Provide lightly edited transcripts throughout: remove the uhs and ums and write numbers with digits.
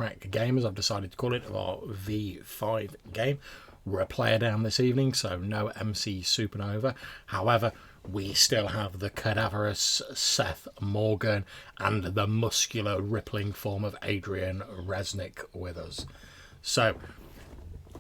Gamers, I've decided to call it our V5 game. We're a player down this evening, so no MC Supernova. However, we still have the cadaverous Seth Morgan and the muscular, rippling form of Adrian Resnick with us. So,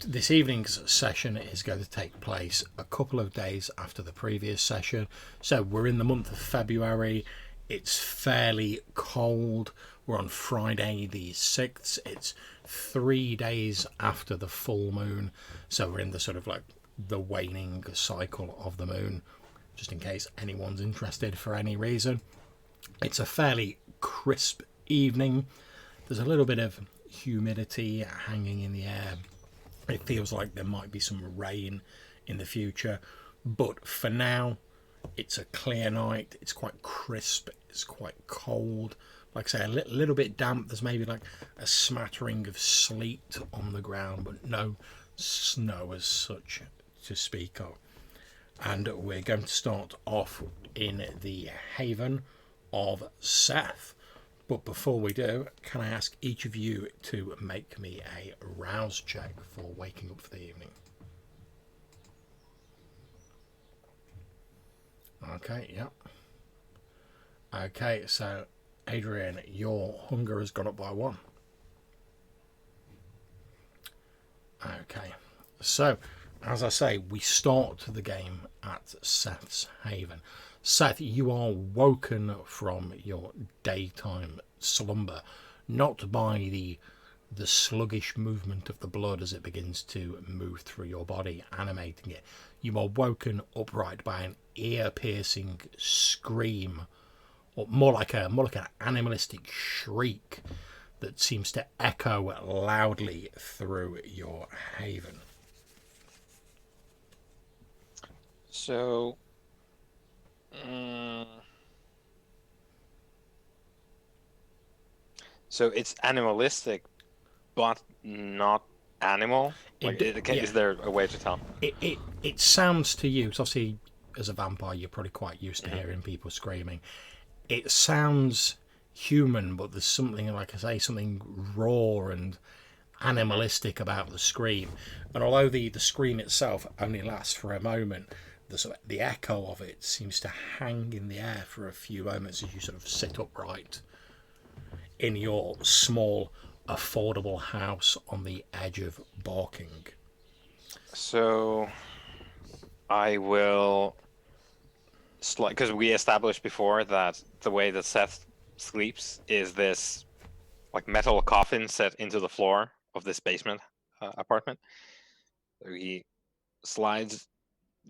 this evening's session is going to take place a couple of days after the previous session. So, we're in the month of February. It's fairly cold. We're on Friday the 6th. It's 3 days after the full moon. So we're in the sort of like the waning cycle of the moon, just in case anyone's interested for any reason. It's a fairly crisp evening. There's a little bit of humidity hanging in the air. It feels like there might be some rain in the future. But for now, it's a clear night. It's quite crisp. It's quite cold. Like I say, a little bit damp. There's maybe like a smattering of sleet on the ground, but no snow as such to speak of. And we're going to start off in the haven of Seth. But before we do, can I ask each of you to make me a rouse check for waking up for the evening? Okay, yeah. Okay, so Adrian, your hunger has gone up by 1. Okay, so as I say, we start the game at Seth's haven. Seth, you are woken from your daytime slumber, not by the sluggish movement of the blood as it begins to move through your body, animating it. You are woken upright by an ear-piercing scream, or more like an animalistic shriek that seems to echo loudly through your haven. So, so it's animalistic, but not animal. Like, is there a way to tell? It sounds to you, because obviously as a vampire you're probably quite used to hearing people screaming. It sounds human, but there's something, like I say, something raw and animalistic about the scream. And although the scream itself only lasts for a moment, the echo of it seems to hang in the air for a few moments as you sort of sit upright in your small, affordable house on the edge of Barking. So I will, because we established before that the way that Seth sleeps is this like metal coffin set into the floor of this basement apartment. So he slides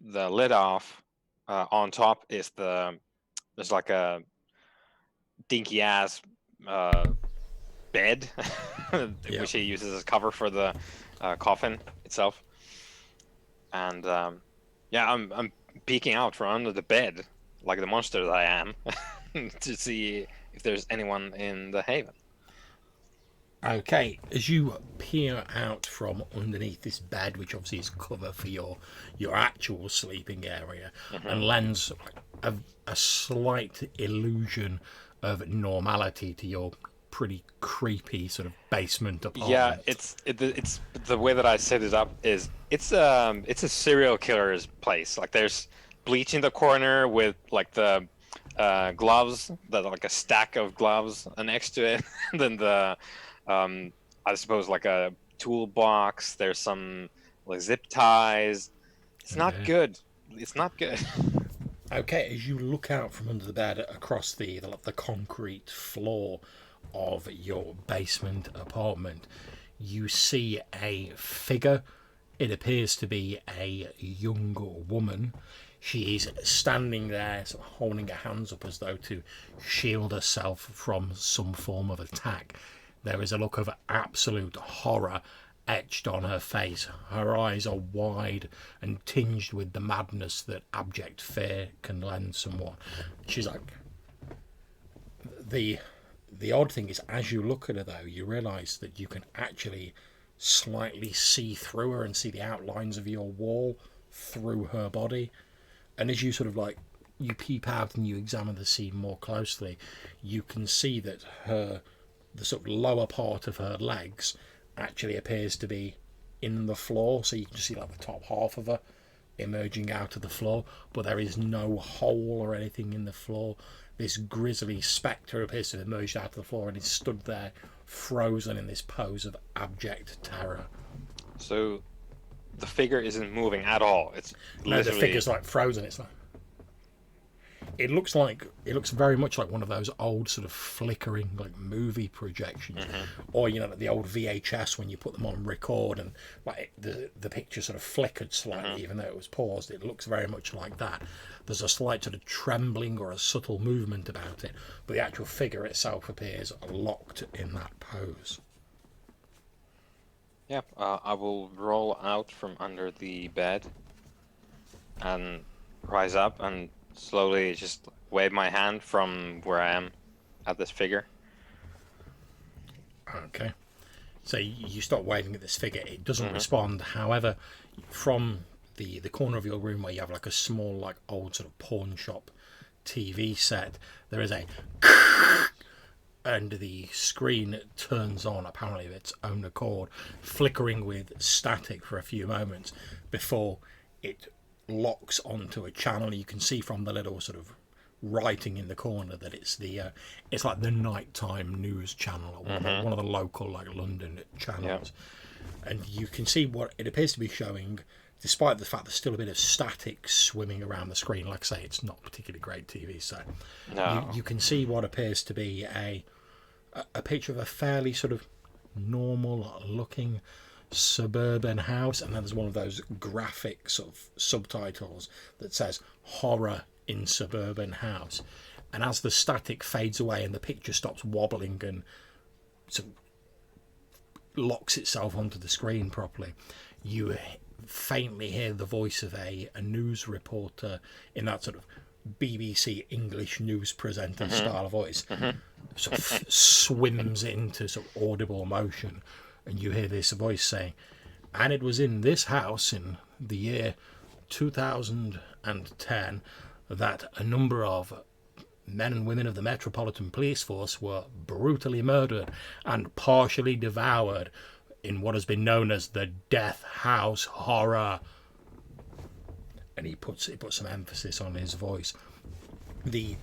the lid off. On top is there's like a dinky ass bed, which he uses as cover for the coffin itself. And I'm peeking out from under the bed, like the monster that I am, to see if there's anyone in the haven. Okay, as you peer out from underneath this bed, which obviously is cover for your actual sleeping area, and lends a slight illusion of normality to your pretty creepy sort of basement apartment. Yeah, it's the way that I set it up is it's a serial killer's place. Like there's bleach in the corner with like the gloves, like a stack of gloves next to it, and then the I suppose like a toolbox. There's some like zip ties. It's not good. It's not good. Okay, as you look out from under the bed across the concrete floor of your basement apartment, you see a figure. It appears to be a young woman. She is standing there, sort of holding her hands up as though to shield herself from some form of attack. There is a look of absolute horror etched on her face. Her eyes are wide and tinged with the madness that abject fear can lend someone. She's like... The odd thing is, as you look at her though, you realise that you can actually slightly see through her and see the outlines of your wall through her body. And as you sort of like, you peep out and you examine the scene more closely, you can see that her the sort of lower part of her legs actually appears to be in the floor, so you can just see like the top half of her emerging out of the floor, but there is no hole or anything in the floor. This grisly spectre appears to have emerged out of the floor and is stood there frozen in this pose of abject terror. So the figure isn't moving at all. It's No, the literally... figure's like frozen. It looks very much like one of those old sort of flickering like movie projections, or like the old VHS when you put them on record and like the picture sort of flickered slightly even though it was paused. It looks very much like that. There's a slight sort of trembling or a subtle movement about it, but the actual figure itself appears locked in that pose. Yep, I will roll out from under the bed and rise up and slowly just wave my hand from where I am at this figure. Okay. So you start waving at this figure. It doesn't respond. However, from the corner of your room where you have like a small, like old sort of pawn shop TV set, there is a and the screen turns on apparently of its own accord, flickering with static for a few moments before it locks onto a channel. You can see from the little sort of writing in the corner that it's it's like the nighttime news channel, or one of the local like London channels. And you can see what it appears to be showing, despite the fact there's still a bit of static swimming around the screen. Like I say, it's not particularly great TV, so you can see what appears to be a picture of a fairly sort of normal looking suburban house, and then there's one of those graphic sort of subtitles that says horror in suburban house. And as the static fades away and the picture stops wobbling and sort of locks itself onto the screen properly, you faintly hear the voice of a news reporter in that sort of BBC English news presenter style of voice, sort of swims into sort of audible motion, and you hear this voice saying, and it was in this house in the year 2010 that a number of men and women of the Metropolitan Police Force were brutally murdered and partially devoured in what has been known as the Death House Horror. And he puts some emphasis on his voice. The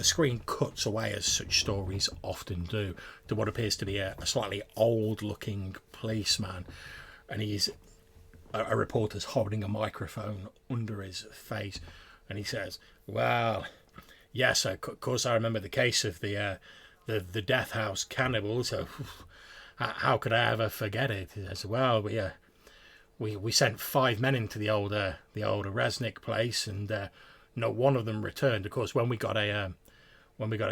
screen cuts away, as such stories often do, to what appears to be a slightly old-looking policeman, and he's a reporter's holding a microphone under his face, and he says, "Well, yes, of course I remember the case of the Death House cannibals. So how could I ever forget it?" He says, "Well, we sent 5 men into the old Resnick place, and not one of them returned. Of course, when we got a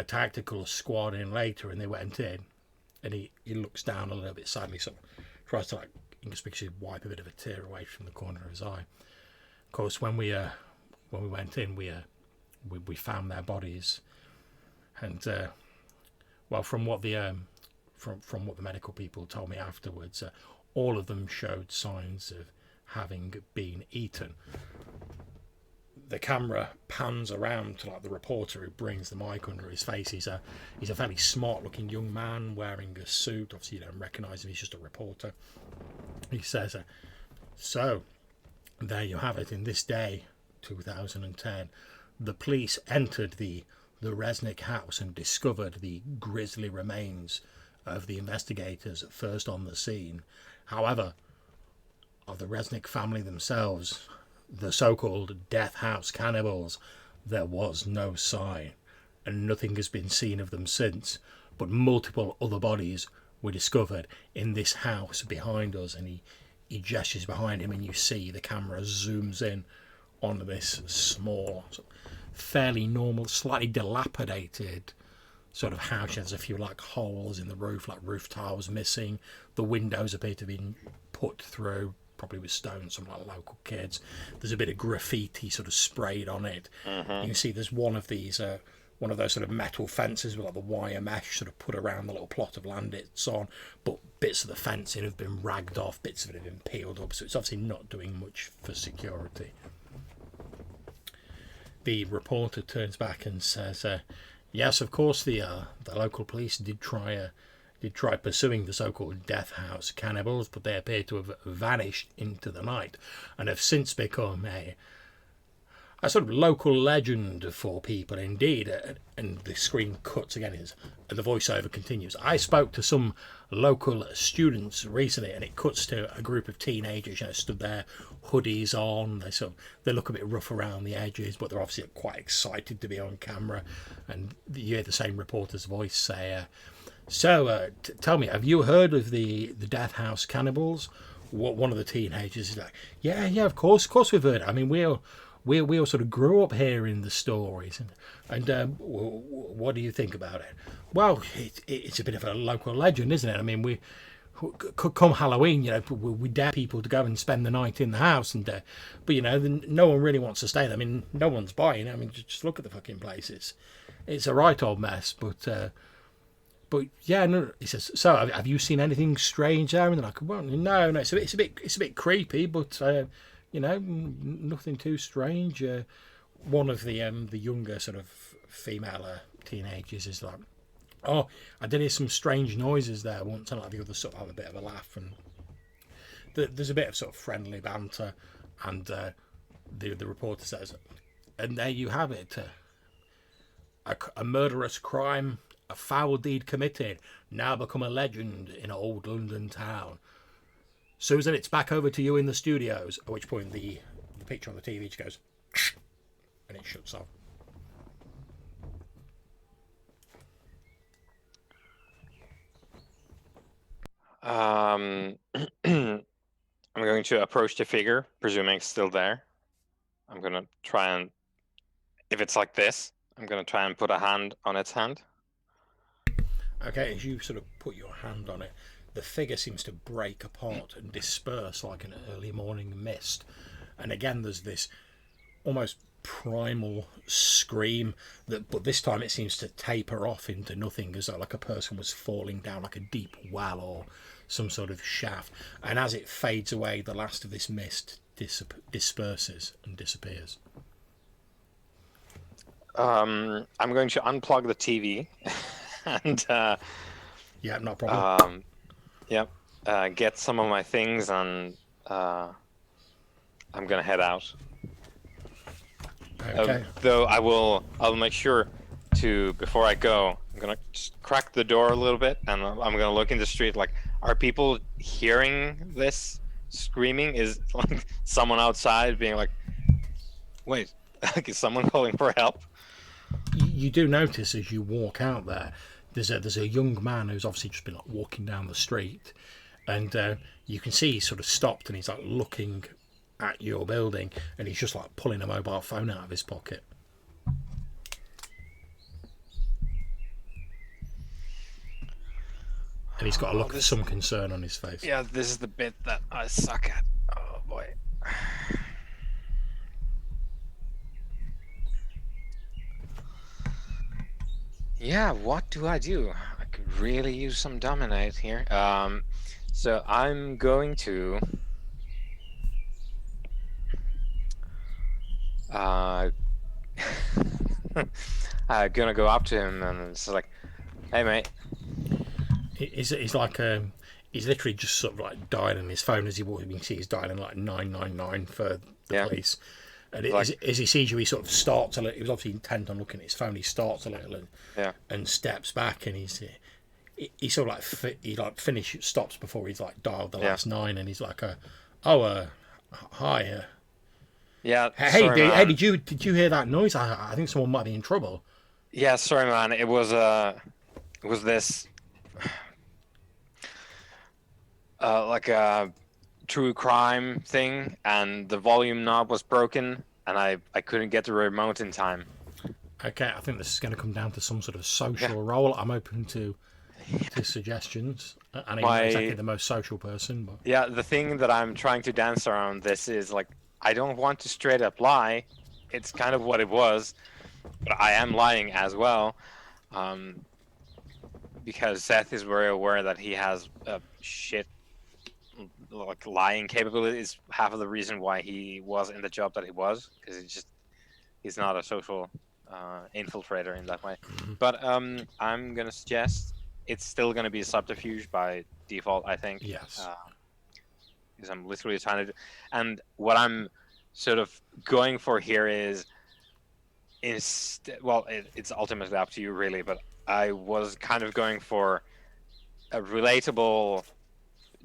tactical squad in later, and they went in," and he looks down a little bit sadly, sort of tries to like inconspicuously wipe a bit of a tear away from the corner of his eye. Of course, when we went in, we found their bodies, and well, from what the medical people told me afterwards, all of them showed signs of having been eaten. The camera pans around to like the reporter who brings the mic under his face. He's a fairly smart-looking young man wearing a suit. Obviously, you don't recognise him. He's just a reporter. He says, "So, there you have it. In this day, 2010, the police entered the Resnick house and discovered the grisly remains of the investigators first on the scene. However, of the Resnick family themselves, the so-called Death House cannibals, there was no sign, and nothing has been seen of them since, but multiple other bodies were discovered in this house behind us." And he gestures behind him, and you see the camera zooms in on this small, fairly normal, slightly dilapidated sort of house. There's a few like holes in the roof, like roof tiles missing. The windows appear to have been put through, probably with stones, some like local kids. There's a bit of graffiti sort of sprayed on it. You can see there's one of those sort of metal fences with like the wire mesh sort of put around the little plot of land it's on, but bits of the fencing have been ragged off, bits of it have been peeled up, so it's obviously not doing much for security. The reporter turns back and says, "Yes, of course the local police did try did try pursuing the so-called Death House cannibals, but they appear to have vanished into the night and have since become a sort of local legend for people indeed. And the screen cuts again, and the voiceover continues. I spoke to some local students recently, and it cuts to a group of teenagers, stood there, hoodies on. They look a bit rough around the edges, but they're obviously quite excited to be on camera. And you hear the same reporter's voice say, "So, tell me, have you heard of the Death House cannibals?" One of the teenagers is like, "Yeah, of course we've heard. I mean, we all sort of grew up hearing the stories, and what do you think about it?" Well, it's a bit of a local legend, isn't it? I mean, we come Halloween, we dare people to go and spend the night in the house, but no one really wants to stay there. I mean, no one's buying. I mean, just look at the fucking place. It's a right old mess, but yeah, no. He says, "So, have you seen anything strange there?" And they're like, "Well, no. It's a bit creepy, but nothing too strange." One of the younger sort of female teenagers is like, "Oh, I did hear some strange noises there once," and like the others sort of have a bit of a laugh, and there's a bit of sort of friendly banter, and the reporter says, "And there you have it, a murderous crime, a foul deed committed, now become a legend in old London town. Susan, it's back over to you in the studios." At which point the picture on the TV just goes, and it shuts off. I'm going to approach the figure, presuming it's still there. I'm going to try and, if it's like this, I'm going to try and put a hand on its hand. Okay, as you sort of put your hand on it, the figure seems to break apart and disperse like an early morning mist. And again, there's this almost primal scream, but this time it seems to taper off into nothing, as though like a person was falling down like a deep well or some sort of shaft. And as it fades away, the last of this mist disperses and disappears. I'm going to unplug the TV and yeah, no problem. Get some of my things, and I'm gonna head out. Okay. Though I'll make sure to, before I go, I'm gonna just crack the door a little bit, and I'm gonna look in the street. Like, are people hearing this screaming? Is like someone outside being like, "Wait, is someone calling for help?" You do notice as you walk out there's a young man who's obviously just been like walking down the street, and you can see he's sort of stopped and he's like looking at your building, and he's just like pulling a mobile phone out of his pocket. And he's got a look of some concern on his face. Yeah, this is the bit that I suck at. Oh boy. Yeah, what do? I could really use some dominate here. So I'm going to I'm gonna go up to him and it's like, "Hey mate." He's like he's literally just sort of like dialing his phone as he walks. You can see he's dialing like 999 for the police. And as he sees you, he sort of starts a little. He was obviously intent on looking at his phone. He starts a little and steps back, and he sort of like stops before he's like dialed the last 9, and he's like, "Hi." Hey, did you hear that noise? I think someone might be in trouble. Yeah, sorry, man. It was this like a true crime thing, and the volume knob was broken, and I couldn't get the remote in time. Okay, I think this is going to come down to some sort of social role. I'm open to suggestions. And I'm not exactly the most social person, but yeah, the thing that I'm trying to dance around this is like, I don't want to straight up lie. It's kind of what it was, but I am lying as well, because Seth is very aware that he has shit like lying capabilities. Half of the reason why he was in the job that he was, because he's not a social infiltrator in that way. But I'm gonna suggest it's still going to be subterfuge by default, I think. Yes. Because I'm literally trying to, and what I'm sort of going for here is well, it's ultimately up to you, really. But I was kind of going for a relatable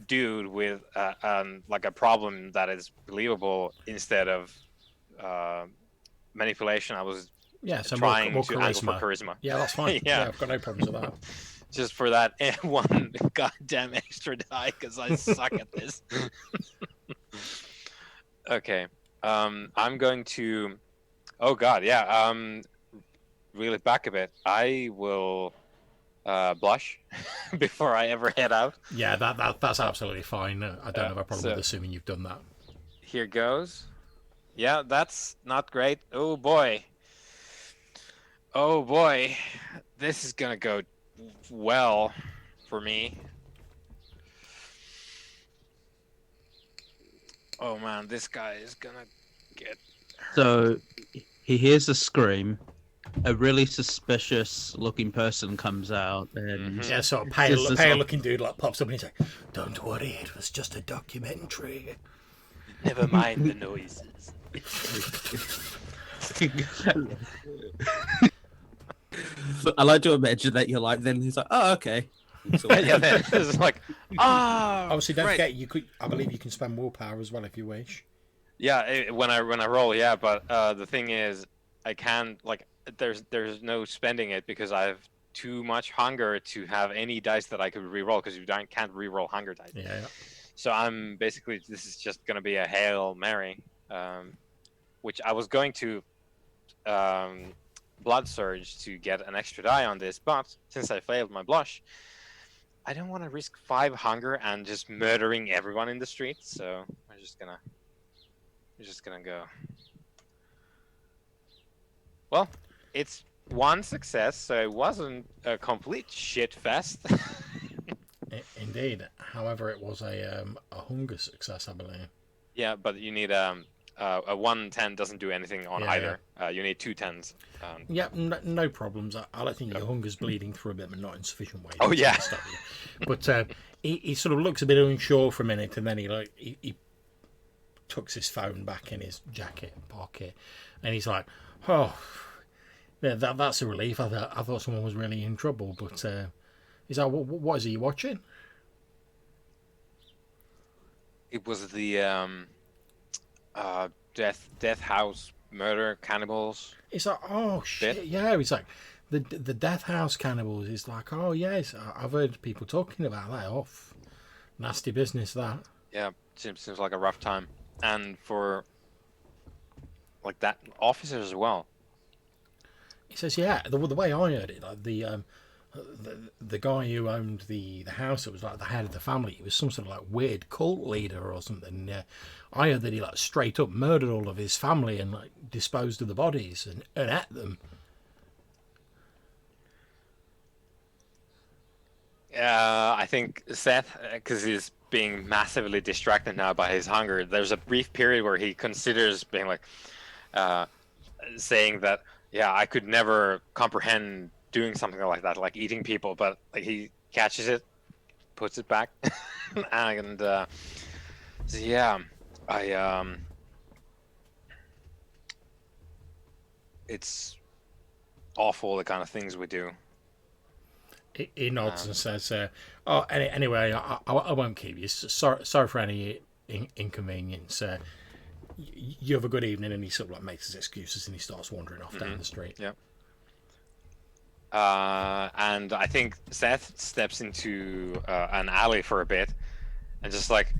dude with like a problem that is believable instead of uh, manipulation. I was Yeah, so trying more to angle for charisma. charisma. Yeah, that's fine. Yeah, Yeah, I've got no problems with that. just for that one goddamn extra die because I suck at this. Okay, I'm going to. Oh God, yeah. Reel it back a bit. I will blush before I ever head out. Yeah, that's absolutely fine. I don't have a problem with So assuming you've done that. here goes. Yeah, that's not great. Oh boy. Oh boy. This is gonna go well for me. Oh man, this guy is gonna get hurt. So he hears a scream. A really suspicious looking person comes out and Mhm. Yeah, sort of Does this pale off- looking dude like pops up and he's like, "Don't worry, it was just a documentary." Never mind the noises. I like to imagine that you're like, then he's like, oh, okay. Yeah, then it's like, ah, Obviously, don't right. forget you could. I believe you can spend willpower as well if you wish. Yeah, when I roll, yeah, but the thing is, I can't like there's no spending it because I have too much hunger to have any dice that I could re-roll because can't re-roll hunger dice. Yeah, yeah. So I'm basically this is just gonna be a Hail Mary, which I was going to Blood Surge to get an extra die on this, but since I failed my blush, I don't want to risk 5 hunger and just murdering everyone in the street. So we're just gonna go. Well, it's one success, so it wasn't a complete shit fest. Indeed. However, it was a hunger success, I believe. Yeah, but you need a 110 doesn't do anything on Yeah, either. You need 2 10s. Yeah, no problems. I don't think your hunger's bleeding through a bit, but not in sufficient way. Oh, to yeah. stop you. But he sort of looks a bit unsure for a minute, and then he tucks his phone back in his jacket pocket, and he's like, "Oh, yeah, that's a relief. I thought someone was really in trouble." But he's like, "What is he watching?" It was the death house murder cannibals. He's like, "Oh shit, yeah." He's like, "The death house cannibals." He's like, "Oh yes, I've heard people talking about that. Off, nasty business that." Yeah, seems like a rough time, and for like that officers as well. He says, "Yeah." The way I heard it, like the guy who owned the house, it was like the head of the family. He was some sort of like weird cult leader or something. I heard that he like straight up murdered all of his family and like disposed of the bodies and ate them. I think Seth, because he's being massively distracted now by his hunger. There's a brief period where he considers being like, saying that, yeah, I could never comprehend doing something like that, like eating people, but like he catches it, puts it back, and so yeah, I it's awful the kind of things we do. He nods and says, "Oh, anyway, I won't keep you. Sorry for any inconvenience. You have a good evening." And he sort of like makes his excuses and he starts wandering off down the street. Yeah. And I think Seth steps into an alley for a bit, and just like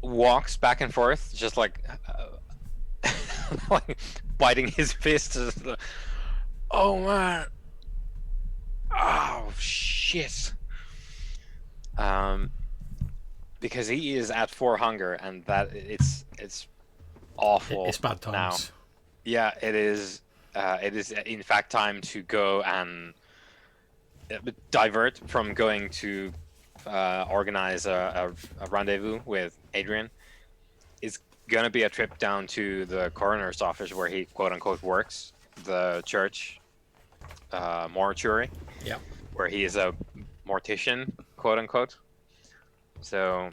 walks back and forth, just like like biting his fists. Oh man! Oh shit! Because he is at 4 hunger, and that it's awful. It's bad now. times. Yeah, it is. It is in fact time to go and divert from going to organize a rendezvous with Adrian. It's gonna be a trip down to the coroner's office where he quote unquote works, the church mortuary. Yeah. where he is a mortician, quote unquote. So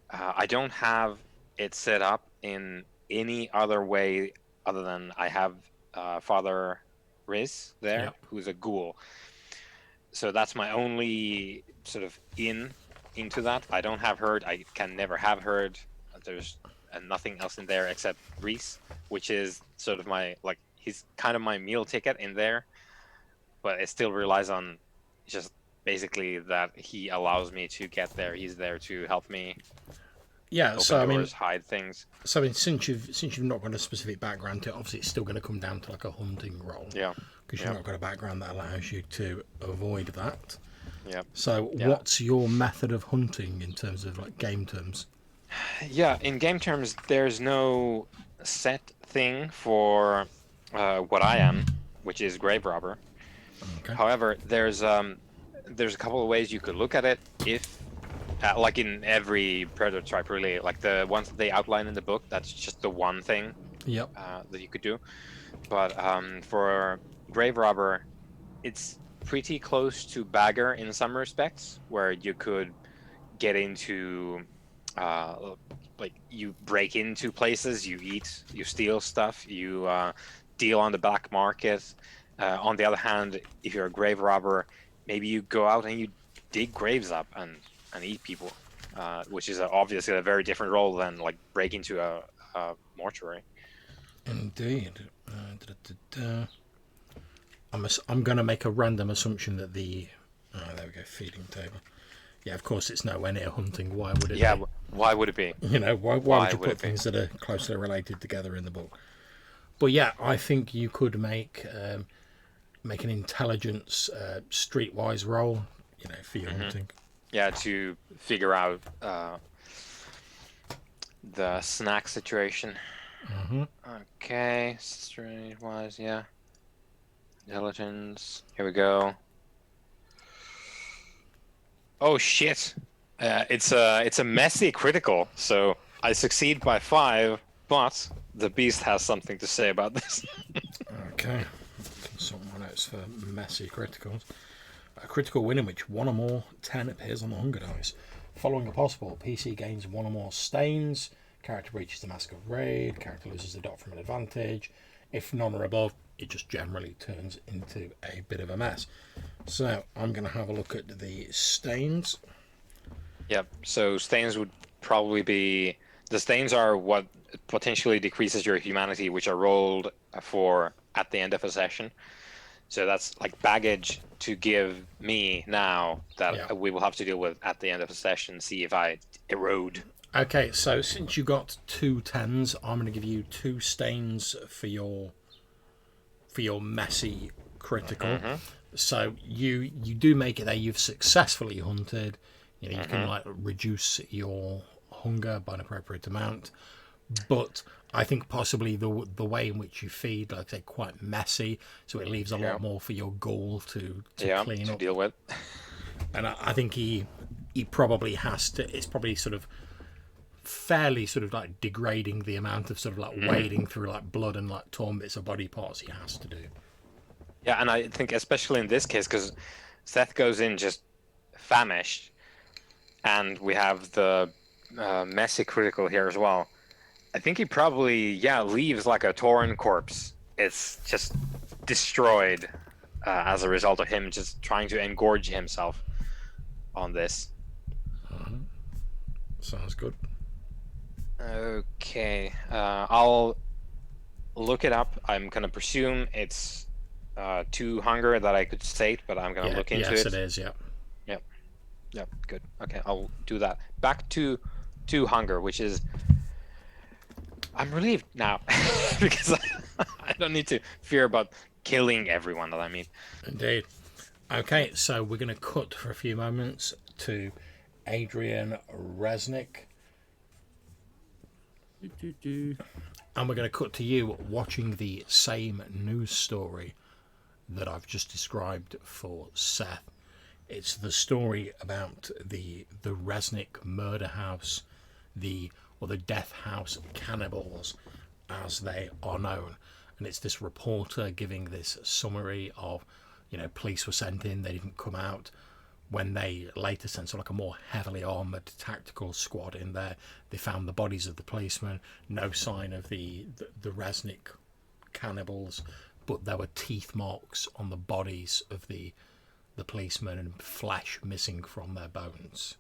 I don't have it set up in any other way other than I have Father Riz there, Yep. who's a ghoul. So that's my only sort of into that. I don't have Herd. I can never have Herd. There's nothing else in there except Reese, which is sort of my, like, he's kind of my meal ticket in there, but it still relies on just basically that he allows me to get there. He's there to help me Yeah. open So I mean, doors, hide things. since you've not got a specific background to it, obviously it's still going to come down to like a hunting role. Yeah. Because you've not got a background that allows you to avoid that. Yeah. So, what's your method of hunting in terms of like game terms? Yeah, in game terms, there's no set thing for what I am, which is grave robber. Okay. However, there's a couple of ways you could look at it. If like in every prototype, really, like the ones that they outline in the book, that's just the one thing Yep. that you could do. But for grave robber, it's pretty close to bagger in some respects, where you could get into like you break into places, you eat, you steal stuff, you deal on the black market. On the other hand, if you're a grave robber, maybe you go out and you dig graves up and eat people, which is obviously a very different role than like break into a mortuary. Indeed. I'm going to make a random assumption that the there we go, feeding table. Yeah, of course it's nowhere near hunting. Why would it? Yeah, be? why would it be? You know, why would you would put it be? things that are closely related together in the book? But yeah, I think you could make an intelligence streetwise roll. You know, for your hunting. Yeah, to figure out the snack situation. Okay, streetwise, yeah. Intelligence. Here we go. Oh shit! It's a messy critical. So I succeed by 5, but the beast has something to say about this. Okay. Consult my notes for messy criticals. A critical win in which one or more 10 appears on the hunger dice. Following a possible, PC gains one or more stains. Character breaches the mask of raid. Character loses the dot from an advantage. If none are above, it just generally turns into a bit of a mess. So I'm going to have a look at the stains. Yep. So stains would probably be, the stains are what potentially decreases your humanity, which are rolled for at the end of a session. So that's like baggage to give me now that we will have to deal with at the end of a session. See if I erode. Okay, so since you got 2 10s, I'm going to give you 2 stains for your messy critical. So you do make it there. You've successfully hunted. You know, you can like reduce your hunger by an appropriate amount. But I think possibly the way in which you feed, like I say, quite messy, so it leaves a lot more for your ghoul to clean up, deal with. And I think he probably has to. It's probably sort of fairly sort of like degrading the amount of sort of like wading through like blood and like torn bits of body parts he has to do. Yeah, and I think especially in this case, because Seth goes in just famished, and we have the messy critical here as well. I think he probably, leaves like a torn corpse. It's just destroyed as a result of him just trying to engorge himself on this. Sounds good. Okay, I'll look it up. I'm gonna presume it's 2 hunger that I could state, but I'm gonna look into it. Yes, it is. Yeah. Yep. Good. Okay, I'll do that. Back to 2 hunger, which is, I'm relieved now because I don't need to fear about killing everyone that I meet. Indeed. Okay, so we're going to cut for a few moments to Adrian Resnick. And we're going to cut to you watching the same news story that I've just described for Seth. It's the story about the Resnick murder house, the Death House Cannibals, as they are known. And it's this reporter giving this summary of, police were sent in, they didn't come out. When they later sent like a more heavily armoured tactical squad in there, they found the bodies of the policemen, no sign of the Resnick cannibals, but there were teeth marks on the bodies of the policemen and flesh missing from their bones.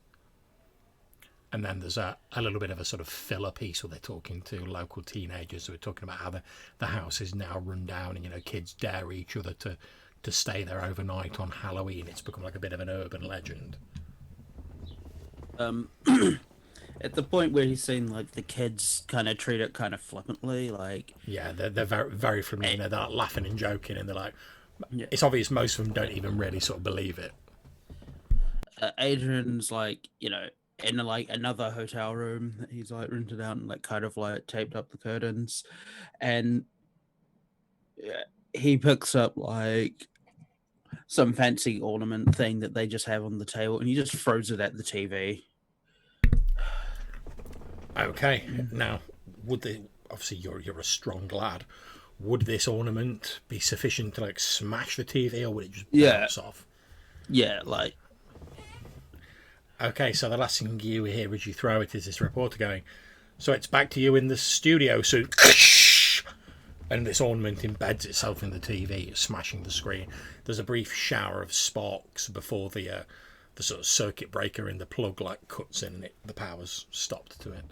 And then there's a little bit of a sort of filler piece where they're talking to local teenagers who are talking about how the house is now run down and, kids dare each other to stay there overnight on Halloween. It's become like a bit of an urban legend. At the point where he's saying like the kids kind of treat it kind of flippantly, like Yeah, they're very, very familiar. They're like laughing and joking, and they're like, yeah. it's obvious most of them don't even really sort of believe it. Adrian's like, in like another hotel room that he's like rented out and like kind of like taped up the curtains, and he picks up like some fancy ornament thing that they just have on the table, and he just throws it at the TV. Okay, now obviously you're a strong lad. Would this ornament be sufficient to like smash the TV, or would it just bounce off? Yeah, like. Okay, so the last thing you hear as you throw it is this reporter going, "So it's back to you in the studio soon." And this ornament embeds itself in the TV, smashing the screen. There's a brief shower of sparks before the sort of circuit breaker in the plug like cuts in, and the power's stopped to it.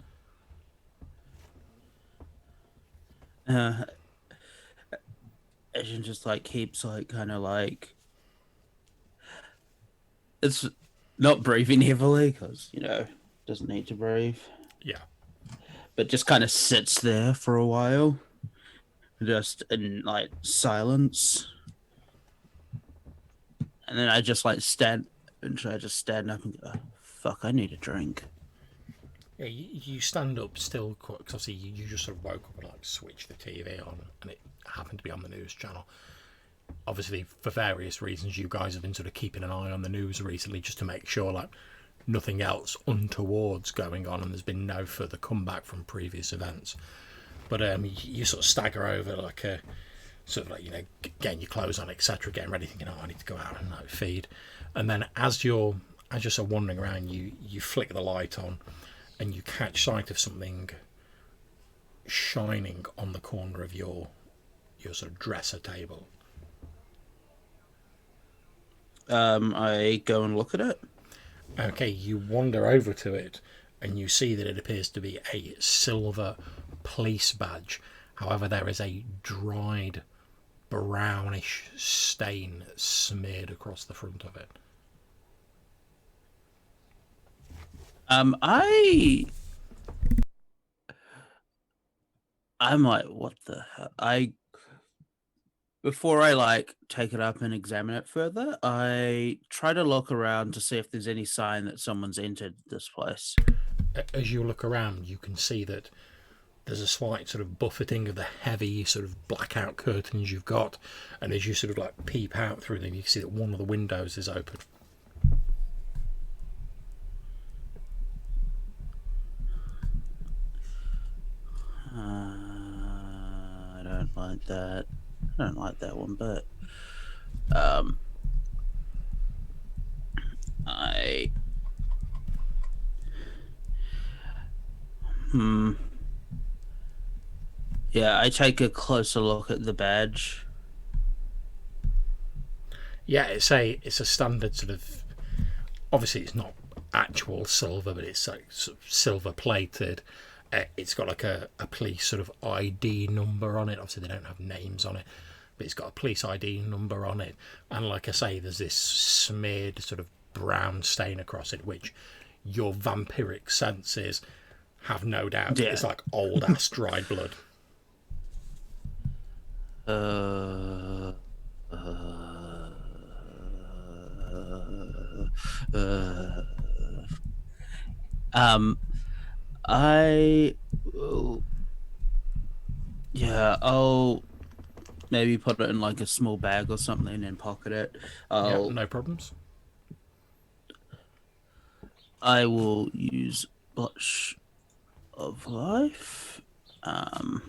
Asian just like keeps like kind of like it's not breathing heavily because doesn't need to breathe. Yeah. But just kind of sits there for a while, just in like silence. And then I just like stand up and go, "Fuck, I need a drink." Yeah, you stand up still, because obviously you just sort of woke up and like switched the TV on, and it happened to be on the news channel. Obviously, for various reasons, you guys have been sort of keeping an eye on the news recently just to make sure like nothing else untoward's going on, and there's been no further comeback from previous events. But you sort of stagger over like a sort of like getting your clothes on, etc., getting ready, thinking, I need to go out and like feed. And then as you're sort of wandering around, you flick the light on, and you catch sight of something shining on the corner of your sort of dresser table. I go and look at it. Okay, you wander over to it, and you see that it appears to be a silver police badge. However, there is a dried brownish stain smeared across the front of it. I'm like, what the hell? Before I like take it up and examine it further, I try to look around to see if there's any sign that someone's entered this place. As you look around, you can see that there's a slight sort of buffeting of the heavy sort of blackout curtains you've got, and as you sort of like peep out through them, you can see that one of the windows is open. I don't like that. I don't like that one, but yeah, I take a closer look at the badge. Yeah, it's a standard sort of. Obviously, it's not actual silver, but it's like sort of silver plated. It's got like a police sort of ID number on it. Obviously, they don't have names on it, but it's got a police ID number on it. And like I say, there's this smeared sort of brown stain across it, which your vampiric senses have no doubt it's like old ass dried blood. I will, yeah, I'll maybe put it in like a small bag or something and pocket it. Yeah, no problems. I will use Blush of Life. And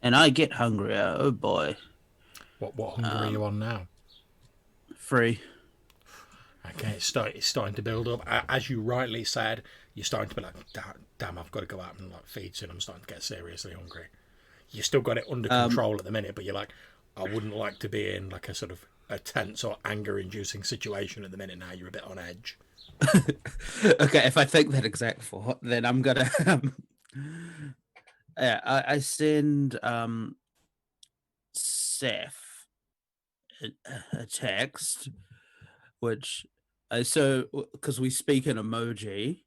I get hungrier. Oh boy. What hunger are you on now? 3. Okay, it's starting to build up. As you rightly said, you're starting to be like, damn, I've got to go out and like feed soon. I'm starting to get seriously hungry. You still got it under control at the minute, but you're like, I wouldn't like to be in like a sort of a tense or anger-inducing situation at the minute. Now you're a bit on edge. Okay, if I think that exact thought, then I'm gonna. Yeah, I send Seth a text, which so because we speak in emoji,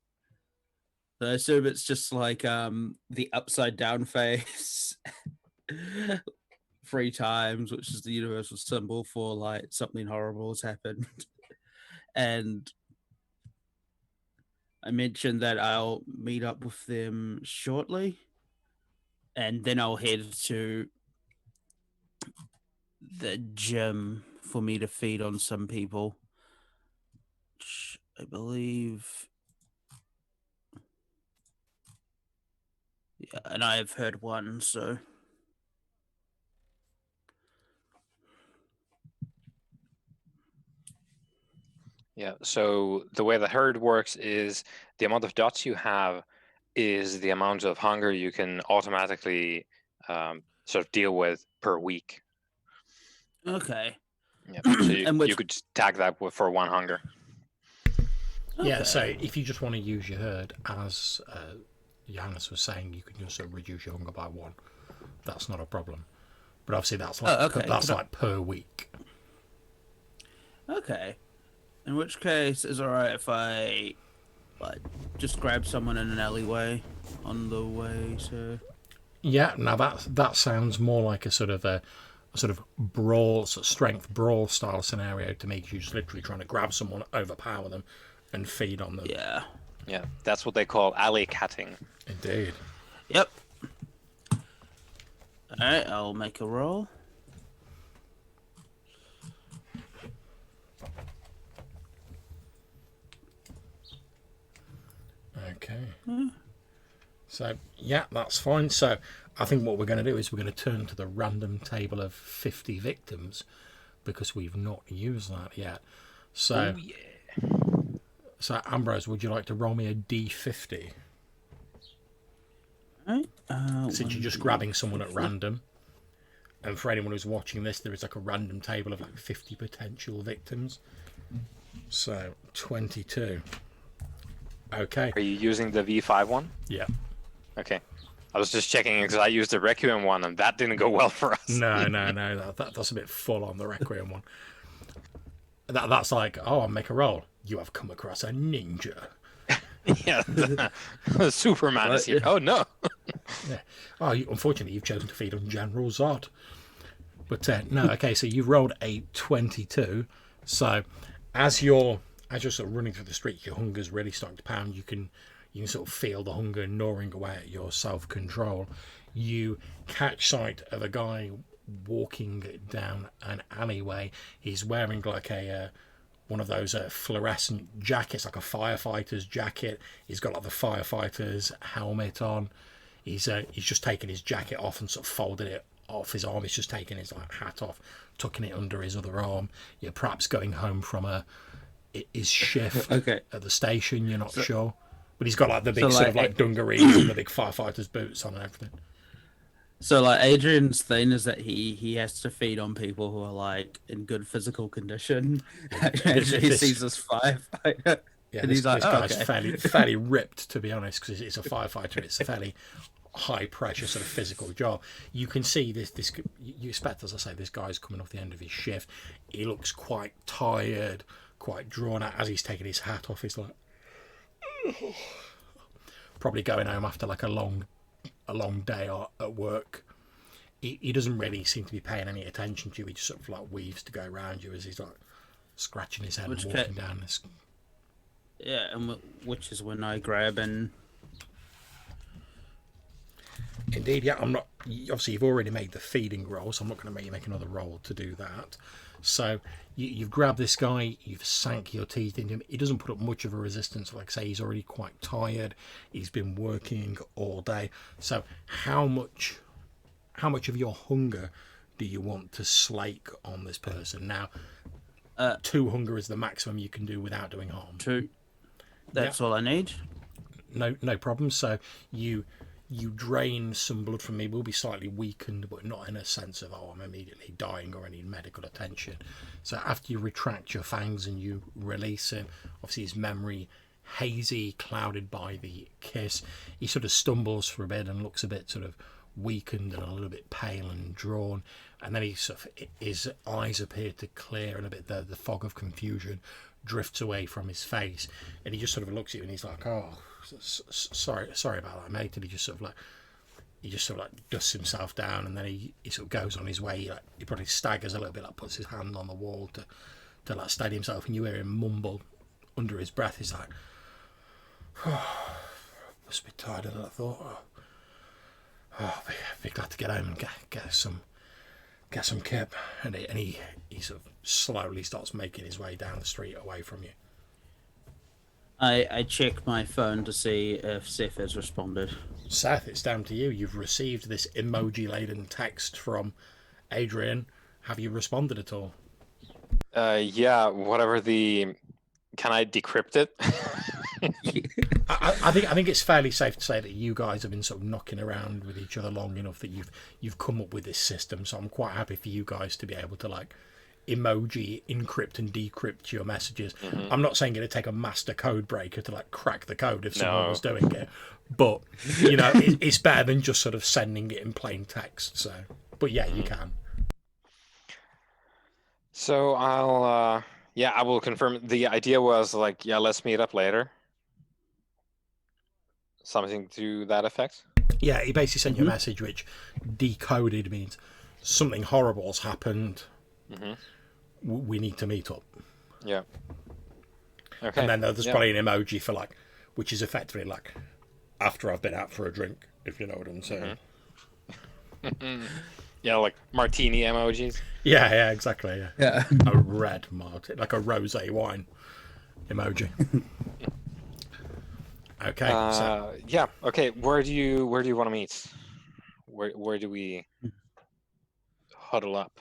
so I assume it's just like the upside down face 3 times, which is the universal symbol for like something horrible has happened. And I mentioned that I'll meet up with them shortly, and then I'll head to the gym for me to feed on some people. Which I believe, yeah, and I have heard one, so Yeah. So the way the herd works is the amount of dots you have is the amount of hunger you can automatically sort of deal with per week. okay. Yeah. So you, And which you could just tag that for 1 hunger. Yeah, so okay. if you just want to use your herd, as Johannes was saying, you can just sort of reduce your hunger by 1. That's not a problem. But obviously that's like Okay. that's like per week. Okay. In which case, is it alright if I like just grab someone in an alleyway on the way to? Yeah, now that sounds more like a sort of brawl, sort of strength brawl style scenario to me. 'Cause you're just literally trying to grab someone, overpower them, and feed on them. Yeah. Yeah. That's what they call alley catting. Indeed. Yep. Alright, I'll make a roll. Okay. So yeah, that's fine. So I think what we're going to do is we're going to turn to the random table of 50 victims because we've not used that yet. So, Oh, yeah. So Ambrose, would you like to roll me a D50? Alright. Since you're just grabbing someone at random. And for anyone who's watching this, there is like a random table of like 50 potential victims. So 22. Okay. Are you using the V5 one? Yeah. Okay. I was just checking because I used the Requiem one and that didn't go well for us. No. That's a bit full on the Requiem one. That's like, oh, I'll make a roll. You have come across a ninja. Yeah. Superman is here. Oh, no. Yeah. Oh, unfortunately, you've chosen to feed on General Zod. But no, okay, so you've rolled a 22. So as you're sort of running through the street, your hunger's really starting to pound. You can sort of feel the hunger gnawing away at your self-control. You catch sight of a guy walking down an alleyway. He's wearing like a one of those fluorescent jackets, like a firefighter's jacket. He's got like the firefighter's helmet on. He's just taken his jacket off and sort of folded it off his arm. He's just taken his like hat off, tucking it under his other arm. You're perhaps going home from his shift Okay. at the station. You're not sure, but he's got like the big So, sort like, of like dungarees and the big firefighter's boots on and everything. So like Adrian's thing is that he has to feed on people who are like in good physical condition. And he sees this firefighter, Yeah, and this he's like, guy's okay. fairly ripped, to be honest, because it's a firefighter. It's a fairly high pressure sort of physical job. You can see this. You expect, as I say, this guy's coming off the end of his shift. He looks quite tired, quite drawn out. As he's taking his hat off, he's like probably going home after like a long day at work. He doesn't really seem to be paying any attention to you. He just sort of like weaves to go around you as he's like scratching his head and walking down this. Yeah, and which is when I grab and. Indeed, yeah. I'm not. Obviously, you've already made the feeding roll, so I'm not going to make you make another roll to do that. So you've grabbed this guy, you've sank your teeth into him. He doesn't put up much of a resistance. Like I say, he's already quite tired. He's been working all day. So how much of your hunger do you want to slake on this person? Now, 2 hunger is the maximum you can do without doing harm. 2. Yeah. That's all I need. No problem. So you drain some blood from me. We'll be slightly weakened, but not in a sense of I'm immediately dying or any medical attention. So after you retract your fangs and you release him, obviously his memory hazy, clouded by the kiss. He sort of stumbles for a bit and looks a bit sort of weakened and a little bit pale and drawn, and then his eyes appear to clear and a bit the fog of confusion drifts away from his face, and he just sort of looks at you and he's like, "Oh, sorry about that, mate." And he just sort of dusts himself down, and then he sort of goes on his way. He probably staggers a little bit, puts his hand on the wall to steady himself, and you hear him mumble under his breath. He's like, "Oh, must be tired than I thought. Oh, be glad to get home and get some kip." And he sort of slowly starts making his way down the street away from you. I check my phone to see if Seth has responded. Seth, it's down to you. You've received this emoji-laden text from Adrian. Have you responded at all? Yeah, whatever the... Can I decrypt it? I think it's fairly safe to say that you guys have been sort of knocking around with each other long enough that you've come up with this system. So I'm quite happy for you guys to be able to like emoji encrypt and decrypt your messages. Mm-hmm. I'm not saying it'd take a master code breaker to like crack the code if someone was doing it, but you know it's better than just sort of sending it in plain text. So, but yeah, you can. So I will confirm. The idea was like, let's meet up later. Something to that effect? Yeah, he basically sent you a message which decoded means something horrible's happened. Mm-hmm. We need to meet up. Yeah. Okay. And then there's probably an emoji for like, which is effectively like, after I've been out for a drink, if you know what I'm saying. Mm-hmm. Yeah, like martini emojis. Yeah, exactly. Yeah. A red martini, like a rosé wine emoji. Okay. Yeah. Okay. Where do you want to meet? Where do we huddle up?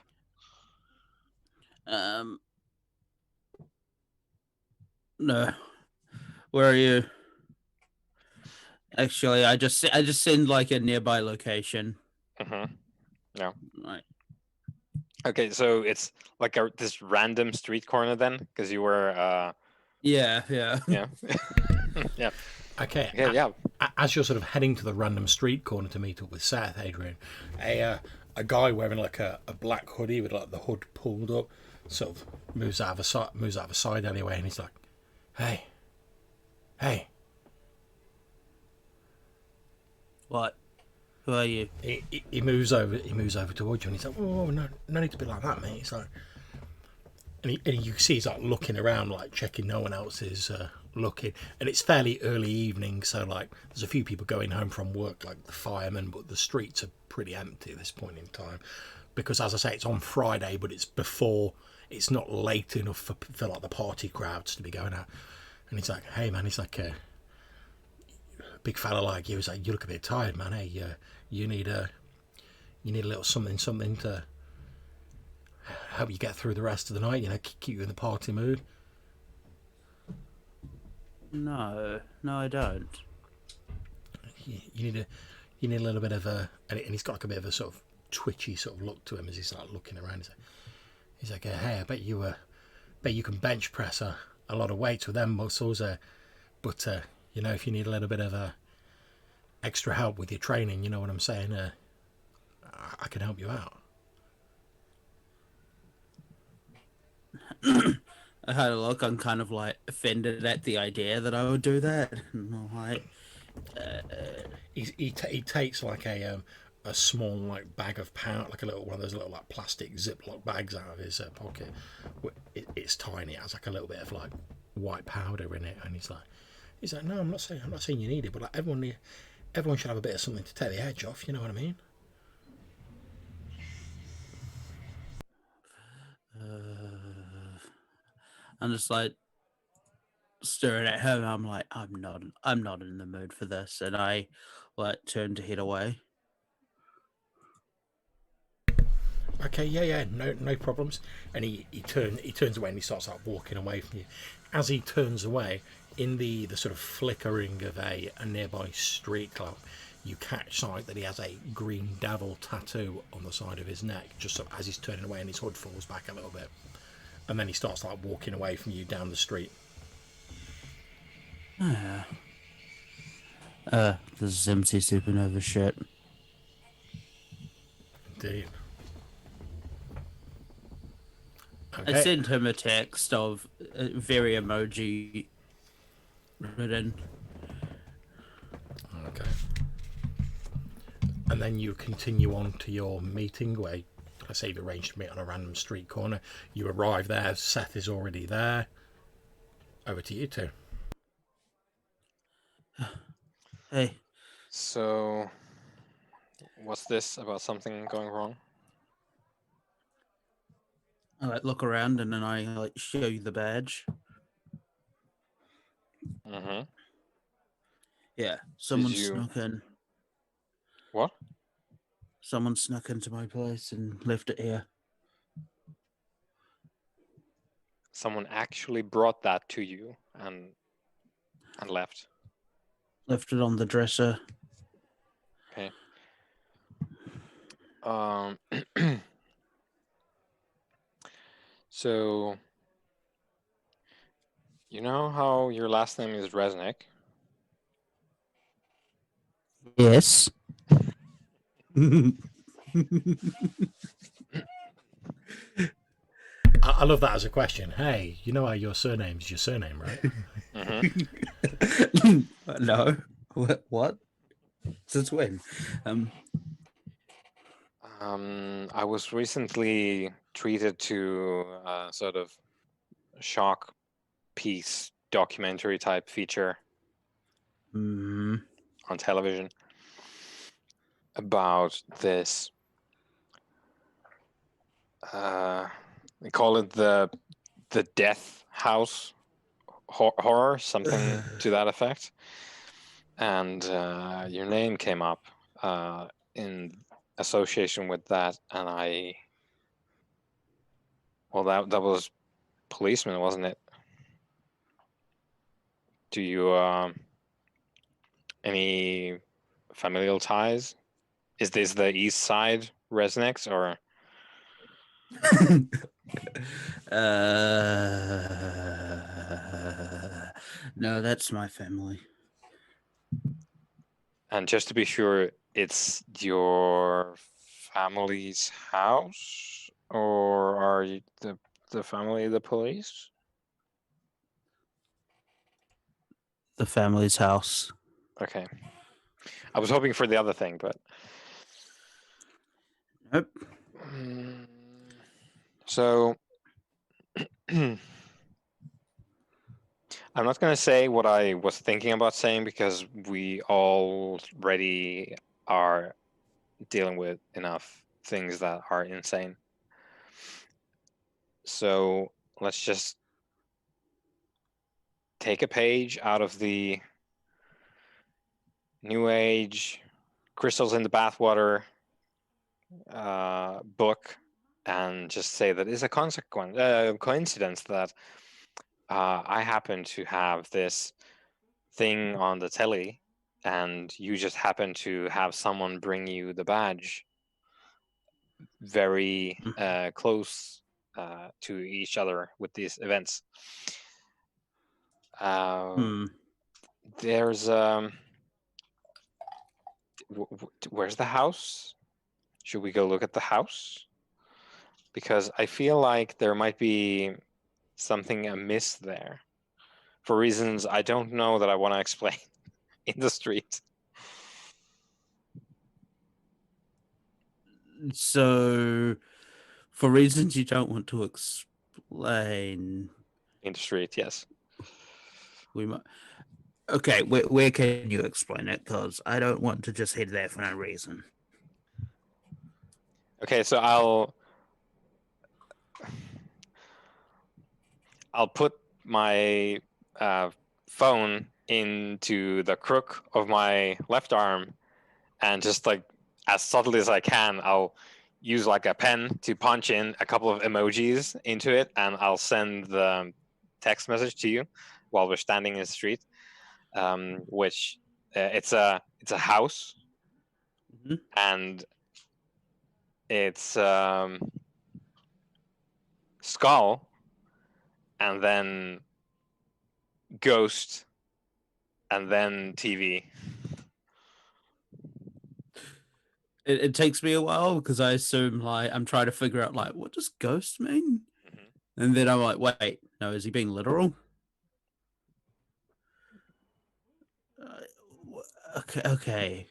No. Where are you? Actually, I just send like a nearby location. Mm-hmm. Yeah. Right. Okay, so it's like this random street corner then, because you were. Yeah. Yeah. Yeah. Okay. Yeah. As you're sort of heading to the random street corner to meet up with Seth, Adrian, a guy wearing like a black hoodie with like the hood pulled up, sort of moves out of a side alleyway, and he's like, "Hey." What? Who are you? He moves over towards you, and he's like, "Oh, no need to be like that, mate." It's like, and you see he's like looking around, like checking no one else is looking, and it's fairly early evening, so like there's a few people going home from work, like the firemen, but the streets are pretty empty at this point in time, because as I say, it's on Friday, but it's not late enough for like the party crowds to be going out. And he's like, "Hey man," he's like, big fella like you, he's like, "You look a bit tired, man. Hey, you need a little something to help you get through the rest of the night, you know, keep you in the party mood." No, I don't. You need a little bit of a, and he's got like a bit of a sort of twitchy sort of look to him as he's like looking around. He's like, "Hey, I bet you can bench press a lot of weights with them muscles, but you know, if you need a little bit of extra help with your training, you know what I'm saying, I can help you out." I had a look. I'm kind of like offended at the idea that I would do that. Like, he takes like a small like bag of powder, like a little one of those little like plastic Ziploc bags out of his pocket. It's tiny. It has like a little bit of like white powder in it, and he's like, "No, I'm not saying you need it, but like everyone should have a bit of something to take the edge off. You know what I mean?" I'm just like staring at him. I'm like, I'm not in the mood for this, and I like turn to head away. Okay, yeah, no problems. And he turns away and he starts like walking away from you. As he turns away, in the sort of flickering of a nearby street lamp, you catch sight that he has a green devil tattoo on the side of his neck. Just so as he's turning away, and his hood falls back a little bit, and then he starts like walking away from you down the street. This is MC Supernova shit. Indeed. I Okay. sent him a text of very emoji written. Okay. And then you continue on to your meeting where I say you've arranged to meet on a random street corner. You arrive there, Seth is already there. Over to you two. Hey, So, what's this about something going wrong? I like look around and then I like show you the badge. Mm-hmm. Yeah, someone you- snuck in. What? Someone snuck into my place and left it here. Someone actually brought that to you and left. Left it on the dresser. Okay. Um. So, you know how your last name is Resnick? Yes. I love that as a question. Hey, you know how your surname's your surname, right? Mm-hmm. No. What? Since when? I was recently treated to a sort of shock piece documentary type feature Mm, on television about this. They call it the Death House horror, something to that effect. And your name came up in association with that, and that was policeman, wasn't it? Do you any familial ties? Is this the East Side Resniks or? no, that's my family. And just to be sure, it's your family's house, or are you the family of the police? The family's house. Okay. I was hoping for the other thing, but Nope. So I'm not going to say what I was thinking about saying because we already are dealing with enough things that are insane. So let's just take a page out of the New Age Crystals in the Bathwater book and just say that it's a coincidence that I happen to have this thing on the telly and you just happen to have someone bring you the badge very close to each other with these events. There's where's the house? Should we go look at the house? Because I feel like there might be something amiss there for reasons I don't know that I want to explain in the street. So, for reasons you don't want to explain, In the street, yes. we might. Okay, where can you explain it? Because I don't want to just head there for no reason. Okay, so I'll put my phone into the crook of my left arm and just like as subtly as I can, I'll use like a pen to punch in a couple of emojis into it, and I'll send the text message to you while we're standing in the street. Which it's a house, Mhm. and it's skull, and then ghost, and then TV. It takes me a while because I assume like I'm trying to figure out like what does ghost mean, and then I'm like, wait, no, is he being literal? Okay.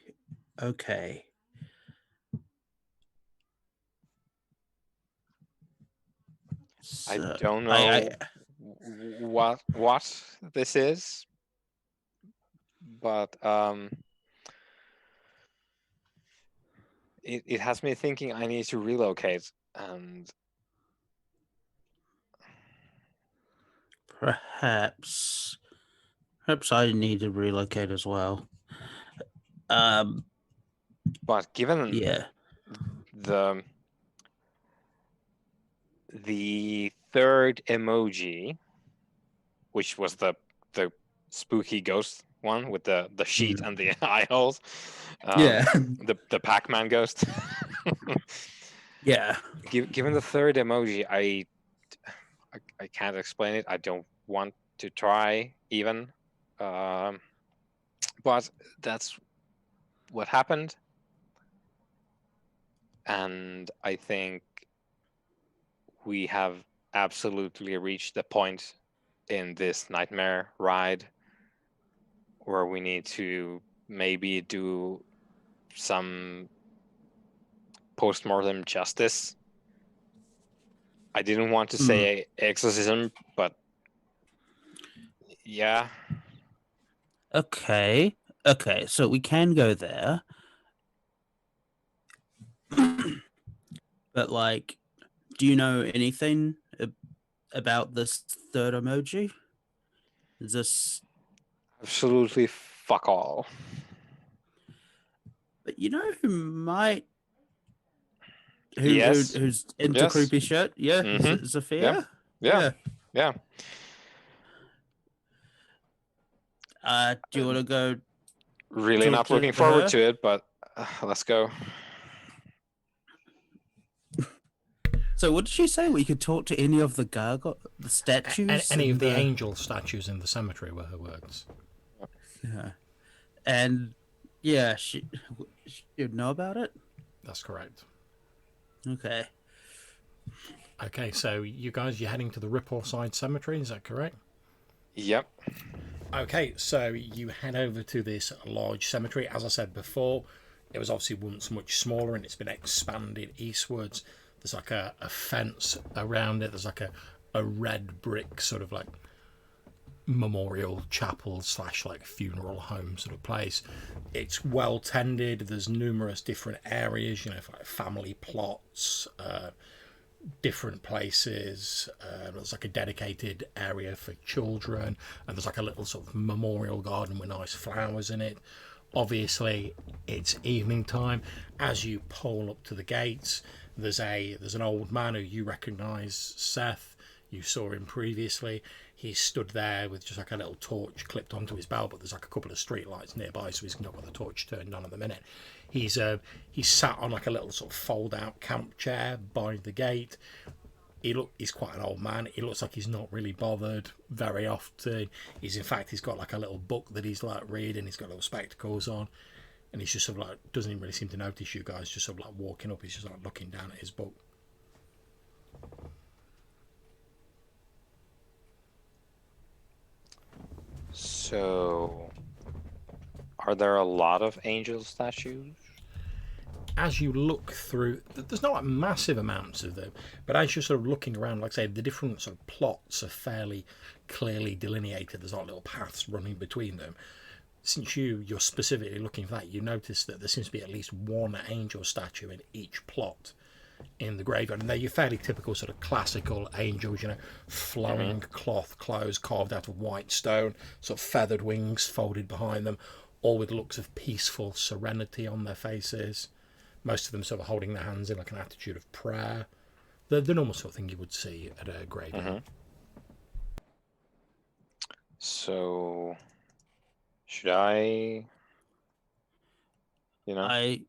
I So don't I know what this is, but it has me thinking I need to relocate, and perhaps I need to relocate as well. Um, but given yeah. the third emoji, which was the spooky ghost one with the sheet and the eye holes, Yeah. the Pac-Man ghost. Yeah. Given the third emoji, I can't explain it. I don't want to try even, but that's what happened, and I think we have absolutely reached the point in this nightmare ride where we need to maybe do some post-mortem justice. I didn't want to say exorcism, but yeah. Okay. So we can go there. But like, do you know anything about this third emoji? Is this? Absolutely fuck all. But you know who might Yes. who's into Yes. creepy shit? Yeah, Mm-hmm. Yeah. Zafia. Yeah. Yeah. Do you want to go Really talk not to looking forward her? to it, but let's go. So, what did she say? We could talk to any of the the statues, Any and of the the angel statues in the cemetery were her words. yeah, and yeah, she'd know about it. That's correct. Okay. Okay, so you guys, you're heading to the Ripple Side Cemetery, is that correct? Yep. Okay, so you head over to this large cemetery. As I said before, it was obviously once much smaller and it's been expanded eastwards. There's like a fence around it. There's like a red brick sort of like memorial chapel slash like funeral home sort of place. It's well tended. There's numerous different areas, you know, for like family plots, different places. There's like a dedicated area for children, and there's like a little sort of memorial garden with nice flowers in it. Obviously, it's evening time. As you pull up to the gates, there's an old man who you recognise, Seth. You saw him previously. He's stood there with just like a little torch clipped onto his belt, but there's like a couple of street lights nearby, so he's not got the torch turned on at the minute. He's sat on like a little sort of fold out camp chair by the gate. He's quite an old man. He looks like he's not really bothered very often. He's got like a little book that he's like reading. He's got little spectacles on, and he's just sort of like doesn't even really seem to notice you guys. Just sort of like walking up. He's just like looking down at his book. So, are there a lot of angel statues? As you look through, there's not like massive amounts of them, but as you're sort of looking around, like I say, the different sort of plots are fairly clearly delineated. There's like little paths running between them. Since you're specifically looking for that, you notice that there seems to be at least one angel statue in each plot in the graveyard, and they're your fairly typical sort of classical angels, you know, flowing cloth clothes carved out of white stone, sort of feathered wings folded behind them, all with looks of peaceful serenity on their faces. most of them sort of holding their hands in like an attitude of prayer. The normal sort of thing you would see at a graveyard. So, should I, I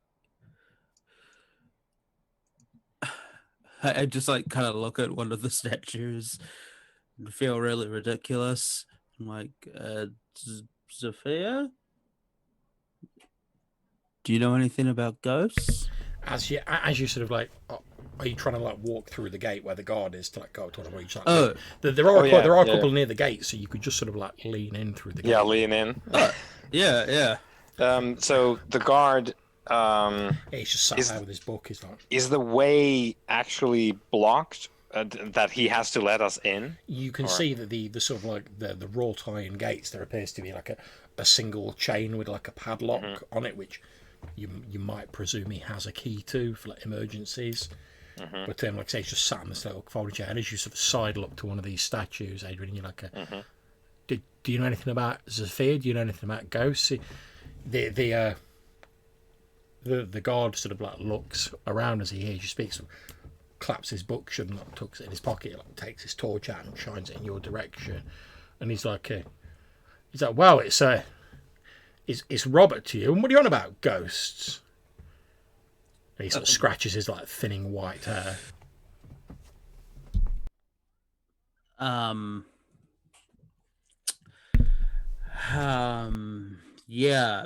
I just like kind of look at one of the statues and feel really ridiculous. I'm like, Zafia, do you know anything about ghosts? As you sort of like, are you trying to like walk through the gate where the guard is to like go towards where you like, Oh, there are yeah, there are a yeah. couple near the gate, so you could just sort of like lean in through the gate. Yeah, lean in. yeah. So the guard, Yeah, he's just sat is- there with his book. He's like, is the way actually blocked that he has to let us in? you can see that the sort of like the wrought iron gates, there appears to be like a single chain with like a padlock on it, which you might presume he has a key to for like emergencies. But like I say, he's just sat in this little folding chair, and as you sort of sidle up to one of these statues, Adrian, you're like, do you know anything about Zafir? Do you know anything about ghosts? The guard sort of like looks around as he hears you speak, sort of claps his book shut and like, tucks it in his pocket, like, takes his torch out and shines it in your direction, and he's like, well, it's Robert to you, and what are you on about, ghosts? And he sort of scratches his like thinning white hair. Yeah.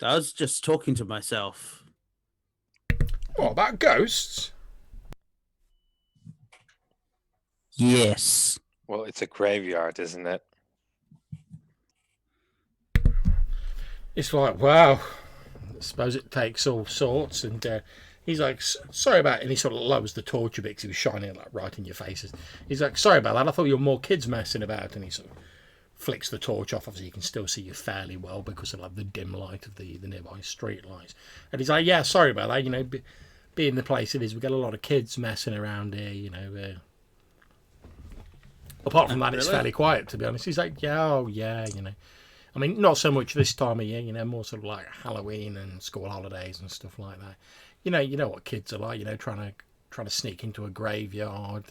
I was just talking to myself. What about ghosts? Yes. Well, it's a graveyard, isn't it? It's like, wow, I suppose it takes all sorts. And he's like, sorry about it. And he sort of lowers the torch a bit because he was shining like right in your faces. He's like, sorry about that. I thought you were more kids messing about. And he sort of flicks the torch off. Obviously, you can still see you fairly well because of like the dim light of the nearby street lights. And he's like, yeah, sorry about that. You know, being the place it is, we get a lot of kids messing around here. You know. Apart from that, it's fairly quiet, to be honest. He's like, yeah, oh yeah, you know. I mean, not so much this time of year, you know, more sort of like Halloween and school holidays and stuff like that. You know what kids are like, you know, trying to sneak into a graveyard.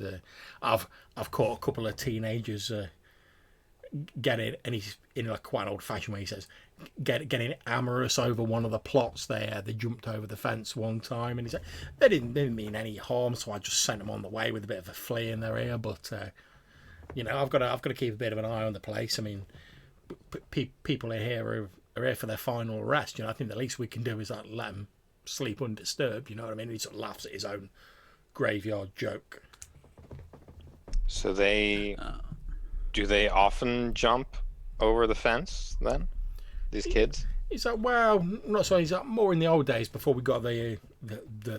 I've caught a couple of teenagers getting, and he's in like quite an old-fashioned way. He says, getting amorous over one of the plots there. They jumped over the fence one time, and he said they didn't mean any harm, so I just sent them on the way with a bit of a flea in their ear. But you know, I've got to keep a bit of an eye on the place. I mean, people in here are here for their final rest. You know, I think the least we can do is like let them sleep undisturbed. You know what I mean? He sort of laughs at his own graveyard joke. So do they often jump over the fence then? These kids? He's like, well, not so. He's like, more in the old days before we got the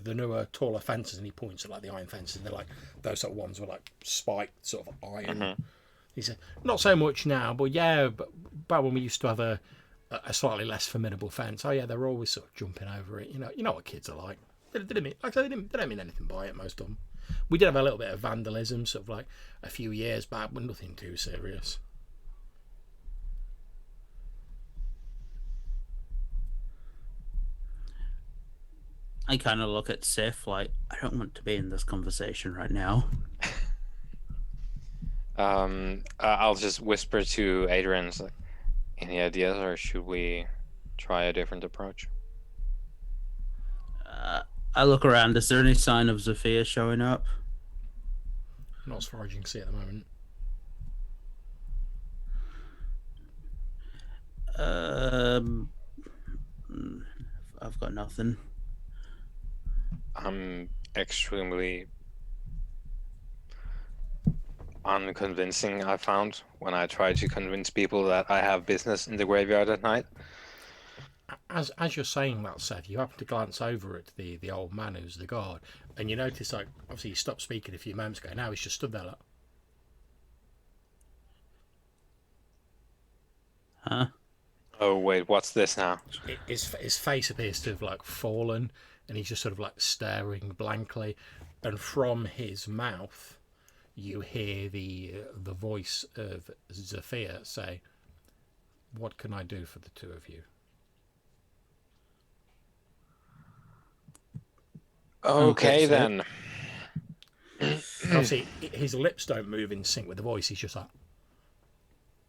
newer, taller fences, and he points at like the iron fences. And they're like those sort of ones with like spiked sort of iron. He said, not so much now, but yeah, but back when we used to have a slightly less formidable fence, oh yeah, they're always sort of jumping over it. You know what kids are like. They don't mean anything by it, most of them. We did have a little bit of vandalism, sort of like a few years back, but nothing too serious. I kind of look at Sif like, I don't want to be in this conversation right now. I'll just whisper to Adrian, like, any ideas, or should we try a different approach? I look around. Is there any sign of Zafia showing up? Not as far as you can see at the moment. I've got nothing. I'm extremely unconvincing, I found, when I try to convince people that I have business in the graveyard at night. As you're saying that, Seth, you happen to glance over at the old man who's the guard, and you notice, like, obviously he stopped speaking a few moments ago. Now he's just stood there like, Huh? Oh wait, what's this now? his face appears to have like fallen, and he's just sort of like staring blankly, and from his mouth you hear the voice of Zafir say, "What can I do for the two of you?" Okay, Okay so then. And obviously, his lips don't move in sync with the voice. He's just like,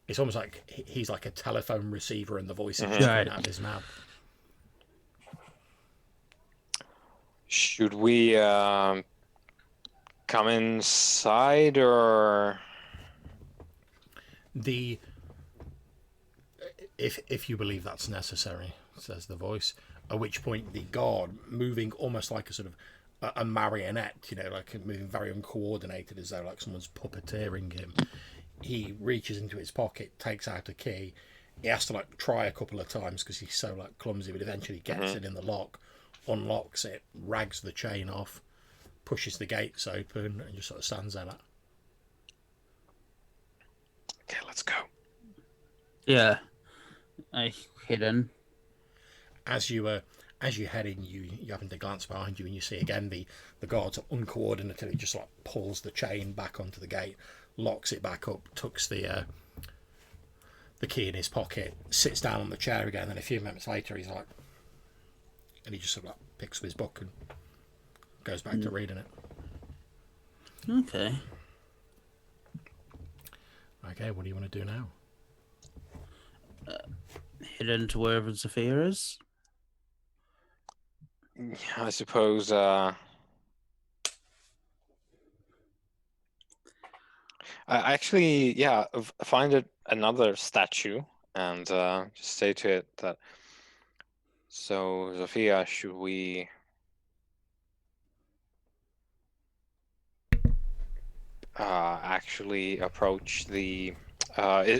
it's almost like he's like a telephone receiver, and the voice is just coming right. out of his mouth. Should we come inside or? The if you believe that's necessary, says the voice. At which point, the guard, moving almost like a sort of a marionette, like moving very uncoordinated, as though like someone's puppeteering him. He reaches into his pocket, takes out a key. He has to like try a couple of times because he's so like clumsy, but eventually gets it in the lock, unlocks it, rags the chain off, pushes the gates open, and just sort of stands there like, Okay, let's go. Yeah. I hid in. as you head in, you happen to glance behind you and you see again the guards uncoordinately just like pulls the chain back onto the gate, locks it back up, tucks the key in his pocket, sits down on the chair again, and a few minutes later he's like, and he just sort of like picks up his book and goes back to reading it. Okay. Okay, what do you want to do now? Hid into wherever Zafir is. I suppose. I actually, yeah, find another statue and just say to it that. So, Sophia, should we actually approach the?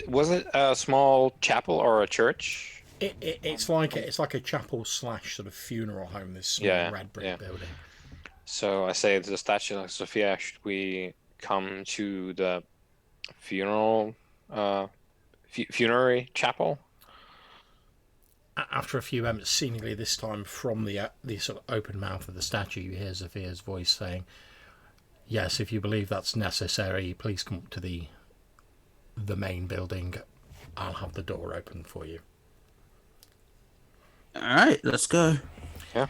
Was it a small chapel or a church? It's like a chapel slash sort of funeral home. This small Yeah, red brick yeah. building. So I say to the statue, like, Sophia, should we come to the funeral, funerary chapel? After a few moments, seemingly this time from the sort of open mouth of the statue, you hear Zafir's voice saying, "Yes, if you believe that's necessary, please come up to the main building. I'll have the door open for you." All right, let's go. Yeah.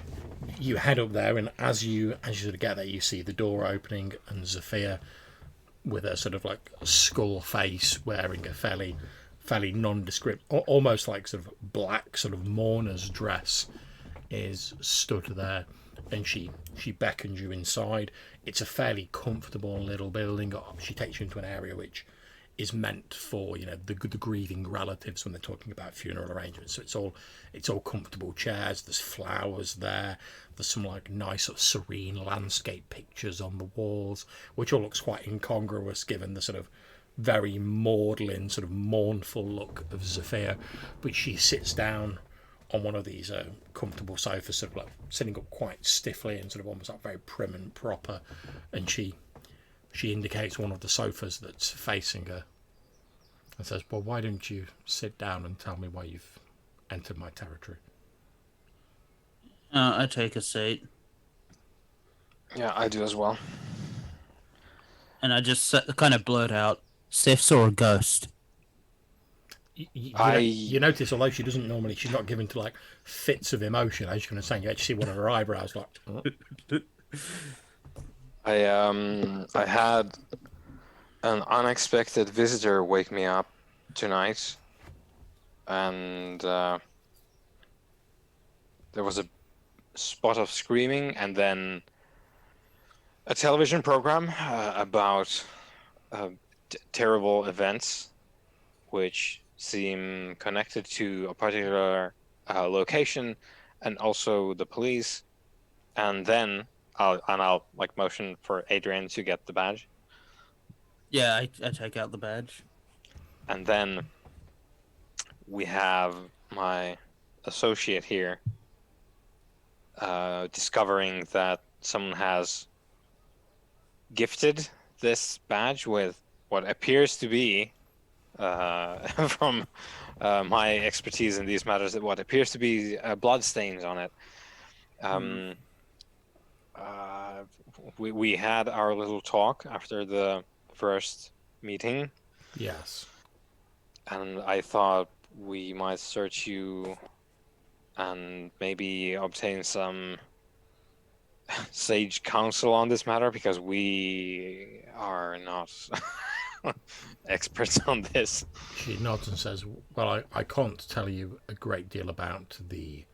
You head up there, and as you sort of get there, you see the door opening, and Zafir, with a sort of like skull face, wearing a fairly nondescript, almost like sort of black sort of mourner's dress, is stood there, and she beckons you inside. It's a fairly comfortable little building. She takes you into an area which is meant for the grieving relatives when they're talking about funeral arrangements. So it's all comfortable chairs. There's flowers there. There's some like nice sort of serene landscape pictures on the walls, which all looks quite incongruous given the sort of very maudlin, sort of mournful look of Zafir. But she sits down on one of these comfortable sofas, sort of like sitting up quite stiffly and sort of almost like very prim and proper, and she indicates one of the sofas that's facing her and says, "Well, why don't you sit down and tell me why you've entered my territory?" I take a seat Yeah, I do as well. and I just kind of blurt out, "Seth saw a ghost." You notice, although she's not given to like fits of emotion, as you're going to say, you actually see one of her eyebrows like, I had an unexpected visitor wake me up tonight, and there was a spot of screaming, and then a television program about terrible events, which seem connected to a particular location, and also the police. And then I'll like motion for Adrian to get the badge. Yeah, I take out the badge. And then we have my associate here discovering that someone has gifted this badge with what appears to be, from my expertise in these matters, what appears to be blood stains on it. We had our little talk after the first meeting, "Yes." and I thought we might search you and maybe obtain some sage counsel on this matter because we are not experts on this. She nods and says, "Well, I can't tell you a great deal about the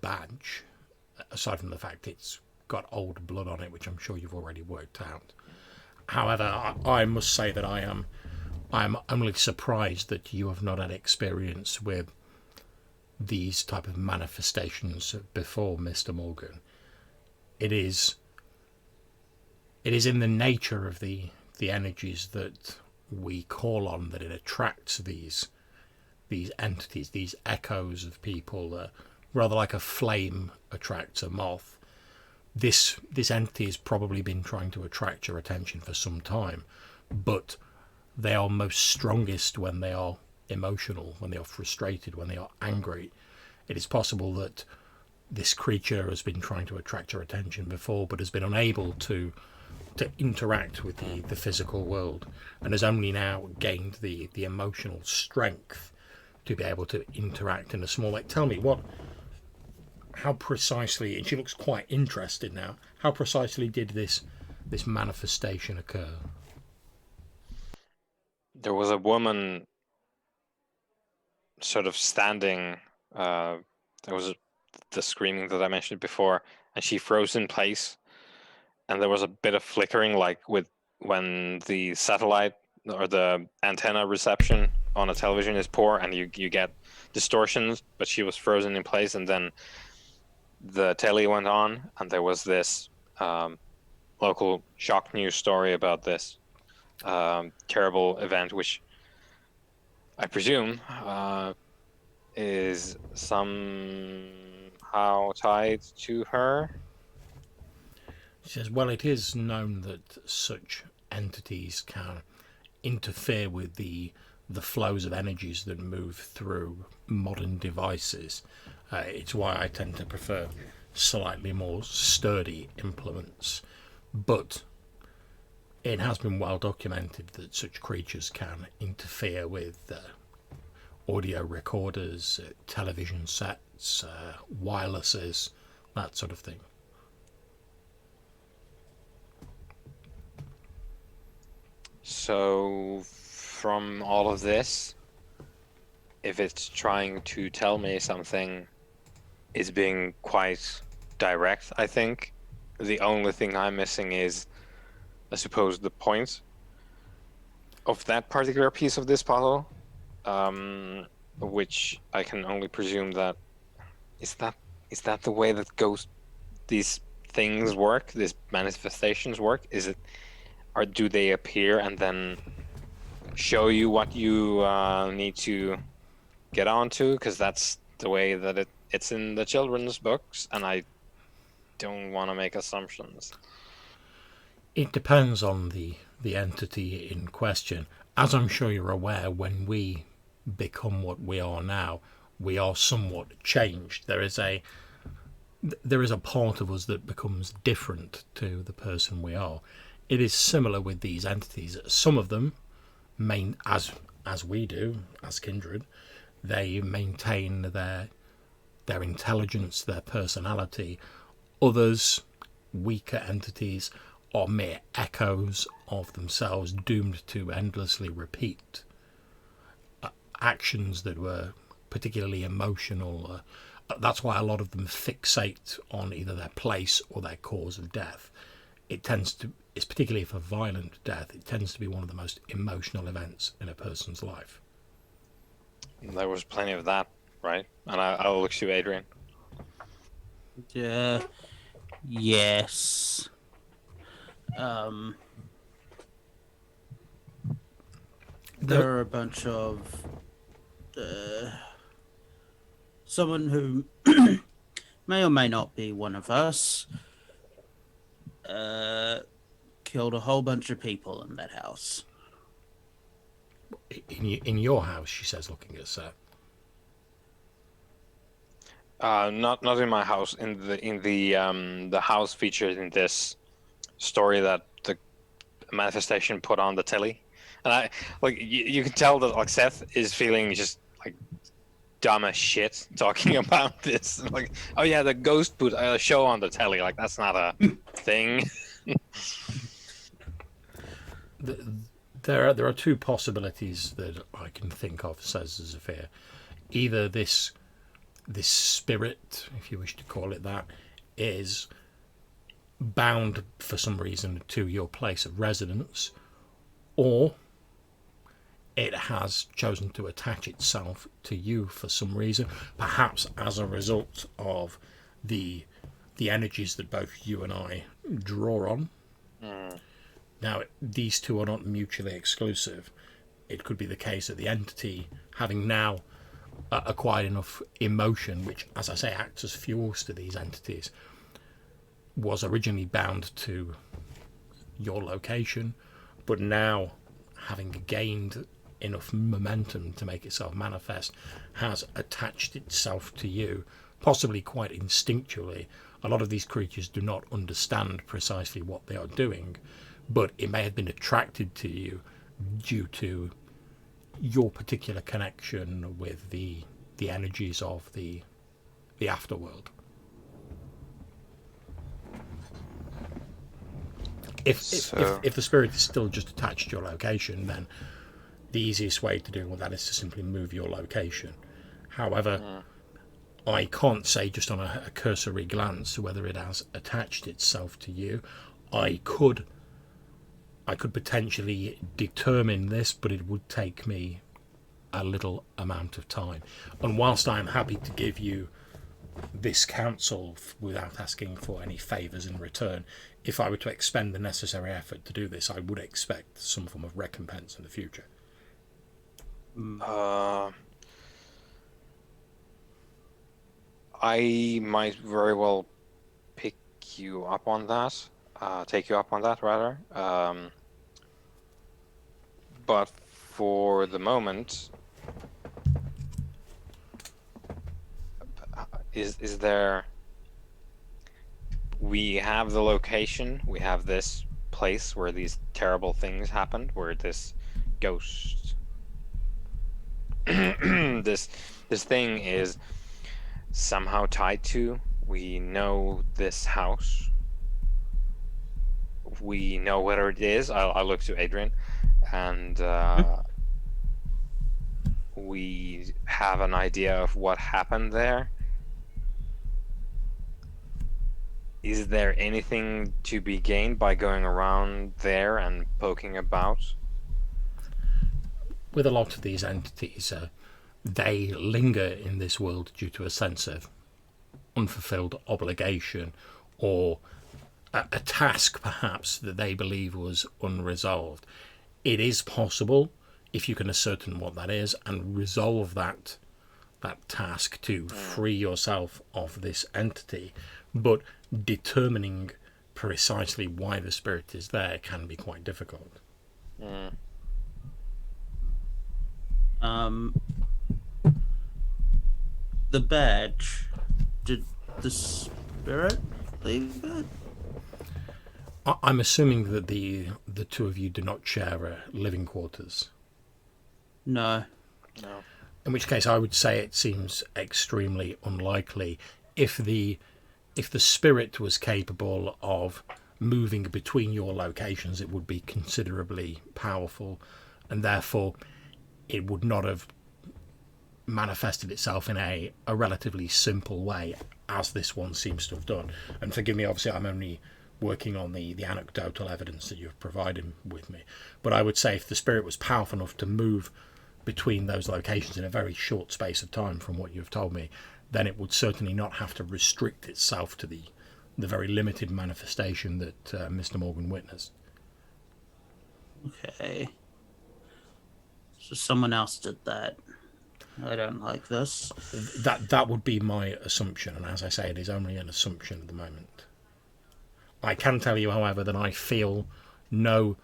badge, aside from the fact it's got old blood on it, which I'm sure you've already worked out. However, I must say that I'm only surprised that you have not had experience with these type of manifestations before, Mr. Morgan. It is in the nature of the energies that we call on that it attracts these entities, these echoes of people, rather like a flame attracts a moth. This entity has probably been trying to attract your attention for some time, but they are most strongest when they are emotional, when they are frustrated, when they are angry. It is possible that this creature has been trying to attract your attention before, but has been unable to interact with the physical world, and has only now gained the emotional strength to be able to interact in a small way. Tell me how precisely, and she looks quite interested now, how precisely did this manifestation occur? There was a woman sort of standing. There was the screaming that I mentioned before, and she froze in place. And there was a bit of flickering, like with when the satellite or the antenna reception on a television is poor, and you get distortions. But she was frozen in place, and then the telly went on, and there was this local shock news story about this terrible event, which I presume is somehow tied to her. She says, well, it is known that such entities can interfere with the flows of energies that move through modern devices. It's why I tend to prefer slightly more sturdy implements. But it has been well documented that such creatures can interfere with audio recorders, television sets, wirelesses, that sort of thing. So, from all of this, if it's trying to tell me something, it's being quite direct, I think. The only thing I'm missing is, I suppose, the point of that particular piece of this puzzle, which I can only presume that is that the way that these things work, these manifestations work? Is it, or do they appear and then show you what you need to get onto? Because that's the way that it's in the children's books, and I don't want to make assumptions. It depends on the entity in question. As I'm sure you're aware, when we become what we are now, we are somewhat changed. There is a part of us that becomes different to the person we are. It is similar with these entities. Some of them, as we do, as kindred, they maintain their intelligence, their personality. Others, weaker entities, are mere echoes of themselves, doomed to endlessly repeat actions that were particularly emotional. That's why a lot of them fixate on either their place or their cause of death. It's particularly for violent death, it tends to be one of the most emotional events in a person's life. There was plenty of that, right? And I'll look to you, Adrian. Yes. There are a bunch of someone who may or may not be one of us killed a whole bunch of people in that house. In your house, she says, looking at Seth. Not in my house. In the house featured in this story that the manifestation put on the telly, and I like you can tell that like Seth is feeling just like dumb as shit talking about this. Like, oh yeah, the ghost put a show on the telly. Like, that's not a thing. There are two possibilities that I can think of, says Zafir. Either this spirit, if you wish to call it that, is bound for some reason to your place of residence, or it has chosen to attach itself to you for some reason, perhaps as a result of the energies that both you and I draw on. Now, these two are not mutually exclusive. It could be the case that the entity, having now acquired enough emotion, which, as I say, acts as fuels to these entities, was originally bound to your location, but now, having gained enough momentum to make itself manifest, has attached itself to you, possibly quite instinctually. A lot of these creatures do not understand precisely what they are doing, but it may have been attracted to you due to your particular connection with the energies of the afterworld. If the spirit is still just attached to your location, then the easiest way to do that is to simply move your location. However, I can't say just on a cursory glance whether it has attached itself to you. I could potentially determine this, but it would take me a little amount of time. And whilst I'm happy to give you this counsel without asking for any favours in return, if I were to expend the necessary effort to do this, I would expect some form of recompense in the future. I might very well pick you up on that. Take you up on that, rather. But for the moment, is there... We have the location, we have this place where these terrible things happened, where this ghost, this thing is somehow tied to. We know this house. We know where it is. I'll look to Adrian, and we have an idea of what happened there. Is there anything to be gained by going around there and poking about? With a lot of these entities, they linger in this world due to a sense of unfulfilled obligation, or a task perhaps that they believe was unresolved. It is possible, if you can ascertain what that is and resolve that task, to free yourself of this entity, but determining precisely why the spirit is there can be quite difficult. The badge, did the spirit leave it? I'm assuming that the two of you do not share living quarters. No. In which case, I would say it seems extremely unlikely. If the spirit was capable of moving between your locations, it would be considerably powerful, and therefore it would not have manifested itself in a relatively simple way, as this one seems to have done. And forgive me, obviously I'm only working on the anecdotal evidence that you've provided with me, but I would say if the spirit was powerful enough to move between those locations in a very short space of time, from what you've told me, then it would certainly not have to restrict itself to the very limited manifestation that Mr. Morgan witnessed. Okay. So someone else did that. I don't like this. That would be my assumption, and as I say, it is only an assumption at the moment. I can tell you, however, that I feel no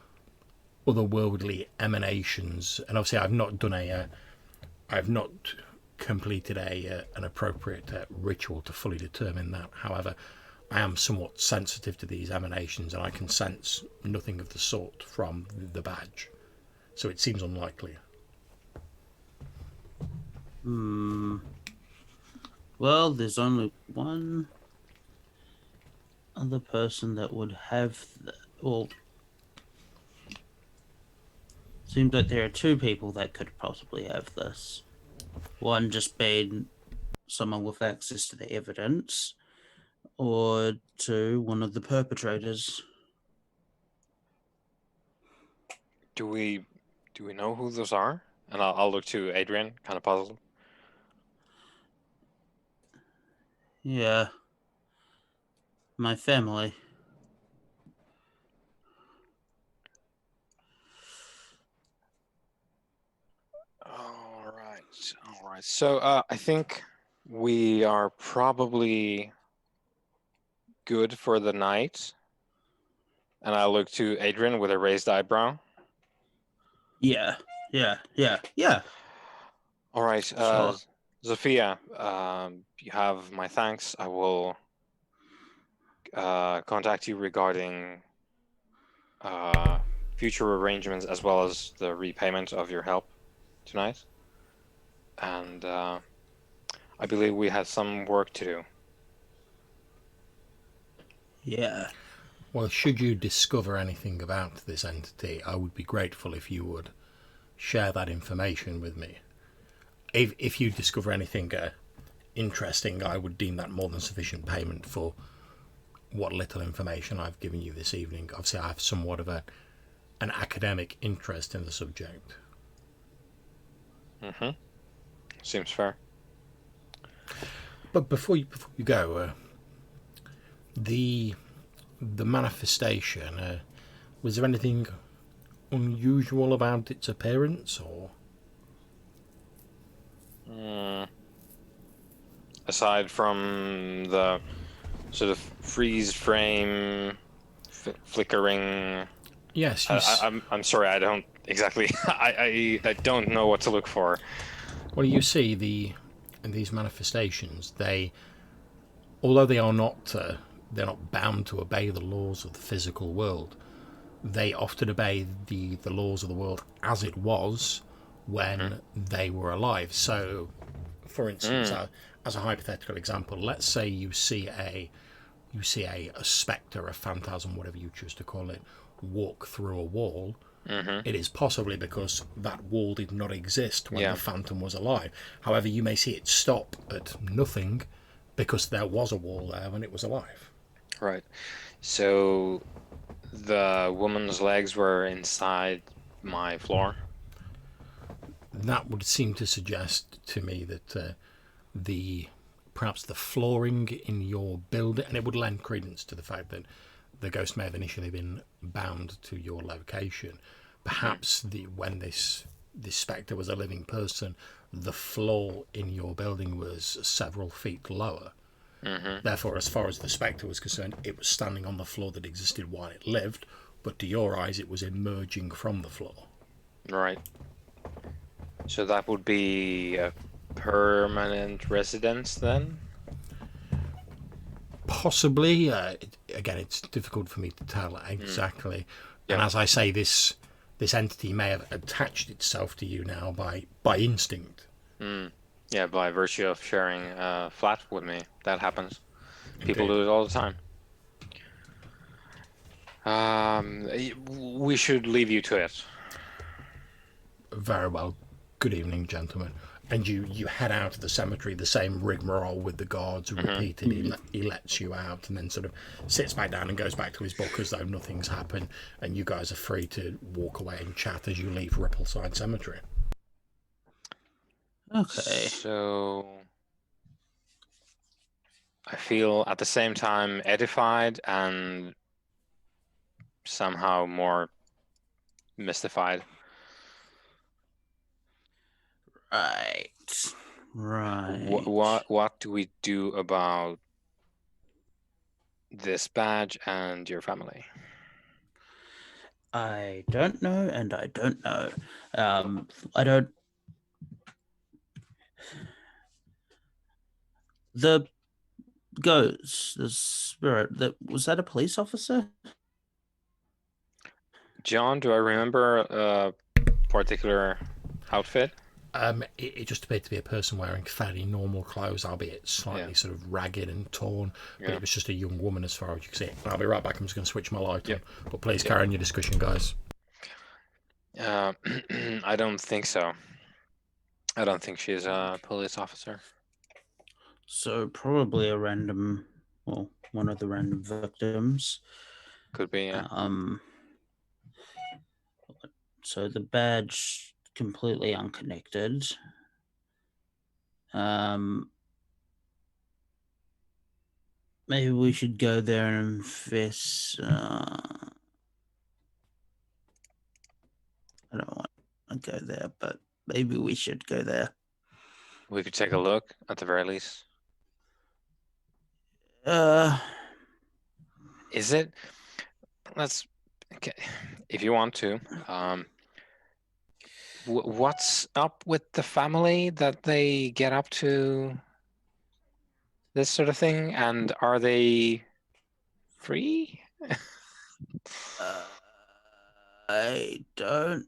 otherworldly emanations, and obviously I've not completed an appropriate ritual to fully determine that. However, I am somewhat sensitive to these emanations, and I can sense nothing of the sort from the badge, so it seems unlikely. Well, there's only one other person that would have. Well, seems like there are two people that could possibly have this. One just being someone with access to the evidence, or two, one of the perpetrators. Do we know who those are? And I'll look to Adrian, kind of puzzled. Yeah, my family. All right. All right. So I think we are probably good for the night. And I look to Adrian with a raised eyebrow. Yeah, yeah. All right, Sure. Zofia, you have my thanks. I will contact you regarding future arrangements as well as the repayment of your help tonight. And I believe we have some work to do. Yeah. Well, should you discover anything about this entity, I would be grateful if you would share that information with me. If you discover anything interesting, I would deem that more than sufficient payment for what little information I've given you this evening. Obviously, I have somewhat of an academic interest in the subject. Mm-hmm. Seems fair. But before you go, the manifestation, was there anything unusual about its appearance, or? Aside from the sort of freeze frame flickering. Yes, I'm sorry, I don't exactly. I don't know what to look for. well, you see in these manifestations, although they are not they're not bound to obey the laws of the physical world, they often obey the laws of the world as it was when they were alive. So, for instance, as a hypothetical example, let's say you see a spectre, a phantasm, whatever you choose to call it, walk through a wall. It is possibly because that wall did not exist when the phantom was alive. However, you may see it stop at nothing because there was a wall there when it was alive. Right. So the woman's legs were inside my floor. That would seem to suggest to me that the perhaps the flooring in your building, and it would lend credence to the fact that the ghost may have initially been bound to your location. Perhaps when this spectre was a living person, the floor in your building was several feet lower. Therefore, as far as the spectre was concerned, it was standing on the floor that existed while it lived, but to your eyes, it was emerging from the floor. Right. So that would be a permanent residence then? Possibly. Again, it's difficult for me to tell exactly. And Yeah. as I say, this entity may have attached itself to you now by instinct. Yeah, by virtue of sharing a flat with me. That happens. People Indeed. do it all the time. We should leave you to it. Very well. Good evening, gentlemen. And you head out of the cemetery, the same rigmarole with the guards repeated. He lets you out and then sort of sits back down and goes back to his book as though nothing's happened. And you guys are free to walk away and chat as you leave Rippleside Cemetery. Okay. So I feel at the same time edified and somehow more mystified. Right. Right. What do we do about this badge and your family? I don't know, and I don't know. I don't. The ghost, the spirit. That was that a police officer? John, do I remember a particular outfit? It just appeared to be a person wearing fairly normal clothes, albeit slightly Yeah. sort of ragged and torn. But Yeah. it was just a young woman as far as you can see. I'll be right back. I'm just going to switch my light Yep. on. But please Yep. carry on your discussion, guys. I don't think so. I don't think she's a police officer. So probably a random, well, one of the random victims. Could be, yeah. Um, so the badge completely unconnected. Um, maybe we should go there and invest. I don't want to go there, but maybe we should go there. We could take a look at the very least. Uh, Is it? Let's. Okay. If you want to. What's up with the family that they get up to this sort of thing? And are they free? uh, I don't.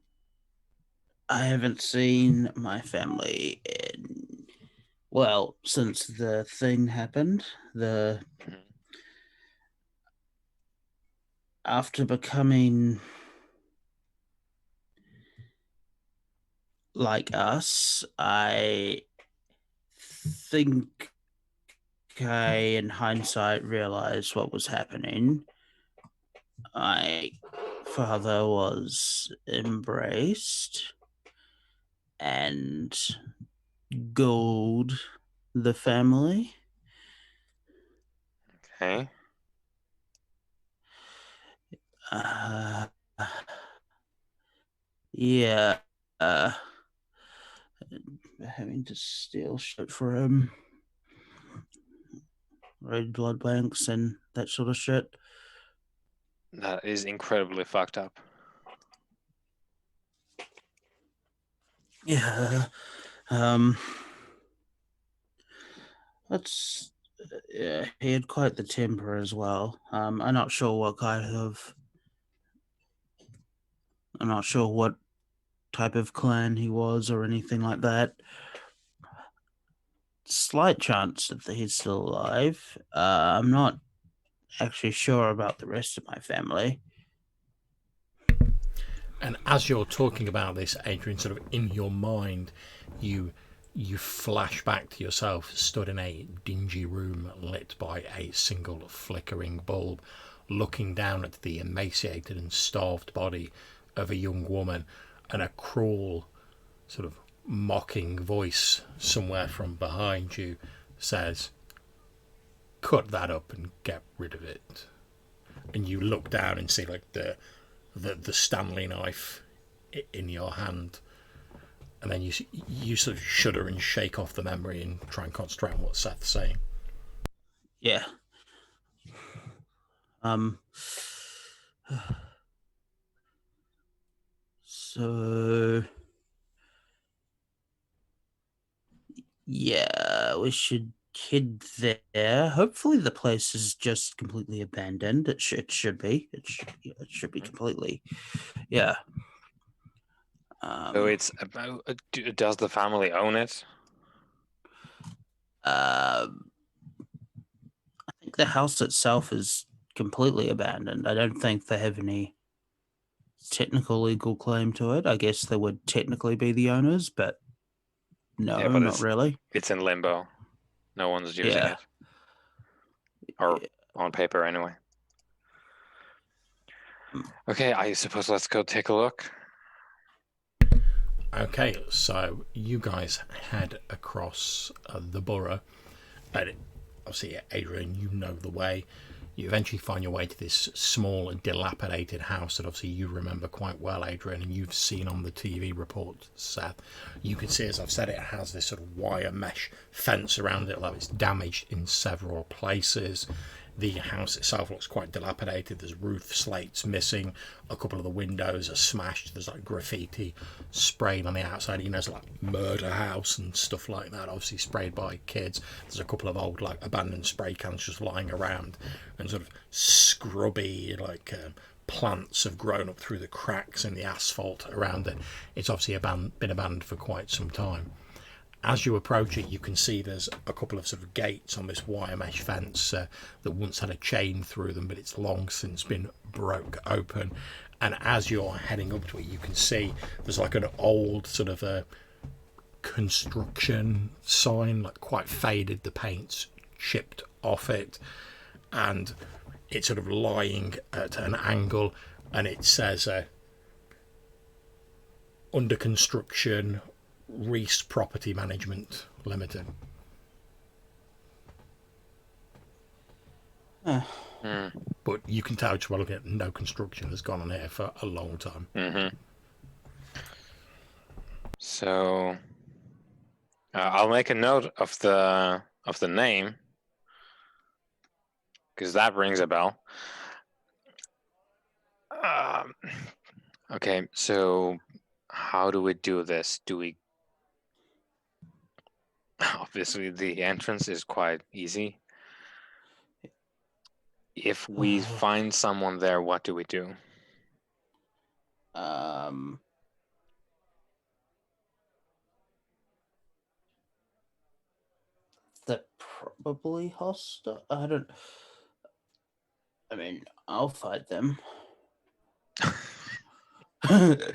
I haven't seen my family in, well, since the thing happened. The Mhm. After becoming like us, I think I, in hindsight, realized what was happening. My father was embraced and gold the family. Okay. Uh, yeah. Uh, Having to steal shit for him, red blood banks and that sort of shit. That is incredibly fucked up. Yeah. Um. That's Yeah. He had quite the temper as well. I'm not sure what kind of. I'm not sure what type of clan he was or anything like that. Slight chance that he's still alive. I'm not actually sure about the rest of my family. And as you're talking about this, Adrian, sort of in your mind, you you flash back to yourself stood in a dingy room lit by a single flickering bulb, looking down at the emaciated and starved body of a young woman, and a cruel, sort of mocking voice somewhere from behind you says, "Cut that up and get rid of it." And you look down and see like the Stanley knife in your hand, and then you sort of shudder and shake off the memory and try and concentrate on what Seth's saying. Yeah. Um. So yeah, we should head there. Hopefully, the place is just completely abandoned. It should be. It should be completely. Yeah. So Um. it's about. Does the family own it? Um. I think the house itself is completely abandoned. I don't think they have any technical legal claim to it. I guess they would technically be the owners, but Yeah, no, but not really. it's in limbo. No one's using Yeah. it, or Yeah. on paper anyway. Mm. Okay, I suppose let's go take a look. Okay, so you guys head across the borough, and obviously, Adrian, you know the way. You eventually find your way to this small, dilapidated house that obviously you remember quite well, Adrian, and you've seen on the TV report, Seth. You can see, as I've said, it has this sort of wire mesh fence around it, like it's damaged in several places. The house itself looks quite dilapidated. There's roof slates missing. A couple of the windows are smashed. There's like graffiti sprayed on the outside. You know, it's like murder house and stuff like that. Obviously sprayed by kids. There's a couple of old like abandoned spray cans just lying around, and sort of scrubby like plants have grown up through the cracks in the asphalt around it. It's obviously been abandoned for quite some time. As you approach it, you can see there's a couple of sort of gates on this wire mesh fence that once had a chain through them, but it's long since been broke open. And as you're heading up to it, you can see there's like an old sort of a construction sign, like quite faded, the paint's chipped off it, and it's sort of lying at an angle, and it says under construction, Reese Property Management Limited. But you can tell just by looking at no construction has gone on here for a long time. Mm-hmm. So I'll make a note of the name, because that rings a bell. Okay, so how do we do this? Do we... Obviously, the entrance is quite easy. If we find someone there, what do we do? They're probably hostile. I mean, I'll fight them. Okay.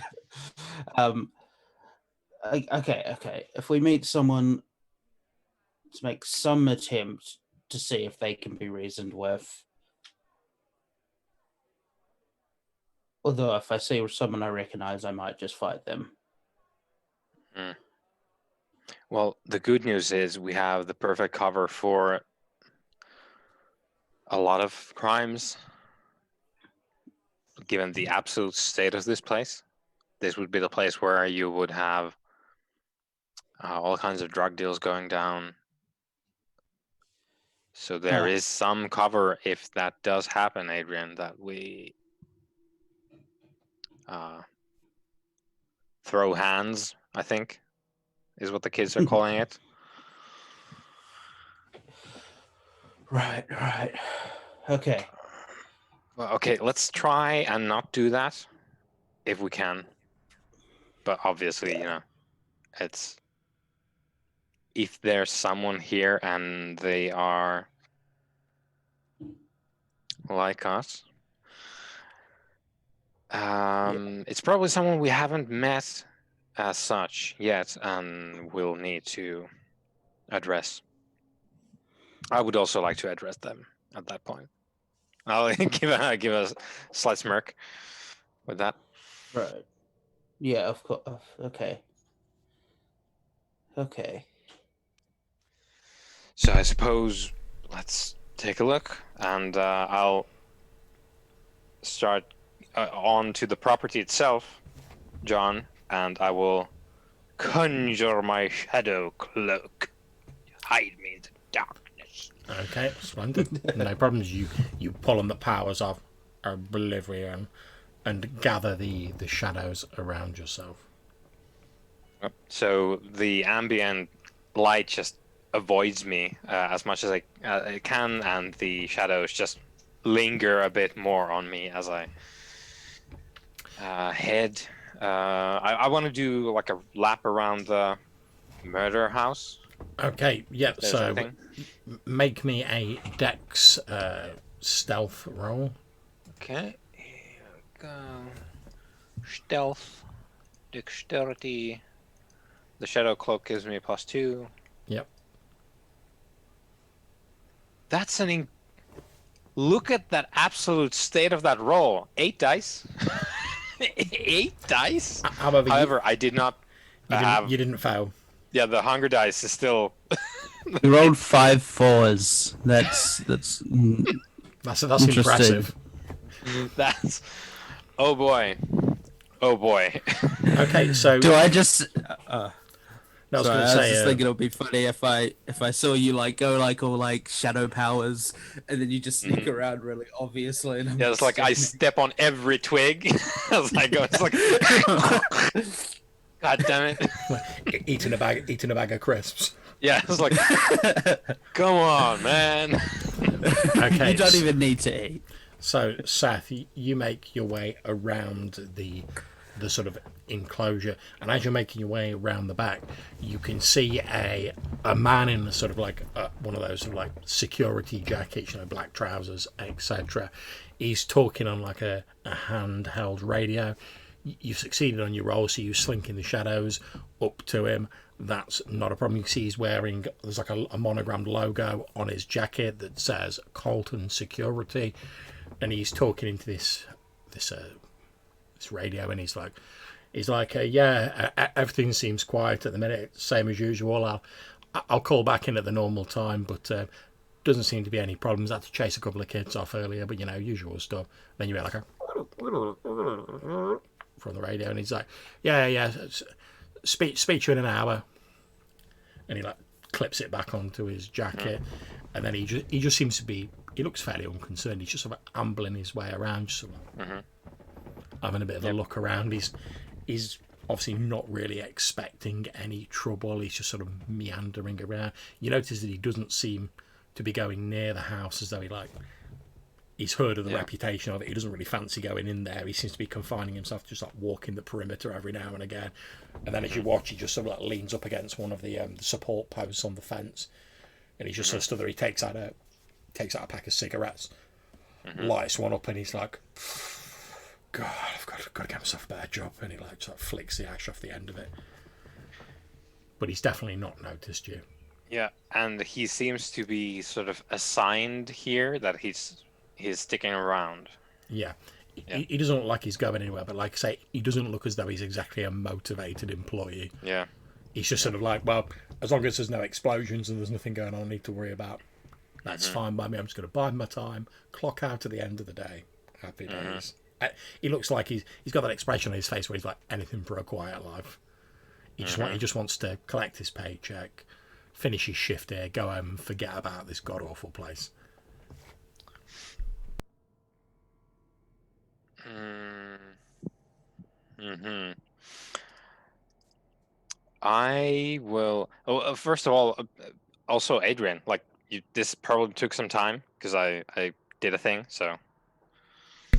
If we meet someone, to make some attempt to see if they can be reasoned with. Although if I see someone I recognize, I might just fight them. Well, the good news is we have the perfect cover for a lot of crimes. Given the absolute state of this place, this would be the place where you would have all kinds of drug deals going down. So there is some cover if that does happen, Adrian, that we throw hands, I think, is what the kids are calling it. Right. Okay. Well, okay, let's try and not do that if we can. But obviously, you know, it's... If there's someone here and they are like us, it's probably someone we haven't met as such yet and we'll need to address. I would also like to address them at that point. I'll give a slight smirk with that. Right. Yeah, of course. Okay. So I suppose let's take a look, and I'll start on to the property itself, John, and I will conjure my shadow cloak. Hide me in the darkness. Okay, splendid. No problems. You pull on the powers of oblivion and gather the shadows around yourself. So the ambient light just avoids me as much as I can, and the shadows just linger a bit more on me as I head. I want to do like a lap around the murder house. Okay, yeah, so make me a dex stealth roll. Okay, here we go. Stealth, dexterity. The shadow cloak gives me a +2. Yep. That's look at that absolute state of that roll. 8 dice. 8 dice. However, I did not. You didn't fail. Yeah, the hunger dice is still. You rolled 5 4s. That's impressive. That's. Oh boy. Okay, so do I just? I was just thinking it'll be funny if I saw you like go like all like shadow powers and then you just sneak around really obviously. And it's like I step on every twig as I go. It's like, God damn it! eating a bag of crisps. Yeah, it's like, come on, man. Okay, you don't even need to eat. So, Seth, you make your way around the sort of enclosure, and as you're making your way around the back, you can see a man in a sort of like one of those sort of like security jackets, black trousers, etc. He's talking on like a handheld radio. You've succeeded on your roll, so you slink in the shadows up to him. That's not a problem. You can see there's like a monogrammed logo on his jacket that says Colton Security, and he's talking into this radio, and he's like, yeah, everything seems quiet at the minute, same as usual. I'll call back in at the normal time, but doesn't seem to be any problems. I had to chase a couple of kids off earlier, but usual stuff. Then you hear like a from the radio, and he's like, yeah, speak to you in an hour, and he like clips it back onto his jacket, and then he just seems to be. He looks fairly unconcerned. He's just sort of ambling his way around, just sort of having a bit of a look around. He's obviously not really expecting any trouble. He's just sort of meandering around. You notice that he doesn't seem to be going near the house, as though he's heard of the reputation of it. He doesn't really fancy going in there. He seems to be confining himself to just like walking the perimeter every now and again. And then as you watch, he just sort of like leans up against one of the support posts on the fence, and he's just sort of stood there. He takes out a pack of cigarettes, lights one up, and he's like, God, I've got to get myself a better job. And he like sort of flicks the ash off the end of it. But he's definitely not noticed you. Yeah, and he seems to be sort of assigned here that he's sticking around. Yeah. He doesn't look like he's going anywhere, but like I say, he doesn't look as though he's exactly a motivated employee. Yeah. He's just sort of like, well, as long as there's no explosions and there's nothing going on I need to worry about, that's fine by me. I'm just going to bide my time, clock out at the end of the day. Happy days. He looks like he's got that expression on his face where he's like, anything for a quiet life. He just wants to collect his paycheck, finish his shift here, go home and forget about this god-awful place. I will. Oh, first of all, also Adrian, like this probably took some time because I did a thing. So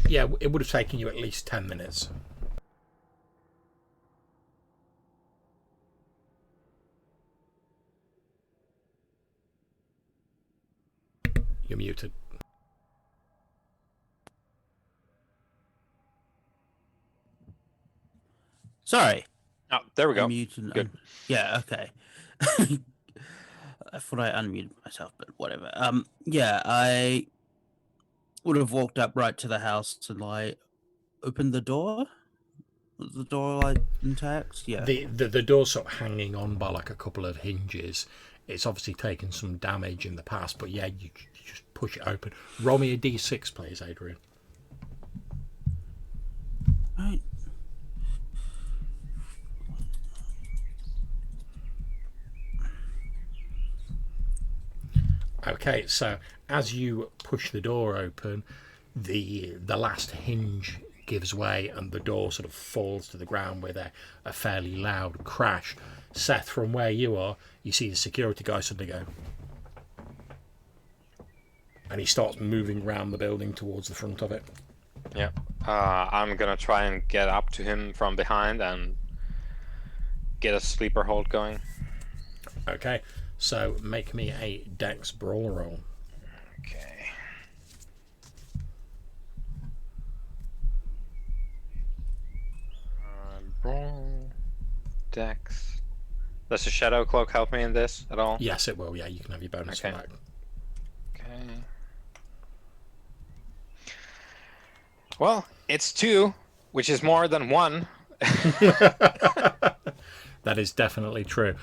yeah, it would have taken you at least 10 minutes. You're muted. Sorry. Oh, there we go. Muted. Good. Yeah. Okay. I thought I unmuted myself, but whatever. Yeah, I would have walked up right to the house and like opened the door. Was the door like intact? Yeah. The door's sort of hanging on by like a couple of hinges. It's obviously taken some damage in the past, but yeah, you just push it open. Roll me a d6, please, Adrian. Right. Okay, so as you push the door open, the last hinge gives way and the door sort of falls to the ground with a fairly loud crash. Seth, from where you are, you see the security guy suddenly go, and he starts moving around the building towards the front of it. Yeah. I'm gonna try and get up to him from behind and get a sleeper hold going. Okay, so make me a Dex brawl roll. Okay. Brawl. Dex. Does the shadow cloak help me in this at all? Yes, it will. Yeah, you can have your bonus for that. Okay. Well, it's 2, which is more than 1. That is definitely true.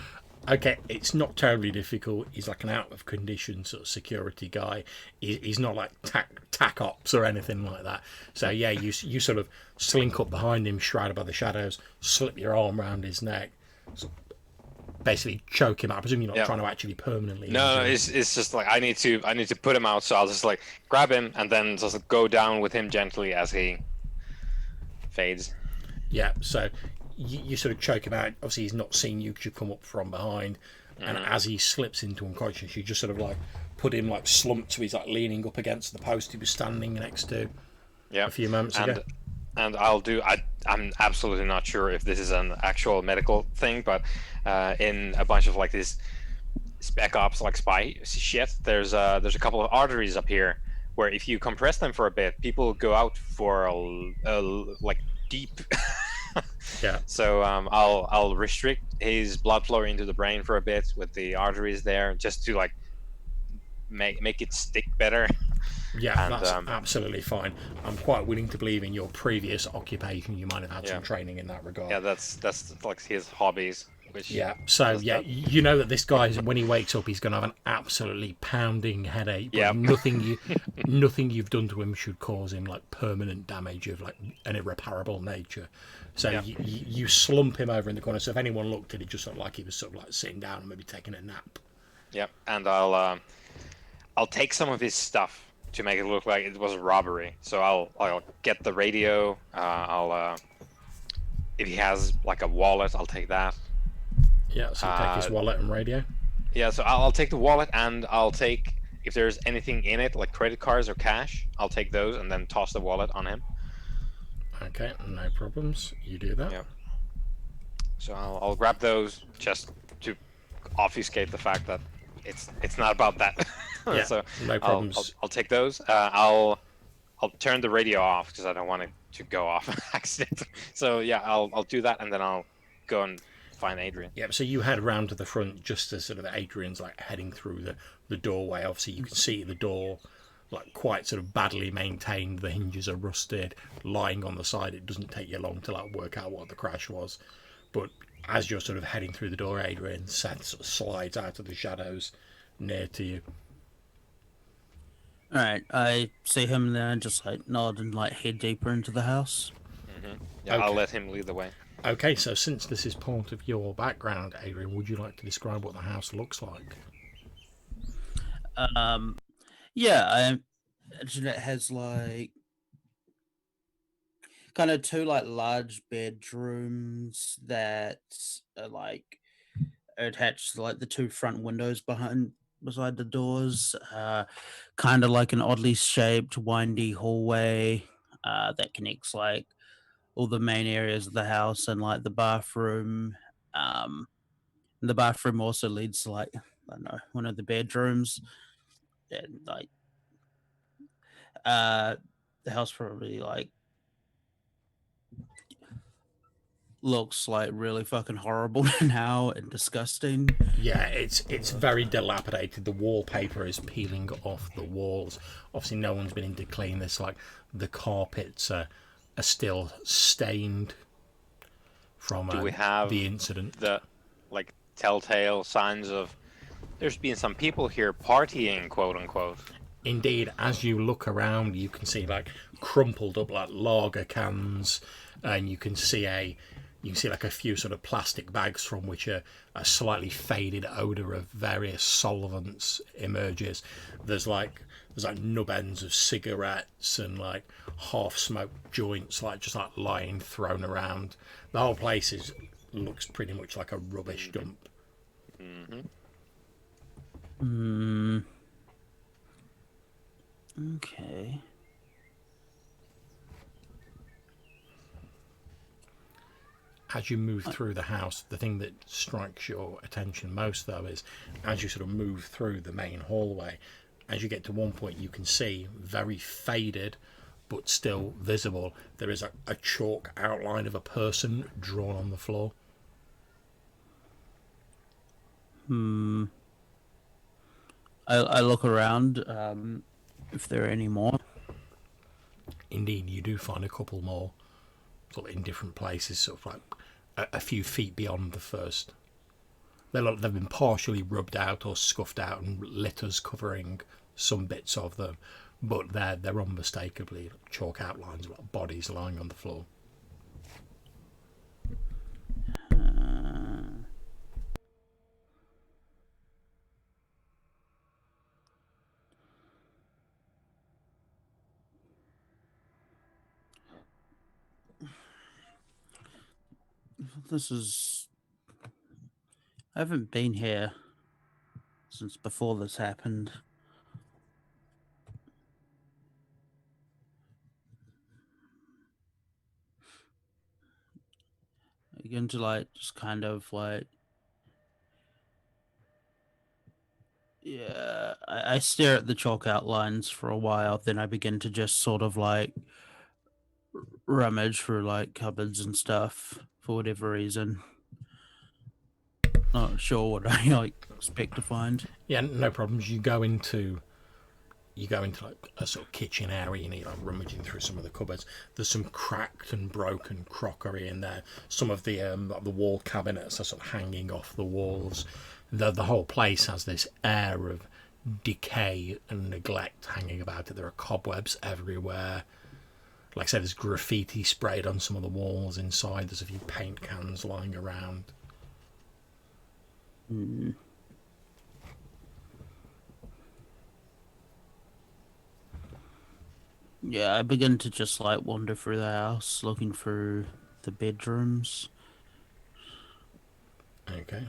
Okay, it's not terribly difficult. He's like an out of condition sort of security guy. He's not like tac ops or anything like that. So yeah, you sort of slink up behind him, shrouded by the shadows, slip your arm around his neck, basically choke him out. I presume you're not trying to actually permanently. No, it's just like I need to put him out. So I'll just like grab him and then just go down with him gently as he fades. Yeah. So you sort of choke him out. Obviously, he's not seeing you because you come up from behind, and as he slips into unconscious, you just sort of like put him like slumped, so he's like leaning up against the post he was standing next to Yeah, a few moments ago. And I'm absolutely not sure if this is an actual medical thing, but in a bunch of like this spec ops like spy shit, there's a couple of arteries up here where if you compress them for a bit, people go out for like deep. Yeah. So I'll restrict his blood flow into the brain for a bit with the arteries there, just to like make it stick better. Yeah, And that's absolutely fine. I'm quite willing to believe in your previous occupation you might have had Yeah. some training in that regard. yeah, that's like his hobbies. Which Yeah, so that's yeah, that. you know that this guy, when he wakes up, he's going to have an absolutely pounding headache. But Yep. nothing you've done to him should cause him like permanent damage of like an irreparable nature. So Yep. you slump him over in the corner. So if anyone looked at it, just looked like he was sort of like sitting down and maybe taking a nap. Yep. And I'll take some of his stuff to make it look like it was a robbery. So I'll get the radio. I'll if he has like a wallet, I'll take that. Yeah, so you take his wallet and radio. Yeah, so I'll take the wallet, and I'll take, if there's anything in it, like credit cards or cash, I'll take those and then toss the wallet on him. Okay, no problems. You do that. Yeah. So I'll grab those just to obfuscate the fact that it's not about that. Yeah, So no problems. I'll take those. I'll turn the radio off because I don't want it to go off accidentally. So yeah, I'll do that, and then I'll go and find Adrian. Yep, so you head round to the front just as sort of Adrian's like heading through the doorway. Obviously you can see the door like quite sort of badly maintained. The hinges are rusted, lying on the side. It doesn't take you long to like work out what the crash was. But as you're sort of heading through the door, Adrian, Seth sort of slides out of the shadows near to you. Alright, I see him there and just like nod and like head deeper into the house. Yeah, I'll Okay. let him lead the way. Okay, so since this is part of your background, Adrian, would you like to describe what the house looks like? Yeah, I imagine it has like kind of two like large bedrooms that are like attached to like the two front windows beside the doors. Kind of like an oddly shaped windy hallway that connects like all the main areas of the house and like the bathroom. Um, and the bathroom also leads to like I don't know one of the bedrooms, and like uh, the house probably like looks like really fucking horrible now and disgusting. Yeah, it's very dilapidated. The wallpaper is peeling off the walls. Obviously, no one's been in to clean this. Like the carpets are still stained from Do we have the incident. the like telltale signs of there's been some people here partying, quote unquote? Indeed, as you look around, you can see like crumpled up like lager cans, and you can see like a few sort of plastic bags from which a slightly faded odor of various solvents emerges. There's like nub ends of cigarettes and like half smoked joints like just like lying thrown around. The whole place looks pretty much like a rubbish dump. Hmm. Okay. As you move through the house, the thing that strikes your attention most, though, is as you sort of move through the main hallway, as you get to one point, you can see very faded but still visible. There is a chalk outline of a person drawn on the floor. I look around if there are any more. Indeed, you do find a couple more, sort of in different places, sort of like a few feet beyond the first. They've been partially rubbed out or scuffed out, and litters covering some bits of them, but they're unmistakably chalk outlines of like bodies lying on the floor. This is. I haven't been here since before this happened. begin to like just kind of like yeah. I stare at the chalk outlines for a while, then I begin to just sort of like rummage through like cupboards and stuff for whatever reason. Not sure what I like expect to find. Yeah, no problems. You go into like a sort of kitchen area, and you're like rummaging through some of the cupboards. There's some cracked and broken crockery in there. Some of the like the wall cabinets are sort of hanging off the walls. The whole place has this air of decay and neglect hanging about it. There are cobwebs everywhere. Like I said, there's graffiti sprayed on some of the walls inside. There's a few paint cans lying around. Mm. Yeah, I begin to just like wander through the house, looking through the bedrooms. Okay.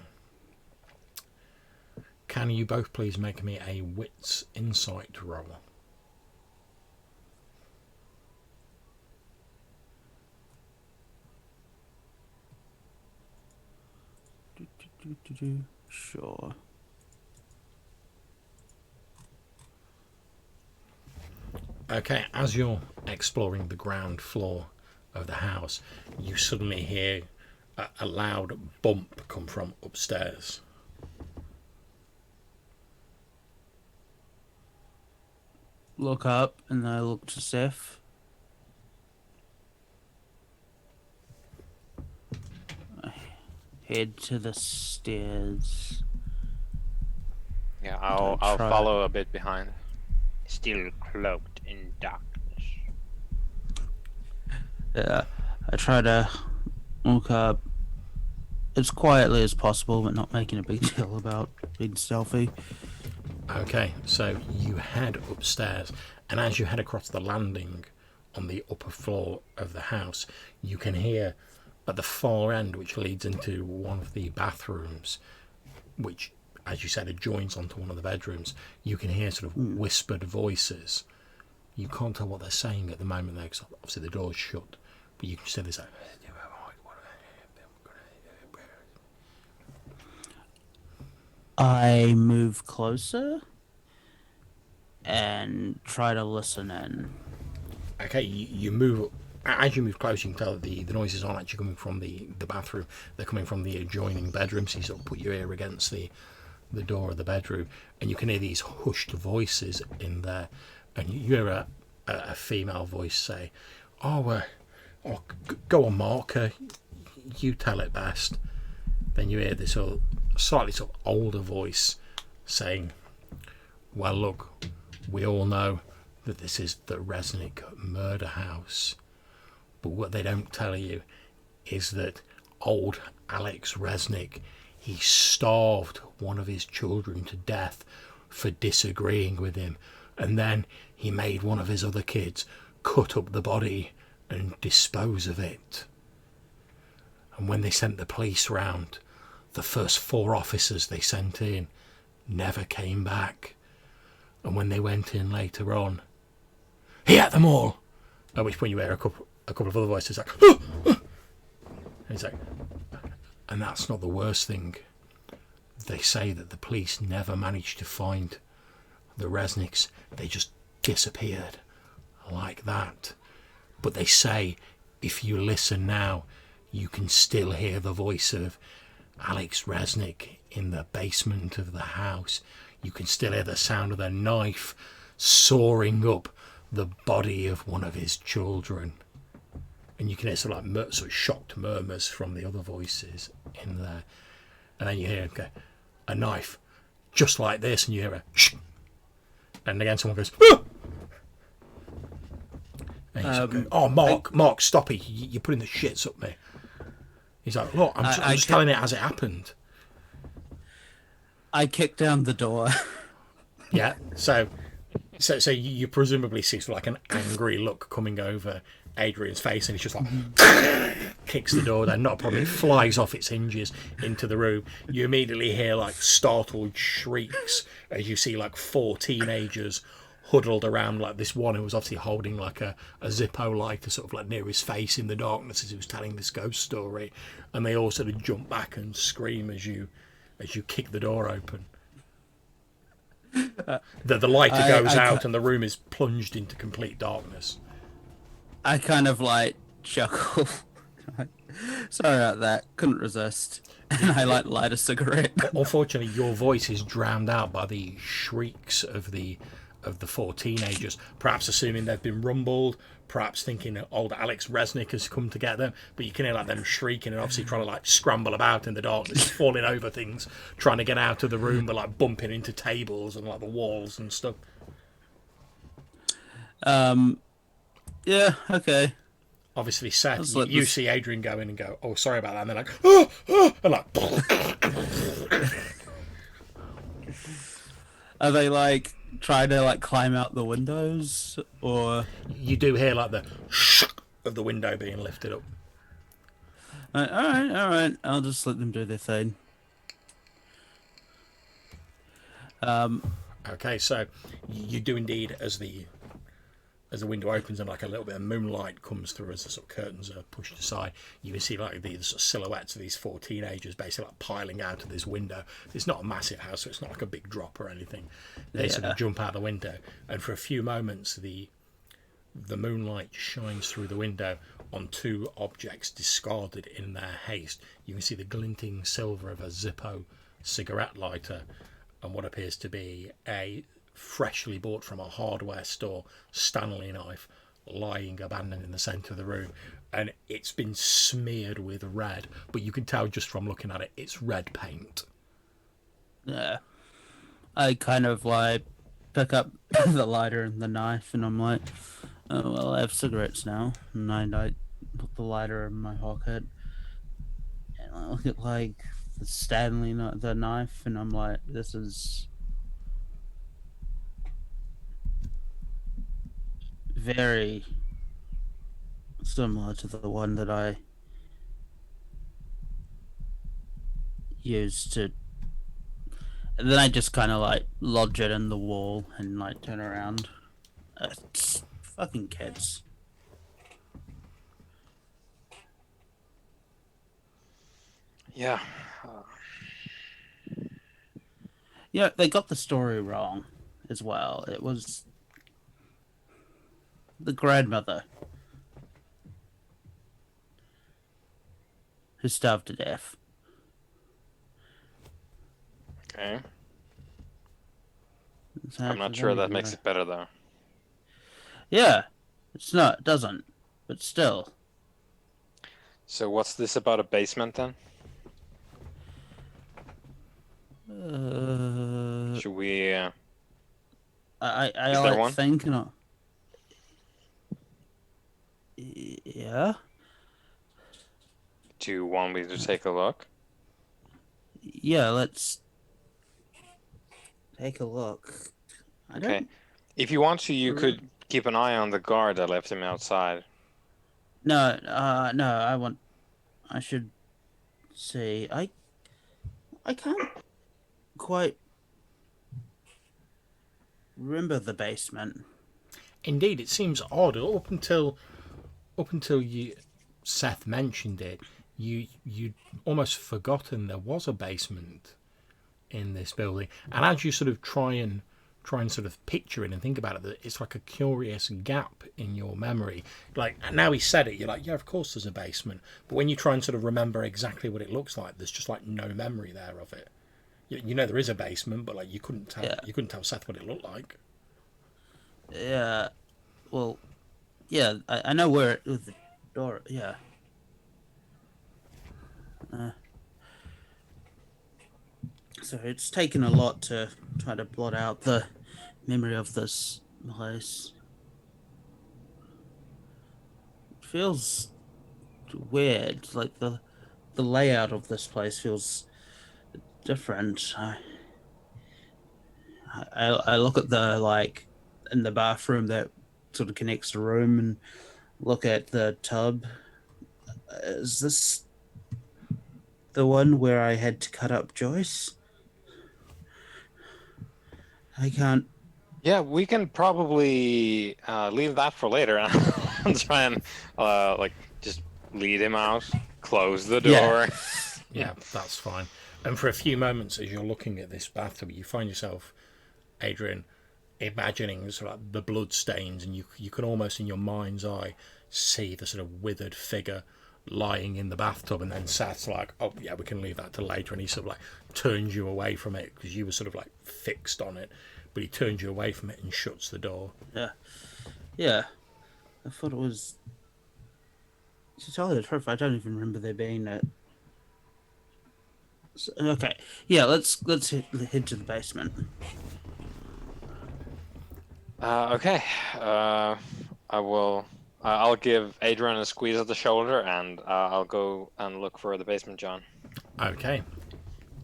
Can you both please make me a wits insight roll? Sure. Okay, as you're exploring the ground floor of the house, you suddenly hear a loud bump come from upstairs. Look up and I look to Seth. I head to the stairs. Yeah, Don't I'll try. follow a bit behind. Still cloaked in darkness. Yeah, I try to look up as quietly as possible, but not making a big deal about being stealthy. Okay, so you head upstairs, and as you head across the landing on the upper floor of the house, you can hear at the far end, which leads into one of the bathrooms, which, as you said, adjoins onto one of the bedrooms, you can hear sort of whispered voices. You can't tell what they're saying at the moment, though, because obviously the door's shut, but you can still this. I move closer and try to listen in. Okay, you move. As you move closer, you can tell that the noises aren't actually coming from the bathroom. They're coming from the adjoining bedroom. So you sort of put your ear against the door of the bedroom, and you can hear these hushed voices in there. And you hear a female voice say, go on, Mark. You tell it best." Then you hear this sort of slightly sort of older voice saying, "Well, look, we all know that this is the Resnick murder house. But what they don't tell you is that old Alex Resnick, he starved one of his children to death for disagreeing with him. And then he made one of his other kids cut up the body and dispose of it. And when they sent the police round, the first 4 officers they sent in never came back. And when they went in later on, he ate them all." At which point you hear a couple of other voices like, "Ah! Ah!" And he's like, and that's not the worst thing. They say that the police never managed to find the Resnicks. They just disappeared like that. But they say if you listen now, you can still hear the voice of Alex Resnick in the basement of the house. You can still hear the sound of the knife sawing up the body of one of his children. And you can hear sort of shocked murmurs from the other voices in there. And then you hear a knife just like this, and you hear a shh. And again someone goes, "Ah!" And he's like, "Oh, Mark, stop it. You're putting the shits up me." He's like, "Look, I'm just telling it as it happened." I kick down the door. Yeah, so you presumably see sort of like an angry look coming over Adrian's face, and he's just like kicks the door down. Not a problem. It flies off its hinges into the room. You immediately hear like startled shrieks as you see like 4 teenagers huddled around like this one who was obviously holding like a Zippo lighter sort of like near his face in the darkness as he was telling this ghost story, and they all sort of jump back and scream as you kick the door open. The lighter goes out and the room is plunged into complete darkness. I kind of like chuckle. Sorry about that. Couldn't resist. And I like light a cigarette. Unfortunately, your voice is drowned out by the shrieks of the four teenagers. Perhaps assuming they've been rumbled. Perhaps thinking that old Alex Resnick has come to get them. But you can hear like them shrieking and obviously trying to like scramble about in the darkness, falling over things, trying to get out of the room, but like bumping into tables and like the walls and stuff. Yeah. Okay. Obviously, Seth, Let you this- see Adrian go in and go, "Oh, sorry about that," and they're like, "Oh, oh," and like. Are they like trying to like climb out the windows, or? You do hear like the of the window being lifted up. All right. I'll just let them do their thing. Okay, so you do indeed as the window opens and like a little bit of moonlight comes through as the sort of curtains are pushed aside, you can see like the sort of silhouettes of these four teenagers basically like piling out of this window. It's not a massive house, so it's not like a big drop or anything. They sort of jump out the window, and for a few moments the moonlight shines through the window on two objects discarded in their haste. You can see the glinting silver of a Zippo cigarette lighter and what appears to be a freshly bought from a hardware store Stanley knife lying abandoned in the centre of the room, and it's been smeared with red, but you can tell just from looking at it it's red paint. Yeah. I kind of like pick up the lighter and the knife, and I'm like, oh well, I have cigarettes now, and I put the lighter in my pocket, and I look at like the the knife, and I'm like, this is very similar to the one that I used to. And then I just kind of like lodge it in the wall and like turn around. It's fucking kids. Yeah. Yeah, they got the story wrong as well. It was the grandmother who starved to death. Okay. It's I'm not actually sure not that even makes right. it better though. Yeah, it's not. It doesn't. But still, So what's this about a basement then? Should we? I Is there like one? thinking. Yeah, Do you want me to take a look? yeah. Let's take a look. I Okay. don't. If you want to, you could keep an eye on the guard that left him outside. No, no. I want. I should see. I can't quite remember the basement. Indeed, it seems odd up until you Seth mentioned it, you'd almost forgotten there was a basement in this building, and as you sort of try and sort of picture it and think about it, that it's like a curious gap in your memory. Like now he said it, you're like, yeah, of course there's a basement, but when you try and sort of remember exactly what it looks like, there's just like no memory there of it. You know there is a basement, but like you couldn't tell Seth what it looked like. Yeah. Well, yeah. I know where it was. The door. Yeah. So it's taken a lot to try to blot out the memory of this place. It feels weird. Like the layout of this place feels different. I look at the like in the bathroom that sort of connects the room and look at the tub. Is this the one where I had to cut up Joyce? I can't Yeah, we can probably leave that for later and try and like just lead him out, close the Yeah. door. Yeah, that's fine. And for a few moments, as you're looking at this bathtub, you find yourself, Adrian, imagining sort of like the blood stains, and you can almost in your mind's eye see the sort of withered figure lying in the bathtub, and then Seth's like, oh yeah, we can leave that till later, and he sort of like turns you away from it because you were sort of like fixed on it, but he turns you away from it and shuts the door. Yeah. Yeah. I thought it was. To tell you the truth, I don't even remember there being a. Okay. Yeah. Let's head to the basement. Okay. I will. I'll give Adrian a squeeze of the shoulder, and I'll go and look for the basement, John. Okay,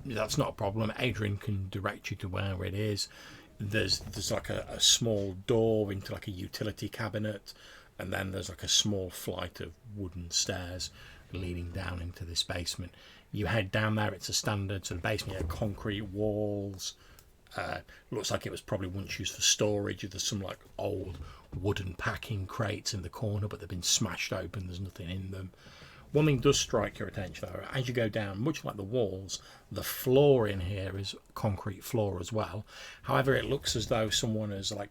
that's not a problem. Adrian can direct you to where it is. There's like a small door into like a utility cabinet, and then there's like a small flight of wooden stairs leading down into this basement. You head down there. It's a standard sort of basement. You have concrete walls. Looks like it was probably once used for storage. There's some like old wooden packing crates in the corner, but they've been smashed open. There's nothing in them. One thing does strike your attention though, as you go down, much like the walls, the floor in here is concrete floor as well. However, it looks as though someone has like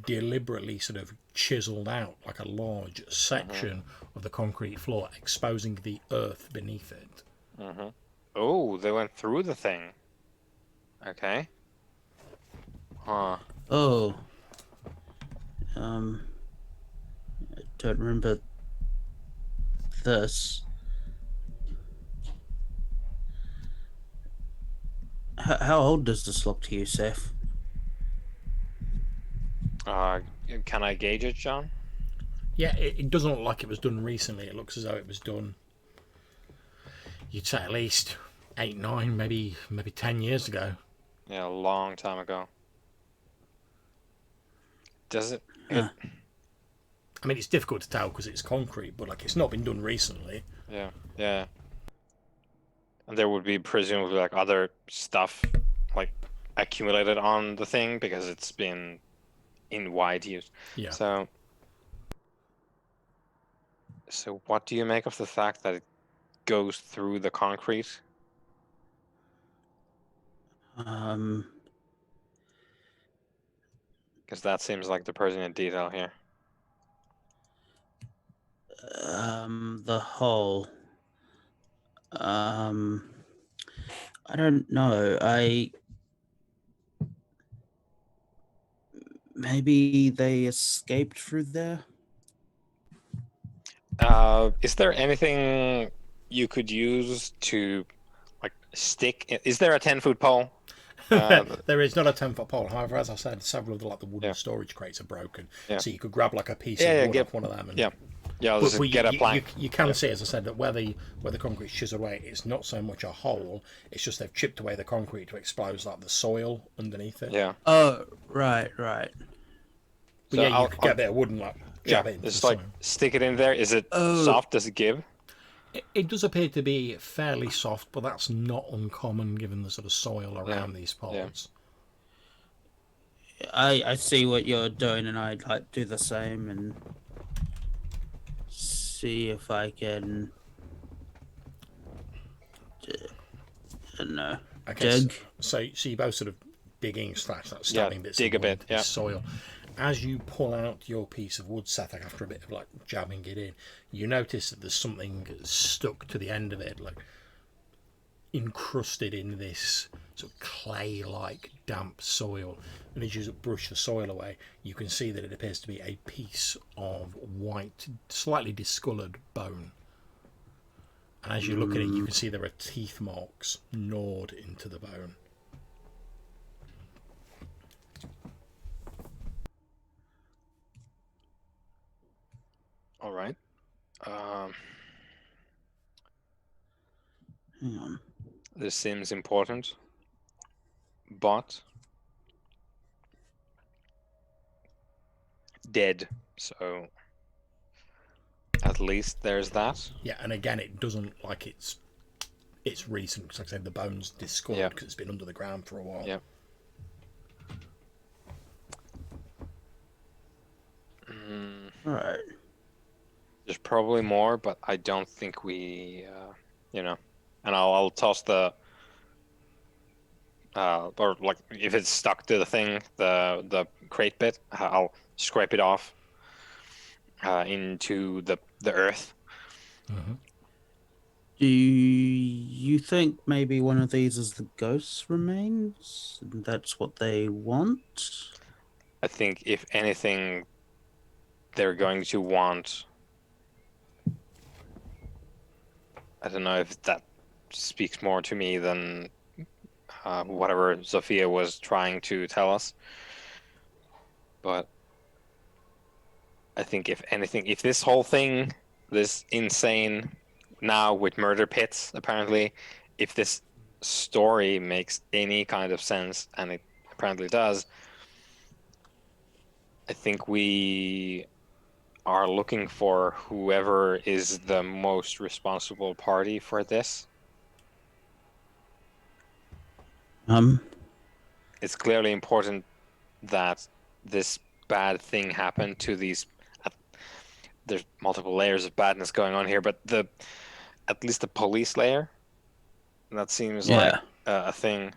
deliberately sort of chiseled out like a large section of the concrete floor, exposing the earth beneath it. Oh, they went through the thing. Okay. Huh. Oh. I don't remember this. How old does this look to you, Seth? Can I gauge it, John? Yeah, it doesn't look like it was done recently. It looks as though it was done, you'd say at least 8, 9, maybe 10 years ago. Yeah, a long time ago. Does it? Huh. I mean, it's difficult to tell because it's concrete, but like it's not been done recently. Yeah, yeah. And there would be presumably like other stuff like accumulated on the thing because it's been in wide use. Yeah. So what do you make of the fact that it goes through the concrete? Um. Because that seems like the pertinent detail here. The hole. I don't know. Maybe they escaped through there. Is there anything you could use to like stick? Is there a 10-foot pole? There is not a 10-foot pole. However, as I said, several of the like the wooden Yeah. storage crates are broken, Yeah. so you could grab like a piece Yeah, of wood get- off one of them. And, Yeah, I'll but, just but get a plank. you can see, as I said, that where the concrete chiseled away, it's not so much a hole. It's just they've chipped away the concrete to expose like the soil underneath it. Yeah. Oh, right. But So yeah, you I'll- could get a bit of wood and like jab Yeah, it into just the like soil. stick it in there. Is it Oh. soft? Does it give? It does appear to be fairly soft, but that's not uncommon given the sort of soil around these pods. I see what you're doing, and I'd like do the same and see if I can. I don't know. Okay, Dig. so you both sort of digging slash like Yeah, stabbing bits dig of a wood bit, into the yeah. soil. As you pull out your piece of wood, Seth, like after a bit of like jabbing it in, you notice that there's something stuck to the end of it, like encrusted in this sort of clay-like damp soil. And as you brush the soil away, you can see that it appears to be a piece of white, slightly discoloured bone. And as you look at it, you can see there are teeth marks gnawed into the bone. All right. Hang on. This seems important, but dead. So at least there's that. Yeah, and again, it doesn't like it's recent because, like I said, the bone's discoloured Yeah. because it's been under the ground for a while. Yeah. Right. There's probably more, but I don't think you know. And I'll toss the or like if it's stuck to the thing, the crate bit, I'll scrape it off into the earth. Hmm. Do you think maybe one of these is the ghost's remains? And that's what they want? I think if anything, they're going to want. I don't know if that speaks more to me than whatever Sophia was trying to tell us. But I think if anything, if this whole thing, this insane now with murder pits, apparently, if this story makes any kind of sense, and it apparently does, I think we are looking for whoever is the most responsible party for this. Um, It's clearly important that this bad thing happened to these. There's multiple layers of badness going on here, but the at least the police layer, that seems like yeah. a thing.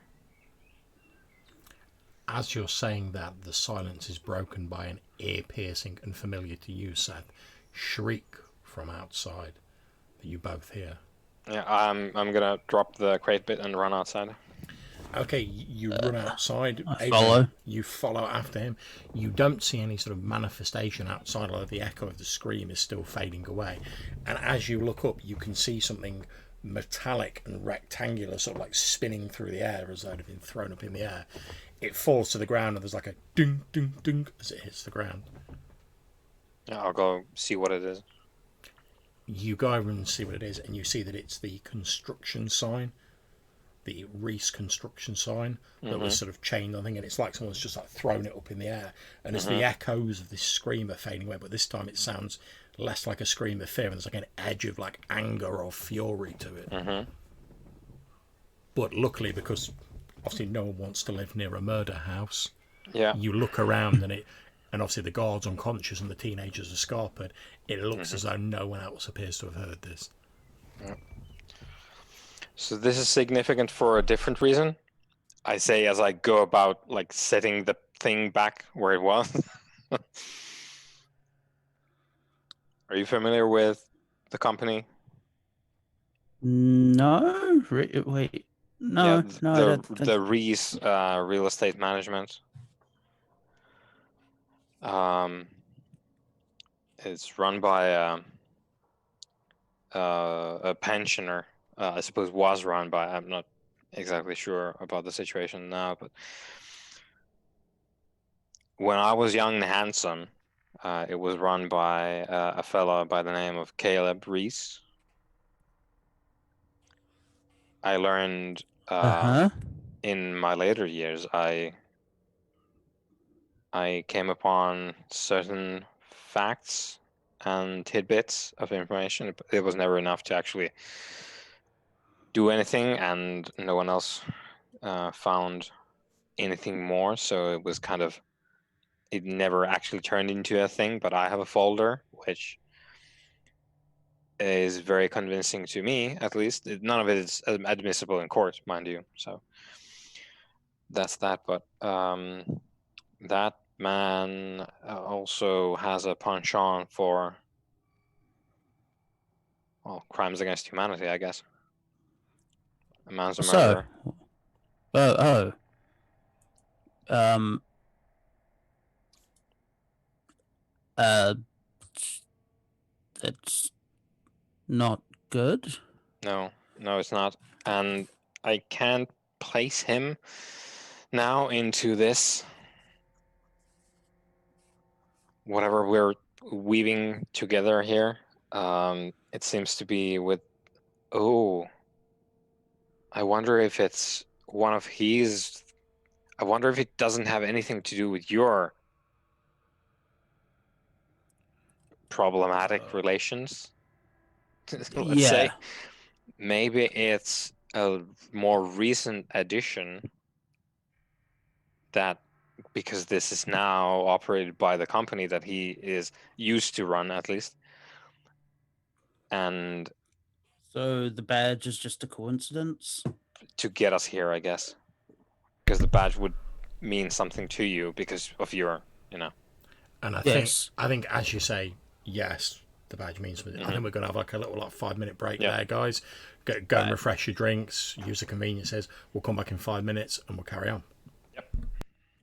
As you're saying that, the silence is broken by an ear-piercing and familiar to you, Seth, shriek from outside that you both hear. Yeah, I'm gonna drop the crate bit and run outside. Okay, you run outside. I Adrian, follow. you follow after him. You don't see any sort of manifestation outside, although the echo of the scream is still fading away. And as you look up, you can see something metallic and rectangular, sort of like spinning through the air as though it had been thrown up in the air. It falls to the ground, and there's like a ding, ding, ding as it hits the ground. Yeah, I'll go see what it is. You go over and see what it is, and you see that it's the construction sign, the Reese construction sign that was Mm-hmm. sort of chained on thing, and it's like someone's just like thrown it up in the air. And as the Mm-hmm. echoes of this scream are fading away, but this time it sounds less like a scream of fear, and there's like an edge of like anger or fury to it. Mm-hmm. But luckily, because obviously no one wants to live near a murder house, Yeah. you look around and obviously the guard's unconscious and the teenagers are scarpered. It looks Mm-hmm. as though no one else appears to have heard this. Yeah. So this is significant for a different reason. I say as I go about like setting the thing back where it was. Are you familiar with the company? No, wait, Yeah, no, I the don't think. the Reese real estate management. Um, it's run by a pensioner. I suppose was run by. I'm not exactly sure about the situation now, but when I was young and handsome, it was run by a fellow by the name of Caleb Reese. I learned Uh huh. in my later years, I came upon certain facts and tidbits of information. It was never enough to actually do anything, and no one else found anything more. So it was kind of, it never actually turned into a thing. But I have a folder which is very convincing to me, at least. None of it is admissible in court, mind you. So that's that. But that man also has a penchant for, well, crimes against humanity, I guess. A man's a So, murderer. oh, um, uh, that's not good. No, no, it's not. And I can't place him now into this, whatever we're weaving together here. It seems to be with, oh, I wonder if it's one of his, I wonder if it doesn't have anything to do with your problematic relations. Let's say Yeah. maybe it's a more recent addition that because this is now operated by the company that he is used to run, at least. And So the badge is just a coincidence. to get us here, I guess, because the badge would mean something to you because of your, you know. And Yes. I think as you say, yes, the badge means something. I think we're gonna have like a little 5 minute break Yeah. there, guys. Go and Right. refresh your drinks, use the conveniences. We'll come back in 5 minutes and we'll carry on.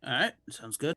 All right. Sounds good.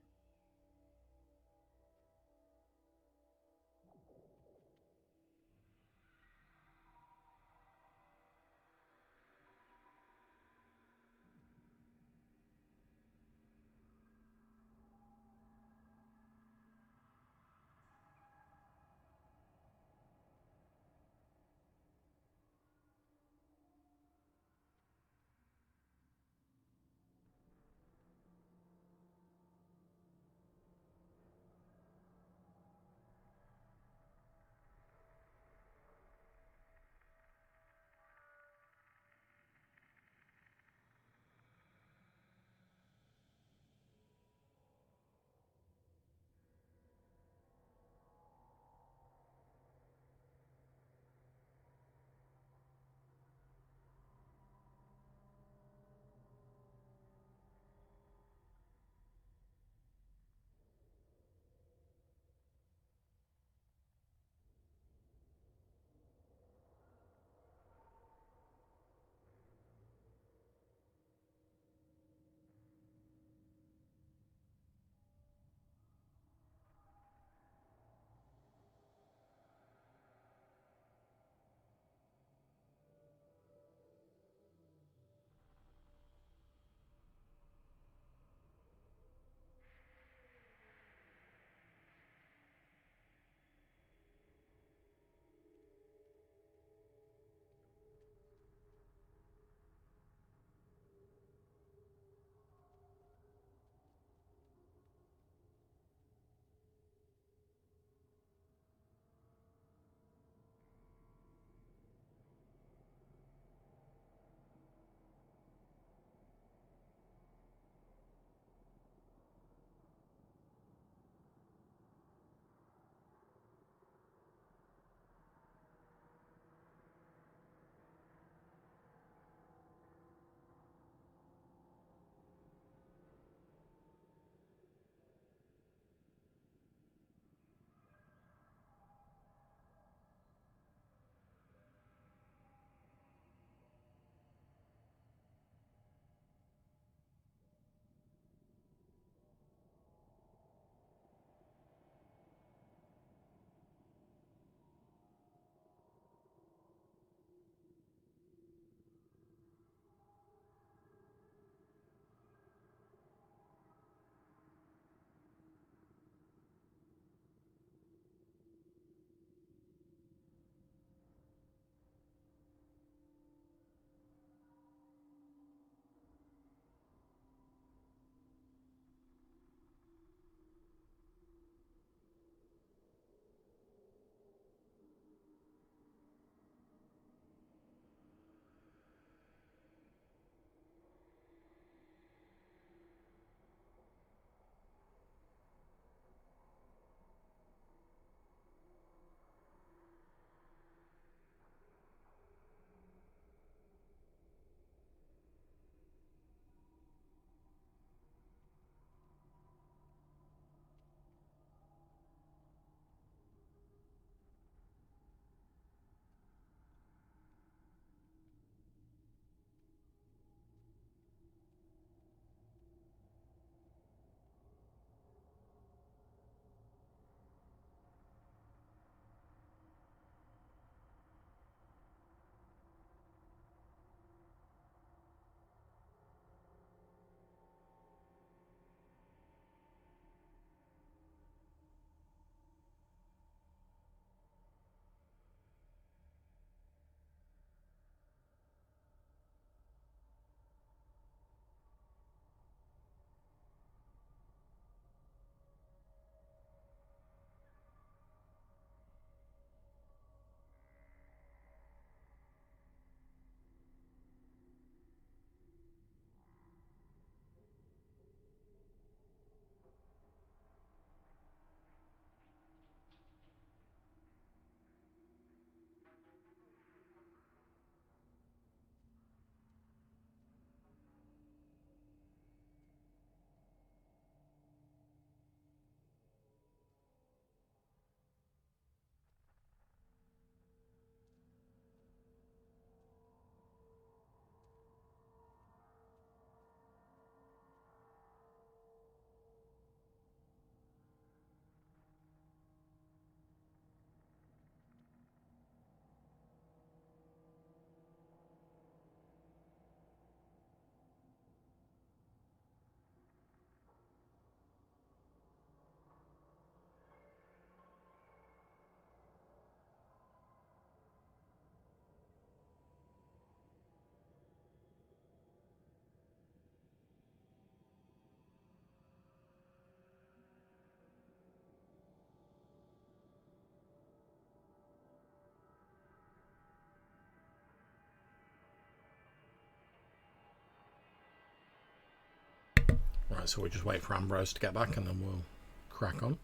So we'll just wait for Ambrose to get back and then we'll crack on.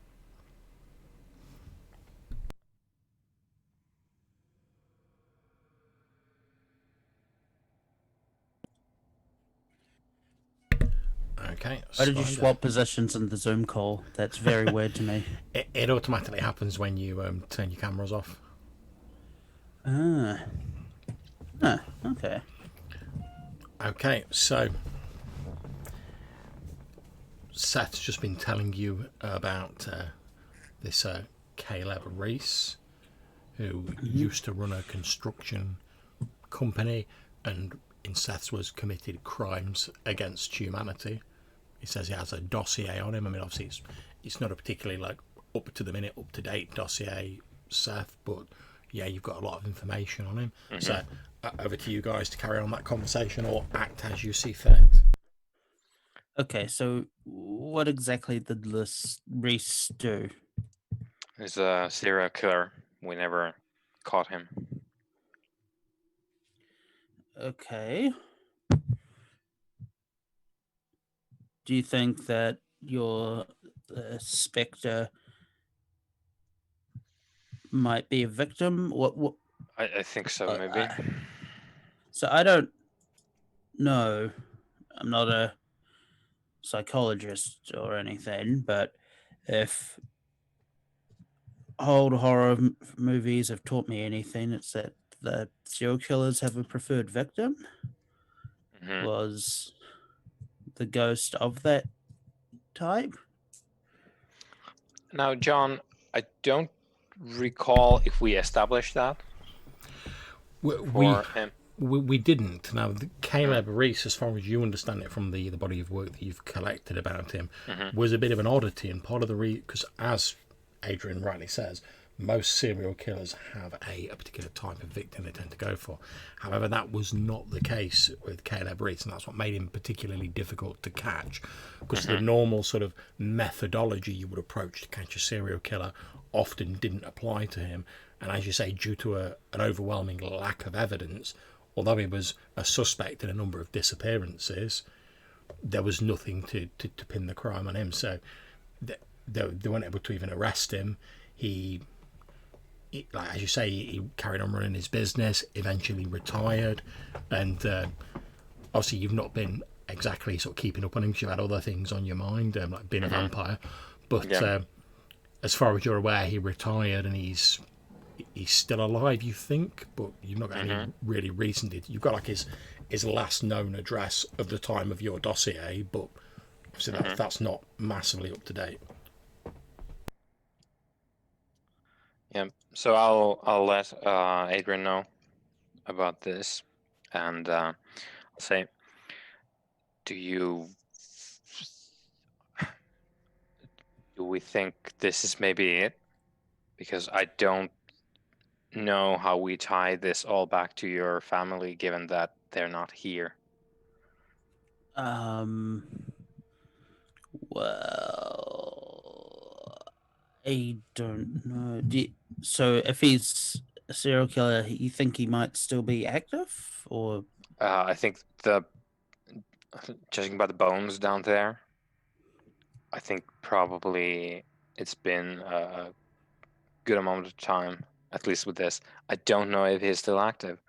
Okay. Why did you Spider. swap positions in the Zoom call? That's very weird to me. It automatically happens when you turn your cameras off. Ah. Okay. Okay, so Seth's just been telling you about this Caleb Reese, who used to run a construction company and in Seth's was committed crimes against humanity. He says he has a dossier on him. I mean, obviously it's not a particularly like up to the minute, up to date dossier, Seth, but yeah, you've got a lot of information on him. So over to you guys to carry on that conversation or act as you see fit. Okay, so what exactly did this Reese do? He's a serial killer. We never caught him. Okay. Do you think that your Spectre might be a victim? What? I think so, maybe. So I don't know. I'm not a psychologist or anything, but if old horror movies have taught me anything, it's that the serial killers have a preferred victim. Mhm. Was the ghost of that type? Now, John, I don't recall if we established that We for him. we didn't. Now, Caleb Reese, as far as you understand it from the body of work that you've collected about him, was a bit of an oddity, and part of the because as Adrian rightly says, most serial killers have a particular type of victim they tend to go for. However, that was not the case with Caleb Reese, and that's what made him particularly difficult to catch, because the normal sort of methodology you would approach to catch a serial killer often didn't apply to him. And as you say, due to an overwhelming lack of evidence, although he was a suspect in a number of disappearances, there was nothing to pin the crime on him. So they weren't able to even arrest him. He like as you say, he carried on running his business, eventually retired, and obviously you've not been exactly sort of keeping up on him because you've had other things on your mind, like being a vampire. But as far as you're aware, he retired and he's still alive, you think, but you've not got any really reason to. You've got like his last known address of the time of your dossier, but obviously that's not massively up to date. Yeah. So I'll let Adrian know about this, and I'll say, do we think this is maybe it? Because I don't know how we tie this all back to your family, given that they're not here. Well, I don't know. So if he's a serial killer, you think he might still be active, or I think judging by the bones down there, I think probably it's been a good amount of time, at least with this. I don't know if he's still active.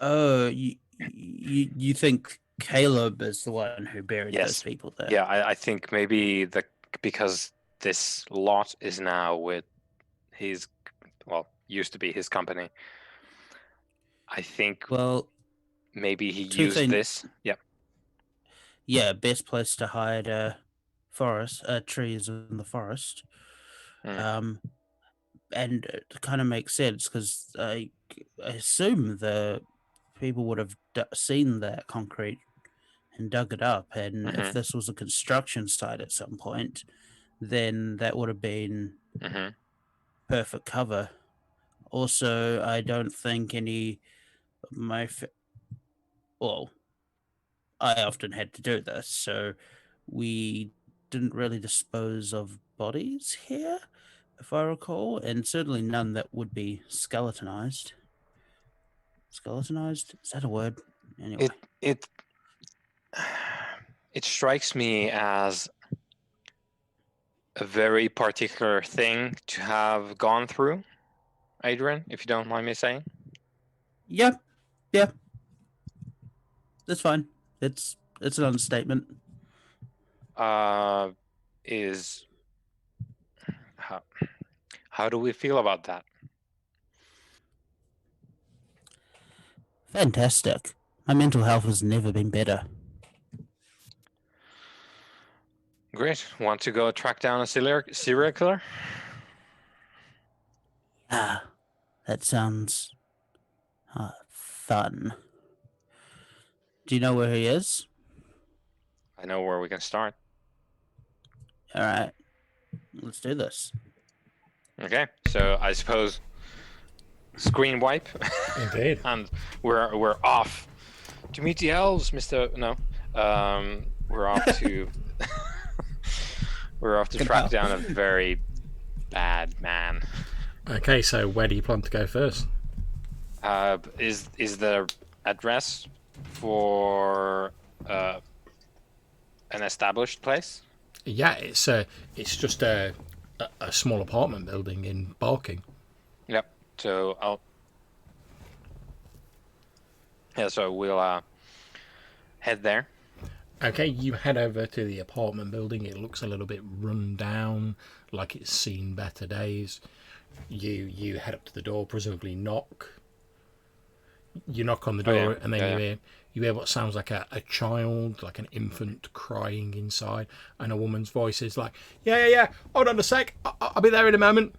oh, you think Caleb is the one who buried those Yes. people there? Yeah, I think maybe because this lot is now with his, used to be his company. I think Well, maybe he two used things. this. Yeah. Yeah, best place to hide trees in the forest. Mm. And it kind of makes sense because I assume the people would have seen that concrete and dug it up. And if this was a construction site at some point, then that would have been perfect cover. Also, I don't think any of well, I often had to do this, so we didn't really dispose of bodies here, if I recall, and certainly none that would be skeletonized. Skeletonized? Is that a word? Anyway. It it strikes me as a very particular thing to have gone through, Adrian, if you don't mind me saying. Yeah, yeah, that's fine. It's an understatement. Is how, how do we feel about that? Fantastic. My mental health has never been better. Great. Want to go track down a serial killer? Ah, that sounds fun. Do you know where he is? I know where we can start. All right, let's do this. Okay, so I suppose screen wipe, Indeed. and we're off to meet the elves, Mister. No, we're off to we're off to track down a very bad man. Okay, so where do you plan to go first? Is the address for an established place? Yeah, it's just a small apartment building in Barking. Yep. So so we'll head there. Okay, you head over to the apartment building. It looks a little bit run down, like it's seen better days. You head up to the door, presumably knock. You knock on the door, Oh, yeah. and then Yeah. you hear what sounds like a child, like an infant crying inside, and a woman's voice is like, yeah. Hold on a sec, I'll be there in a moment.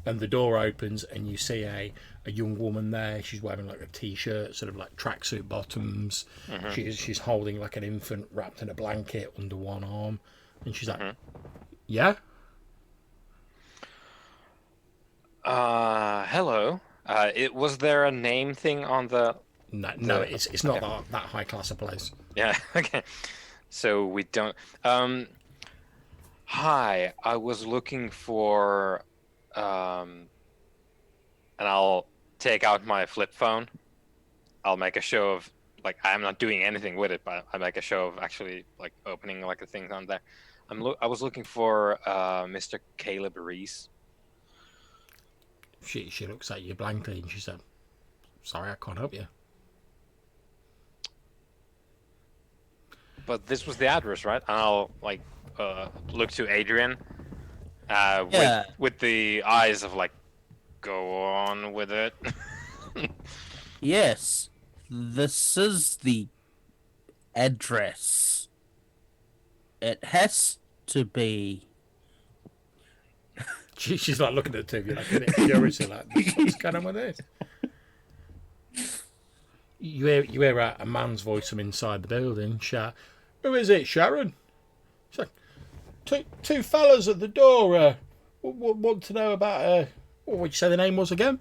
And the door opens, and you see a young woman there. She's wearing like a t-shirt, sort of like tracksuit bottoms. Mm-hmm. She's holding like an infant wrapped in a blanket under one arm, and she's like, Mm-hmm. "Yeah." Hello. Was there a name thing on the? No, it's not that high class a place. Yeah. Okay. So we don't. Hi. I was looking for. And I'll take out my flip phone. I'll make a show of like I'm not doing anything with it, but I make a show of actually like opening like the thing on there. I was looking for Mr. Caleb Reese. She looks at you blankly, and she said, "Sorry, I can't help you." But this was the address, right? And I'll like look to Adrian Yeah. with the eyes of like, go on with it. Yes, this is the address. It has to be. She's like looking at the two of you, like a bit curiously, like, "What's going on with this?" You hear a man's voice from inside the building shout, "Who is it, Sharon?" She's like, two fellas at the door. Want to know about what would you say the name was again?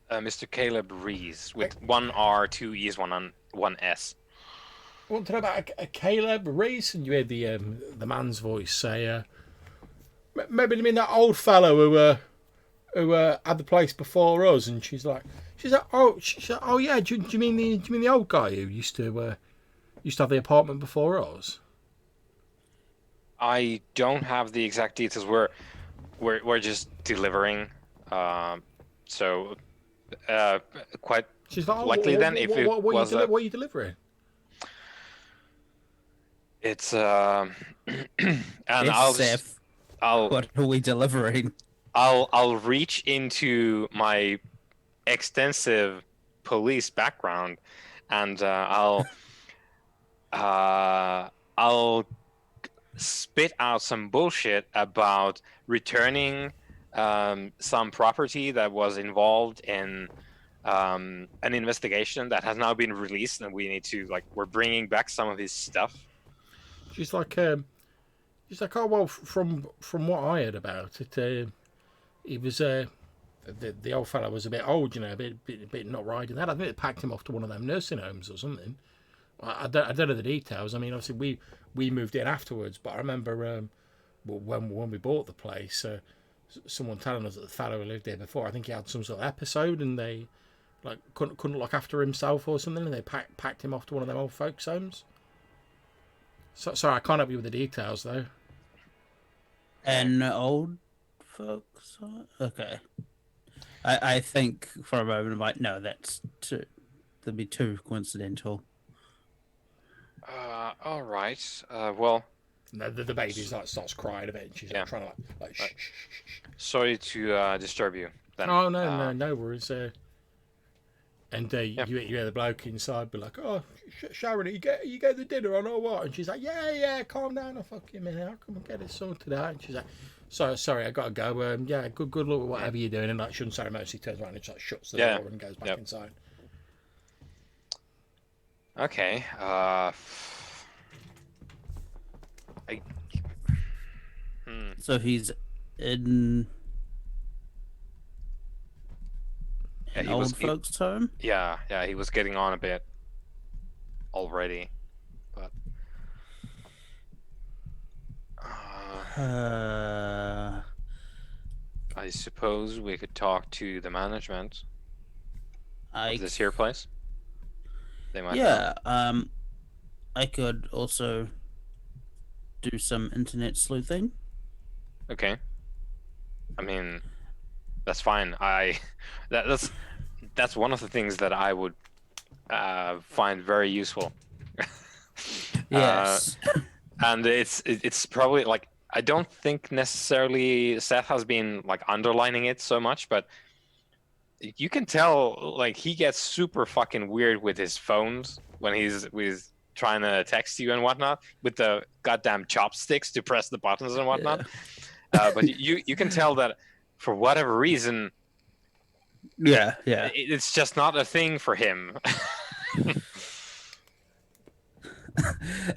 Mr. Caleb Reese with one R, two E's, one S. Want to know about a Caleb Reese? And you hear the man's voice say, "Maybe you mean that old fellow who had the place before us?" And she's like, oh yeah. Do you mean the old guy who used to have the apartment before us?" I don't have the exact details. We're just delivering. So quite She's like, likely then if it was what are you delivering? it's and Yes, Seth. What are we delivering? I'll reach into my extensive police background and I'll spit out some bullshit about returning some property that was involved in an investigation that has now been released, and we need to we're bringing back some of his stuff. She's like, oh well, from what I heard about it, he was the old fellow was a bit old, a bit not riding that. I think they packed him off to one of them nursing homes or something. I don't know the details. I mean, obviously we moved in afterwards, but I remember when we bought the place, someone telling us that the fellow who lived there before, I think he had some sort of episode, and they couldn't look after himself or something, and they packed him off to one of them old folks' homes. Sorry, I can't help you with the details though. An old folks. Okay. I think for a moment I'm like, no, that'd be too coincidental. All right. Well, No, the baby's like starts crying a bit, and she's yeah. like trying to like shh, Right. shh, shh, shh, shh. Sorry to disturb you. Then. Oh no worries. And Yeah. you hear the bloke inside be like, "Oh, Sharon, you get the dinner on or what?" And she's like, "Yeah, calm down a fucking minute. I'll come and get it sorted out." And she's like, "Sorry, I gotta go. Yeah, good luck with whatever you're doing." And like, she unceremoniously turns around and just like, shuts the door and goes back inside. Okay. So he's in Yeah, an he was. old folks' home. Yeah, he was getting on a bit already, but I suppose we could talk to the management of this here place. They might know. Yeah. I could also do some internet sleuthing. Okay. I mean, that's fine. That's one of the things that I would find very useful. Yes. And it's probably like, I don't think necessarily Seth has been like underlining it so much, but you can tell like he gets super fucking weird with his phones when he's trying to text you and whatnot with the goddamn chopsticks to press the buttons and whatnot. Yeah. But you can tell that for whatever reason, Yeah. it's just not a thing for him.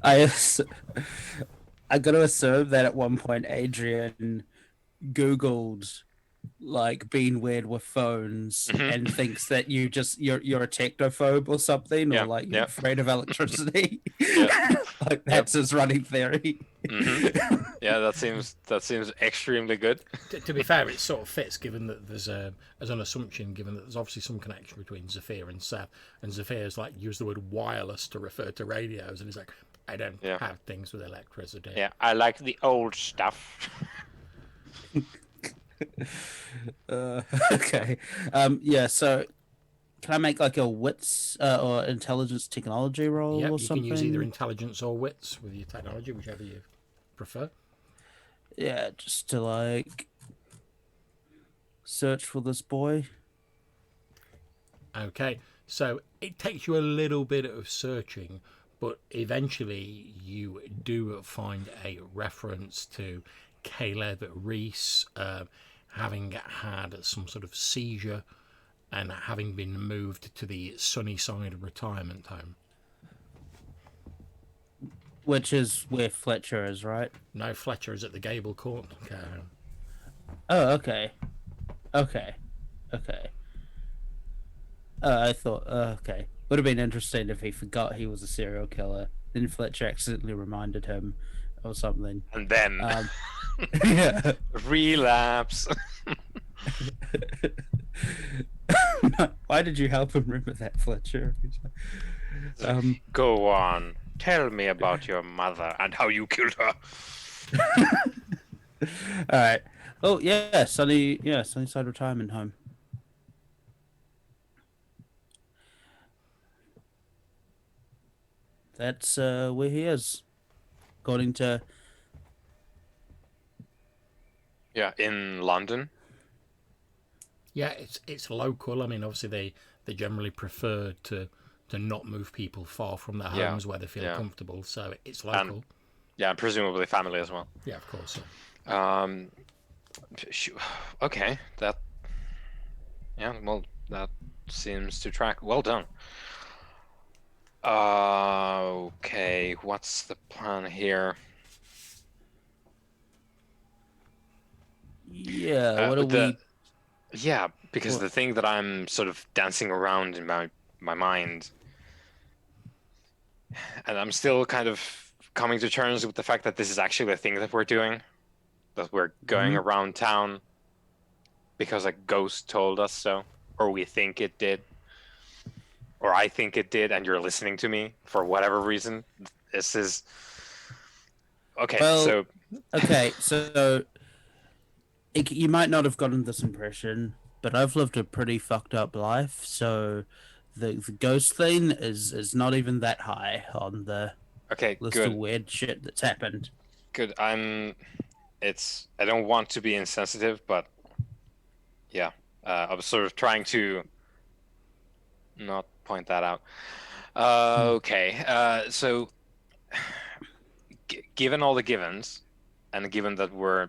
I got to assume that at one point Adrian Googled like being weird with phones and thinks that you're a technophobe or something, or like you're afraid of electricity. Like that's his running theory. Yeah, that seems extremely good. To be fair, it sort of fits given that there's as an assumption, given that there's obviously some connection between Zafir and Seth, and Zafir's like used the word wireless to refer to radios, and he's like, I don't have things with electricity. Yeah, I like the old stuff. Okay. Yeah. So, can I make like a wits or intelligence technology roll or You something? can use either intelligence or wits with your technology, whichever you prefer. Yeah, just to like search for this boy. Okay, so it takes you a little bit of searching, but eventually you do find a reference to Caleb Reese having had some sort of seizure and having been moved to the Sunnyside retirement home. Which is where Fletcher is, right? No, Fletcher is at the Gable Court care home. Oh, okay. I thought, okay. Would have been interesting if he forgot he was a serial killer. Then Fletcher accidentally reminded him or something. And then yeah. relapse. Why did you help him remember that, Fletcher? Go on. Tell me about your mother and how you killed her. All right. Oh yeah, Sunnyside retirement home. That's where he is, according to. Yeah, in London. Yeah, it's local. I mean, obviously they generally prefer to not move people far from their homes where they feel comfortable. So it's local. And presumably family as well. Yeah, of course. Okay, that. Yeah, well, that seems to track. Well done. Okay, what's the plan here? Yeah, what do we? Yeah, because the thing that I'm sort of dancing around in my mind, and I'm still kind of coming to terms with the fact that this is actually a thing that we're doing, that we're going around town because a ghost told us so, or we think it did, or I think it did, and you're listening to me for whatever reason. This is Okay, Well, so okay, so you might not have gotten this impression, but I've lived a pretty fucked up life, so the ghost thing is not even that high on the okay, list of good, weird shit that's happened. good. I don't want to be insensitive, but yeah, I was sort of trying to not point that out. Hmm. Okay, so given all the givens, and given that we're,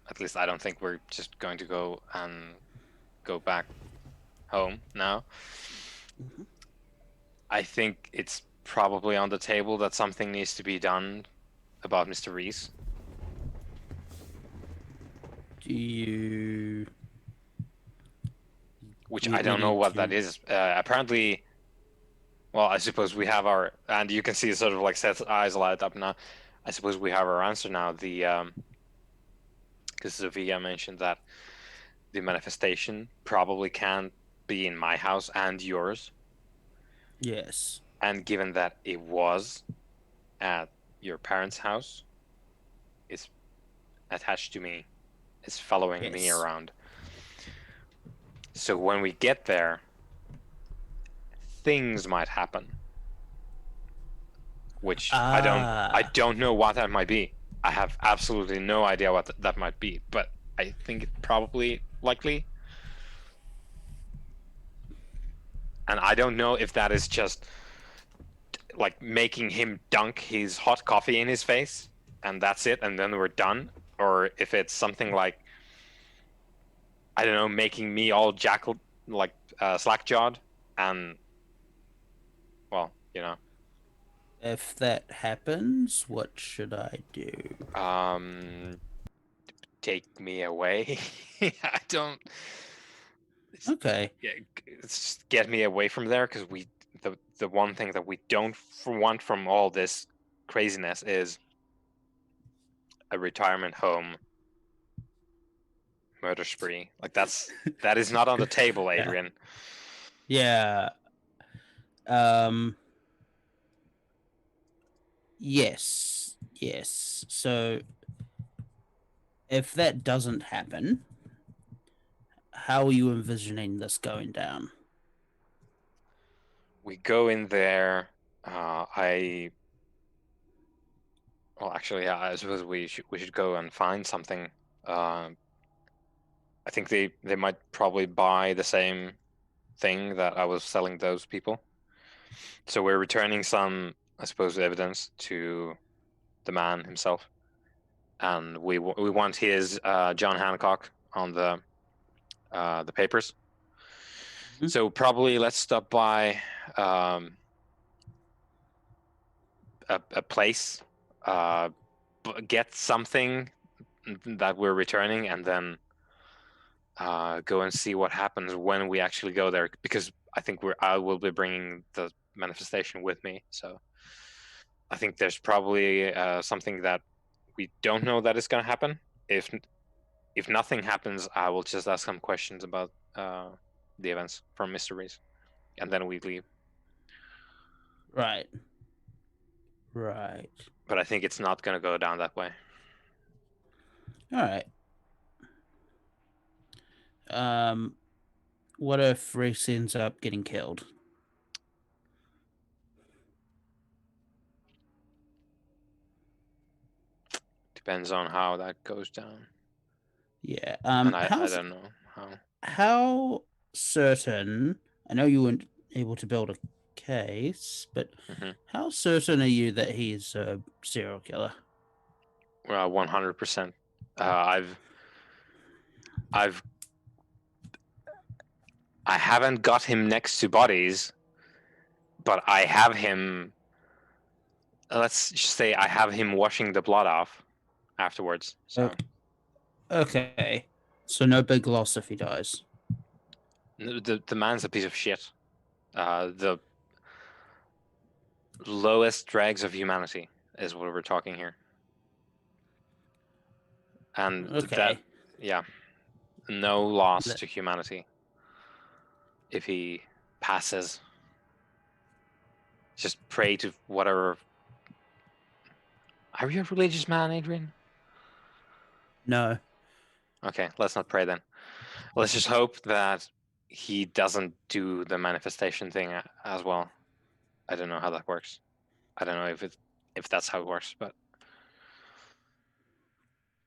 at least I don't think we're just going to go back home now. Mhm. I think it's probably on the table that something needs to be done about Mr. Reese, Do you which I we don't know need what that to? is. Apparently, well, I suppose we have our, and you can see sort of like Seth's eyes light up now. I suppose we have our answer now. Because Sophia mentioned that the manifestation probably can't be in my house and yours, Yes. and given that it was at your parents' house, it's attached to me, it's following me Yes. around. So when we get there, things might happen, which I Ah. don't know what that might be. I have absolutely no idea what that might be, but I think it's probably likely. And I don't know if that is just like making him dunk his hot coffee in his face and that's it, and then we're done, or if it's something like, I don't know, making me all jackal, like slack jawed, and well, If that happens, what should I do? um, take me away. I don't. It's, Okay. yeah, it's just get me away from there, because the one thing that we don't want from all this craziness is a retirement home murder spree. Like that is not on the table, Yeah. Adrian. Yeah. Um. Yes. Yes. So if that doesn't happen, how are you envisioning this going down? We go in there. I Well, actually, yeah, I suppose we should go and find something. Um, I think they might probably buy the same thing that I was selling those people. So we're returning some, I suppose, evidence to the man himself, and we want his John Hancock on the papers. Mhm. So probably let's stop by um, a place, uh, get something that we're returning, and then go and see what happens when we actually go there. Because I think I will be bringing the manifestation with me. So I think there's probably something that we don't know that is going to happen. If nothing happens, I will just ask some questions about the events from Mr. Reese, and then we leave. Right. Right. But I think it's not going to go down that way. All right. Um. What if Reese ends up getting killed? Depends on how that goes down, Yeah. and I don't know how. How certain? I know you weren't able to build a case, but Hmm. how certain are you that he's a serial killer? 100%. I've I haven't got him next to bodies, but I have him. Let's just say I have him washing the blood off afterwards. So Okay. So no big loss if he dies. the man's a piece of shit. The lowest dregs of humanity is what we're talking here, and that, Okay. yeah, no loss Th- to humanity if he passes. Just pray to whatever. Are you a religious man, Adrian? No. Okay, let's not pray then. Let's just hope that he doesn't do the manifestation thing as well. I don't know how that works. I don't know if that's how it works, but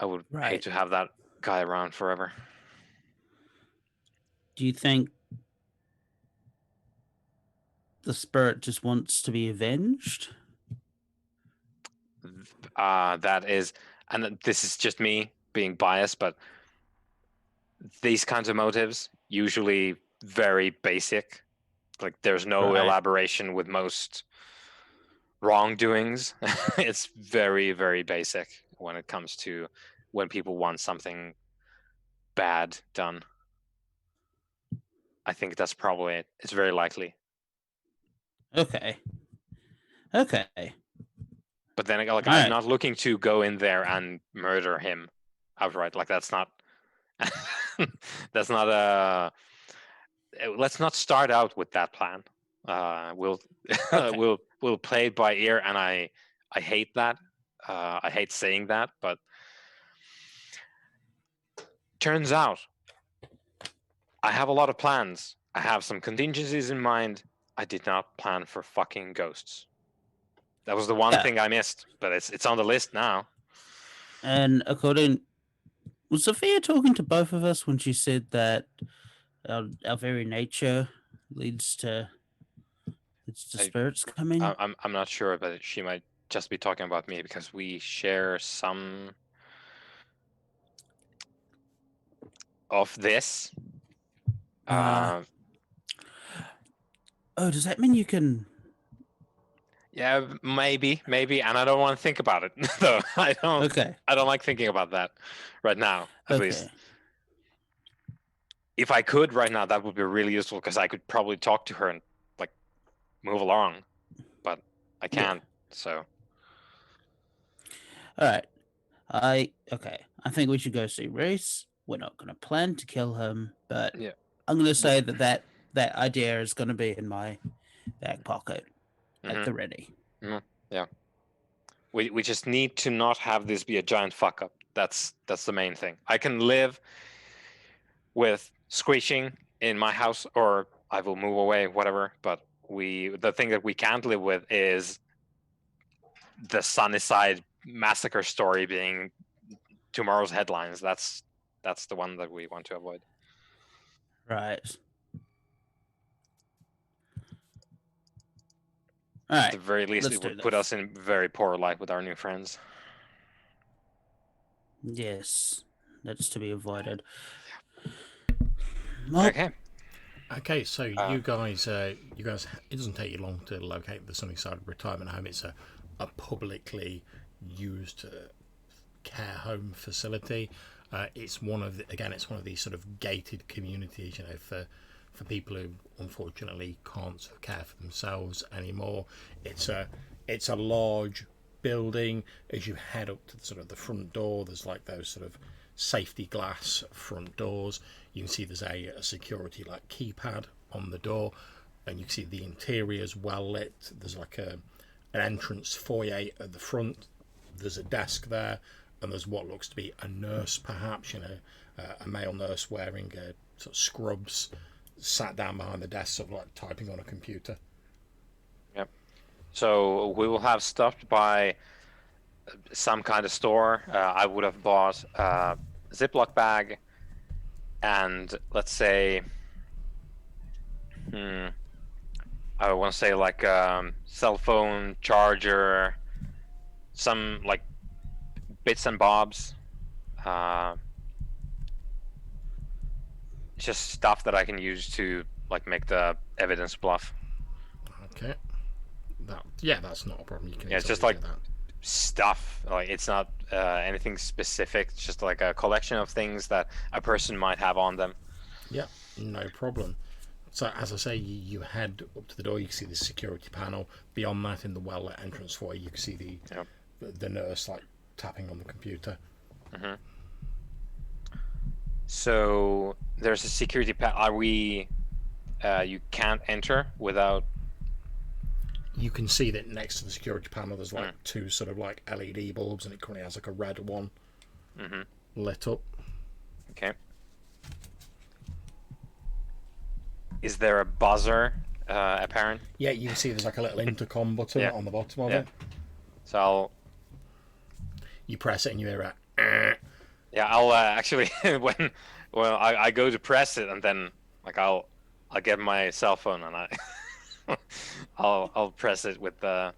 I would hate Right. to have that guy around forever. Do you think the spirit just wants to be avenged? That is, and this is just me being biased, but these kinds of motives usually very basic. Like there's no Right. elaboration with most wrongdoings. It's very, very basic when it comes to when people want something bad done. I think that's probably it. It's very likely. Okay. Okay. But then, like, All I'm right. not looking to go in there and murder him outright. Like, that's not. That's not a. Let's not start out with that plan. We'll Okay. we'll play it by ear, and I hate that. I hate saying that, but turns out I have a lot of plans. I have some contingencies in mind. I did not plan for fucking ghosts. That was the one Yeah. thing I missed, but it's on the list now. And according, was Sophia talking to both of us when she said that our very nature leads to I, spirits coming? I'm not sure, but she might just be talking about me because we share some of this. Oh, does that mean you can? Yeah, maybe, and I don't want to think about it. Though Okay. I don't like thinking about that right now. At least, Okay. if I could right now, that would be really useful because I could probably talk to her and like move along, but I Yeah. can't. So All right. I think we should go see Reese. We're not going to plan to kill him, but yeah, I'm going to say that idea is going to be in my back pocket at hmm the ready. yeah. We just need to not have this be a giant fuck up. That's the main thing. I can live with screeching in my house, or I will move away, whatever. But the thing that we can't live with is the Sunnyside massacre story being tomorrow's headlines. That's the one that we want to avoid. Right. All At right. the very least, Let's it do would put this. us in very poor light with our new friends. Yes, that's to be avoided. Well, Okay. Okay, so you guys, it doesn't take you long to locate the Sunnyside retirement home. It's a publicly used care home facility. It's it's one of these sort of gated communities, for people who unfortunately can't sort of care for themselves anymore. It's a large building. As you head up to the front door, there's like those sort of safety glass front doors. You can see there's a security like keypad on the door, and you can see the interior is well lit. There's like an entrance foyer at the front. There's a desk there, and there's what looks to be a nurse, perhaps, a male nurse wearing sort of scrubs, sat down behind the desk, sort of like typing on a computer. Yep. So we will have stopped by some kind of store. I would have bought a Ziploc bag and let's say, I want to say like cell phone charger, some like bits and bobs, just stuff that I can use to like make the evidence bluff. Okay. That's not a problem. You can Yeah, it's just easily like do that. stuff. Like it's not anything specific. It's just like a collection of things that a person might have on them. Yeah, no problem. So as I say, you head up to the door. You can see the security panel. Beyond that, in the well-lit entrance foyer, you can see the nurse like tapping on the computer. Mm-hmm. So there's a security panel. Are we? You can't enter without you can see that next to the security panel there's like two sort of like LED bulbs, and it currently has like a red one lit up. Okay. Is there a buzzer apparent? Yeah, you can see there's like a little intercom button on the bottom of it. So you press it and you hear a I'll actually when I go to press it, and then like I'll get my cell phone and I'll press it with the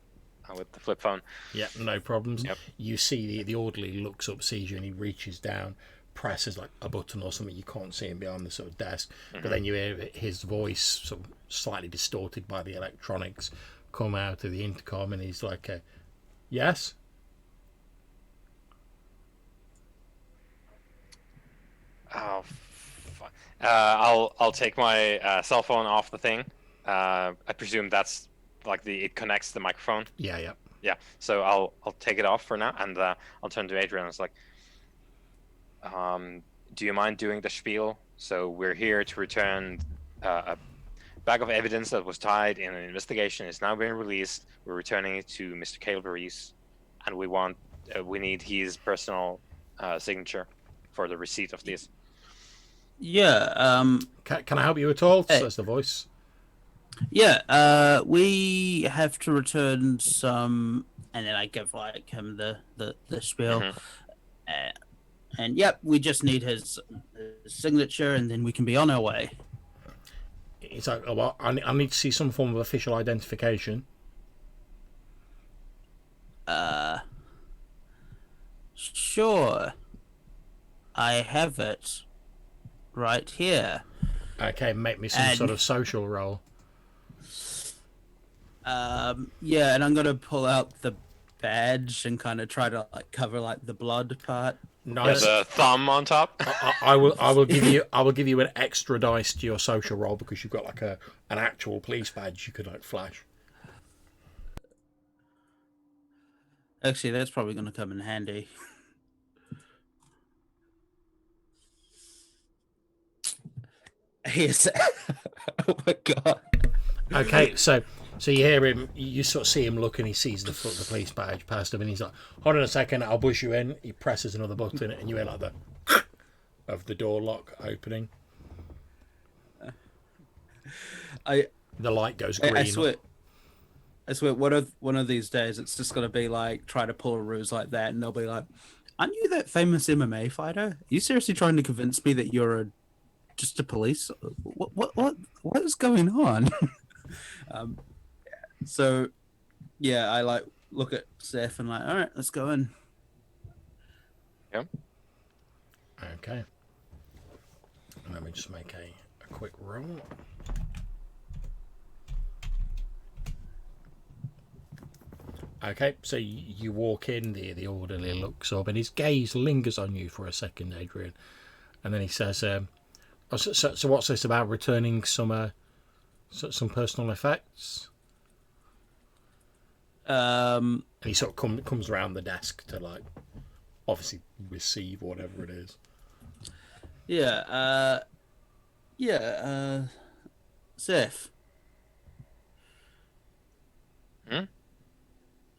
flip phone. Yeah, no problems. Yep. You see the orderly looks up, sees you, and he reaches down, presses like a button or something. You can't see him behind the sort of desk, but then you hear his voice, sort of slightly distorted by the electronics, come out of the intercom, and he's like, "Yes." Oh, I'll take my cell phone off the thing. I presume that's like it connects to the microphone. Yeah. Yeah. So I'll take it off for now, and I'll turn to Adrian. It's like, do you mind doing the spiel? So we're here to return a bag of evidence that was tied in an investigation. It's now being released. We're returning it to Mr. Caleb Reese, and we need his personal signature for the receipt of this. Yeah. Can I help you at all? Says the voice. Yeah. We have to return some, and then I give like him the spiel. And yep, we just need his signature, and then we can be on our way. It's like, oh, well, I need to see some form of official identification. Sure. I have it right here. Okay, make me some sort of social roll. Yeah, and I'm gonna pull out the badge and kind of try to like cover like the blood part. Nice. The thumb on top. I will give you an extra dice to your social roll because you've got like an actual police badge you could like flash. Actually, that's probably gonna come in handy. Yes. Oh my god. Okay, so you hear him, you sort of see him look, and he sees the police badge past him, and he's like, "Hold on a second, I'll push you in." He presses another button, and you hear like the of the door lock opening. The light goes green. I swear, one of these days, it's just gonna be like try to pull a ruse like that, and they'll be like, "Aren't you that famous MMA fighter? Are you seriously trying to convince me that you're just a police? What is going on?" So, yeah, I like look at Seth and like, all right, let's go in. Yep. Okay. Let me just make a quick roll. Okay, so you walk in, the orderly looks up, and his gaze lingers on you for a second, Adrian, and then he says, so what's this about returning some personal effects? And he sort of comes around the desk to like obviously receive whatever it is. Seth.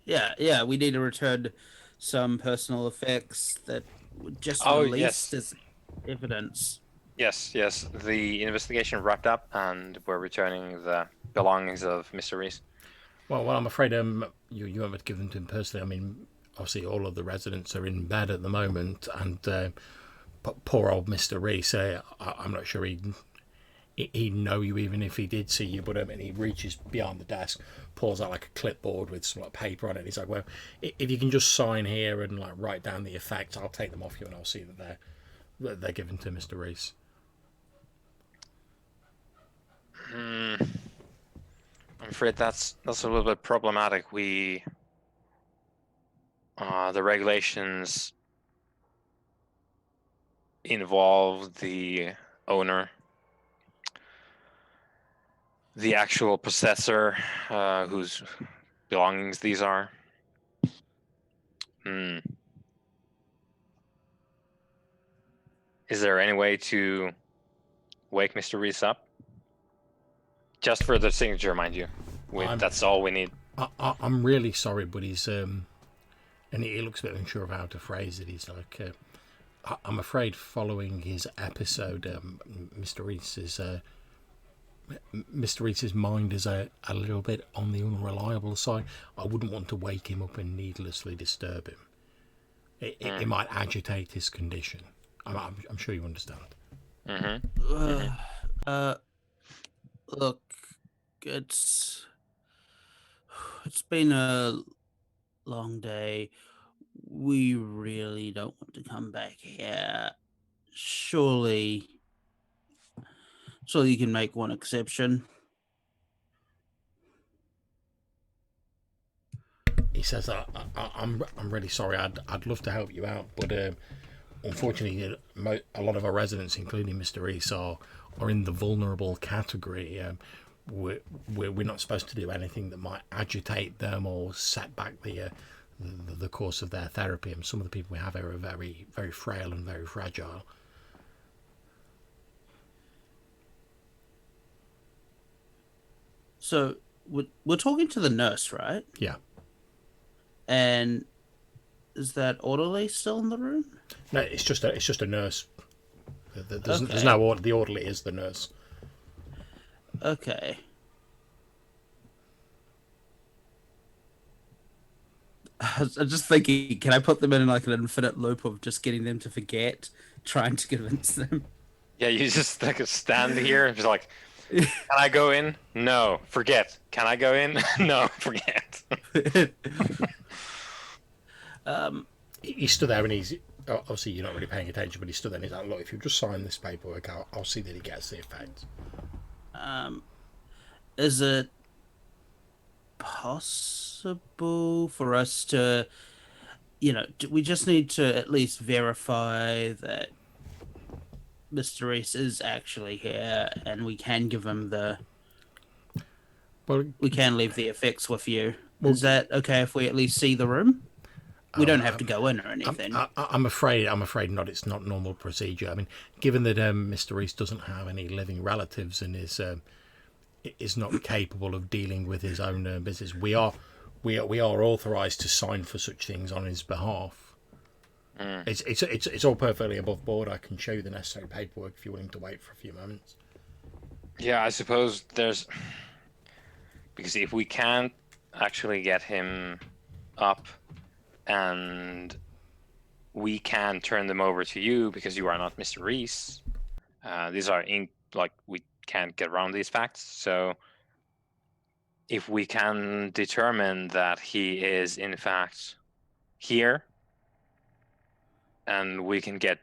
Yeah, we need to return some personal effects that were just released as evidence. Yes. The investigation wrapped up, and we're returning the belongings of Mr. Reese. Well, I'm afraid you won't be to give them to him personally. I mean, obviously all of the residents are in bed at the moment, and poor old Mr. Reese, I'm not sure he'd know you even if he did see you, but he reaches behind the desk, pulls out like a clipboard with some like paper on it. He's like, well, if you can just sign here and like write down the effects, I'll take them off you and I'll see that they're given to Mr. Reese. I'm afraid that's a little bit problematic. The regulations involve the owner, the actual possessor, whose belongings these are. Is there any way to wake Mr. Reese up? Just for the signature, mind you. That's all we need. I'm really sorry, but he's and he looks a bit unsure of how to phrase it. He's like, I'm afraid following his episode, Mr. Reese's mind is a little bit on the unreliable side. I wouldn't want to wake him up and needlessly disturb him. It might agitate his condition. I'm sure you understand. Look, it's been a long day. We really don't want to come back here. Surely you can make one exception. He says, I'm really sorry. I'd love to help you out, but unfortunately, a lot of our residents, including Mr. Reese, are in the vulnerable category. We're not supposed to do anything that might agitate them or set back the course of their therapy. And some of the people we have here are very, very frail and very fragile. So we're talking to the nurse, right? Yeah. And is that orderly still in the room? No, it's just a nurse. There's Okay. no order. The orderly is the nurse. Okay. I'm just thinking, can I put them in like an infinite loop of just getting them to forget, trying to convince them? Yeah, you just like stand here and just like, can I go in? No, forget. Can I go in? No, forget. He stood there and he's obviously you're not really paying attention, but he stood there and he's like, look, if you just sign this paperwork, I'll see that he gets the effect. Is it possible for us to, we just need to at least verify that Mr. Reese is actually here, and we can give him we can leave the effects with you. Is that okay if we at least see the room? We don't have to go in or anything. I'm afraid not. It's not normal procedure. I mean, given that Mr. Reese doesn't have any living relatives and is not capable of dealing with his own business, we are authorised to sign for such things on his behalf. It's all perfectly above board. I can show you the necessary paperwork if you're willing to wait for a few moments. Yeah, I suppose there's because if we can't actually get him up and we can turn them over to you because you are not Mr. Reese. These are we can't get around these facts. So if we can determine that he is in fact here, and we can get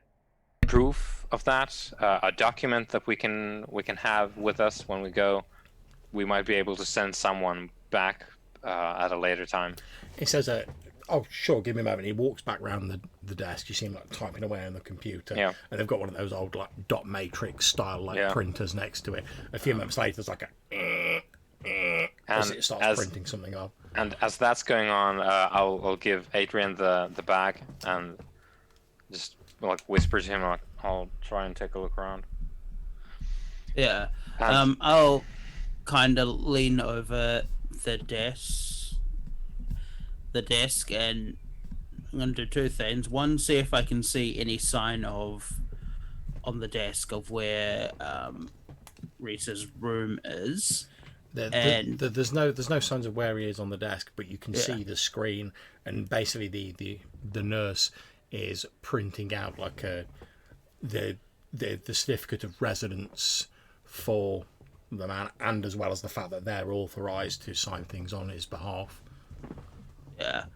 proof of that, a document that we can have with us when we go, we might be able to send someone back at a later time. He says, oh, sure, give me a moment. He walks back round the desk. You see him like typing away on the computer. Yeah. And they've got one of those old like dot matrix style printers next to it. A few moments later, there's like as it starts printing something up. And as that's going on, I'll give Adrian the bag and just like whisper to him, like, I'll try and take a look around. Yeah. I'll kind of lean over the desk, and I'm going to do two things. One, see if I can see any sign on the desk of where Reese's room is. There's no signs of where he is on the desk, but you can see the screen, and basically the nurse is printing out like the certificate of residence for the man, and as well as the fact that they're authorised to sign things on his behalf. Yeah.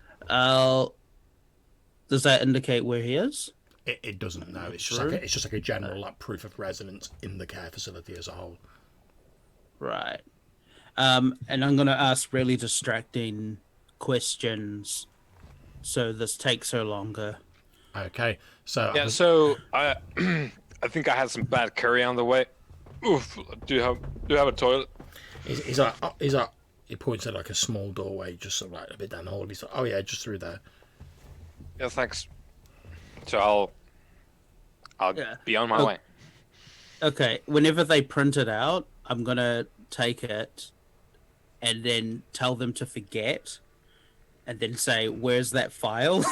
Does that indicate where he is? It doesn't. No, it's just like a general like proof of residence in the care facility as a whole. Right. And I'm going to ask really distracting questions, so this takes her longer. Okay. So yeah. So I I think I had some bad curry on the way. Oof. Do you have a toilet? He's like he points at like a small doorway, just sort of like a bit down the hall. He's like, oh yeah, just through there. Yeah, thanks. So I'll be on my way. Okay. Whenever they print it out, I'm gonna take it and then tell them to forget, and then say, "Where's that file?"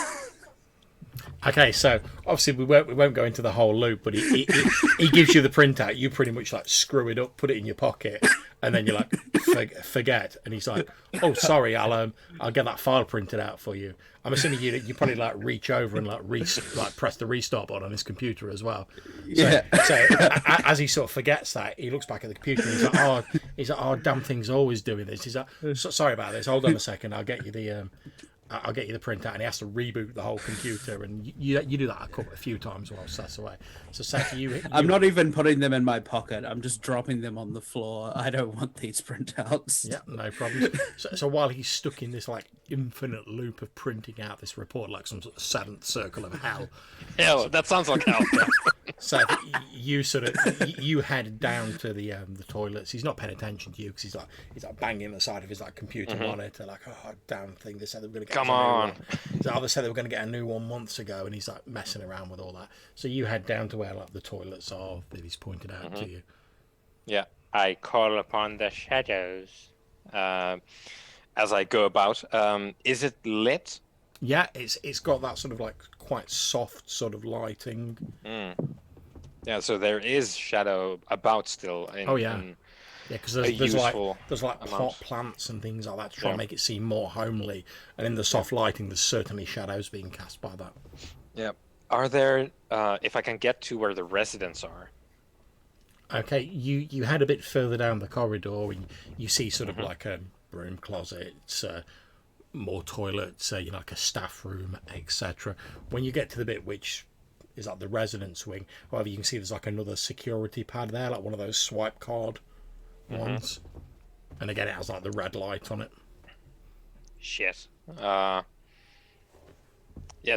Okay, so obviously we won't go into the whole loop, but he gives you the printout. You pretty much like screw it up, put it in your pocket, and then you're like forget. And he's like, "Oh, sorry, I'll get that file printed out for you." I'm assuming you probably like reach over and like press the restart button on his computer as well. Yeah. So as he sort of forgets that, he looks back at the computer and he's like, "Oh, damn thing's always doing this." He's like, "Sorry about this. Hold on a second. I'll get you the printout," and he has to reboot the whole computer, and you do that a few times while Seth's away. So Seth, I'm not even putting them in my pocket. I'm just dropping them on the floor. I don't want these printouts. Yeah, no problems. So while he's stuck in this like infinite loop of printing out this report, like some sort of seventh circle of hell. Hell, that sounds like hell. So you you head down to the toilets. He's not paying attention to you because he's like banging the side of his like computer monitor, like, "Oh, damn thing! They said they were going to get Come on." So they said they were going to get a new one months ago, and he's like messing around with all that. So you head down to where like the toilets are that he's pointed out to you. Yeah, I call upon the shadows as I go about. Is it lit? Yeah, it's got that sort of like quite soft sort of lighting. Yeah, so there is shadow about still. Oh yeah. Yeah, because there's useful like amount. pot plants and things like that to try and make it seem more homely. And in the soft lighting, there's certainly shadows being cast by that. Yeah. Are there? If I can get to where the residents are. Okay, you head a bit further down the corridor, and you see sort of like a broom closet, more toilets, like a staff room, etc. When you get to the bit which is like the residence wing, however, you can see there's like another security pad there, like one of those swipe card ones. And again, it has like the red light on it. Shit. Yeah,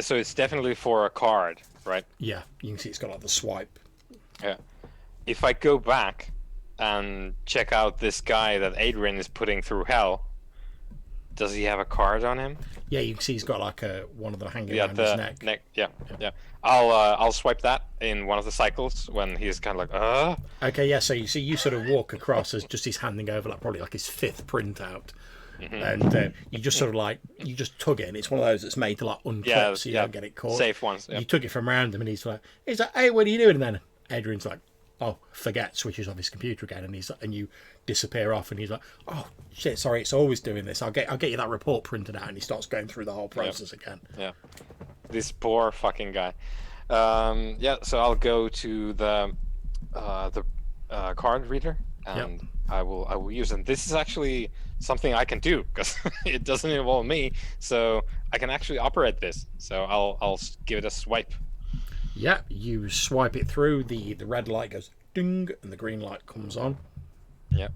so it's definitely for a card, right? Yeah, you can see it's got like the swipe. Yeah. If I go back and check out this guy that Adrian is putting through hell, does he have a card on him? Yeah, you can see he's got like one of them hanging around his neck. Yeah. I'll swipe that in one of the cycles when he's kind of like, Okay, yeah. So you sort of walk across as just he's handing over like probably like his fifth printout, and you just sort of like you just tug it. And it's one of those that's made to like unclip so you don't get it caught. Safe ones. Yeah. You tug it from around him, and he's like, "Hey, what are you doing?" And then Adrian's like, "Oh, forget," switches off his computer again, and you disappear off, and he's like, "Oh shit, sorry, it's always doing this. I'll get you that report printed out," and he starts going through the whole process again. Yeah, this poor fucking guy. So I'll go to the card reader, and I will use them. This is actually something I can do because it doesn't involve me, so I can actually operate this. So I'll give it a swipe. Yeah, you swipe it through, the red light goes ding, and the green light comes on. Yep.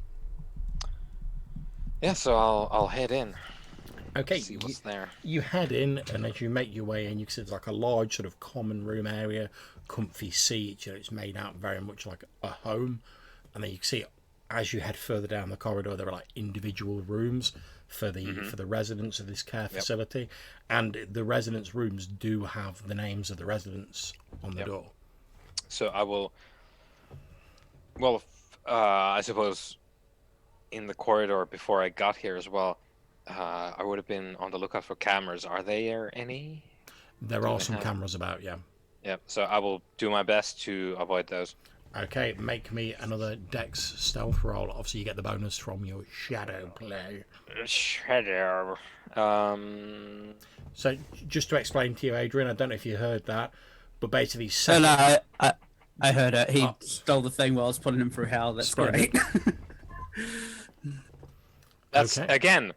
Yeah, so I'll head in. Okay, See what's there. You head in, and as you make your way in, you can see there's like a large sort of common room area, comfy seats. It's made out very much like a home. And then you can see as you head further down the corridor, there are like individual rooms for the residents of this care facility, and the residents' rooms do have the names of the residents on the door. So I will. Well, I suppose in the corridor before I got here as well, I would have been on the lookout for cameras. Are there any? There are some cameras about, yeah. Yeah, so I will do my best to avoid those. Okay, make me another Dex stealth roll. Obviously, you get the bonus from your shadow play. Shadow. So, just to explain to you, Adrian, I don't know if you heard that, but basically, I heard it. He stole the thing while I was putting him through hell. That's great. That's again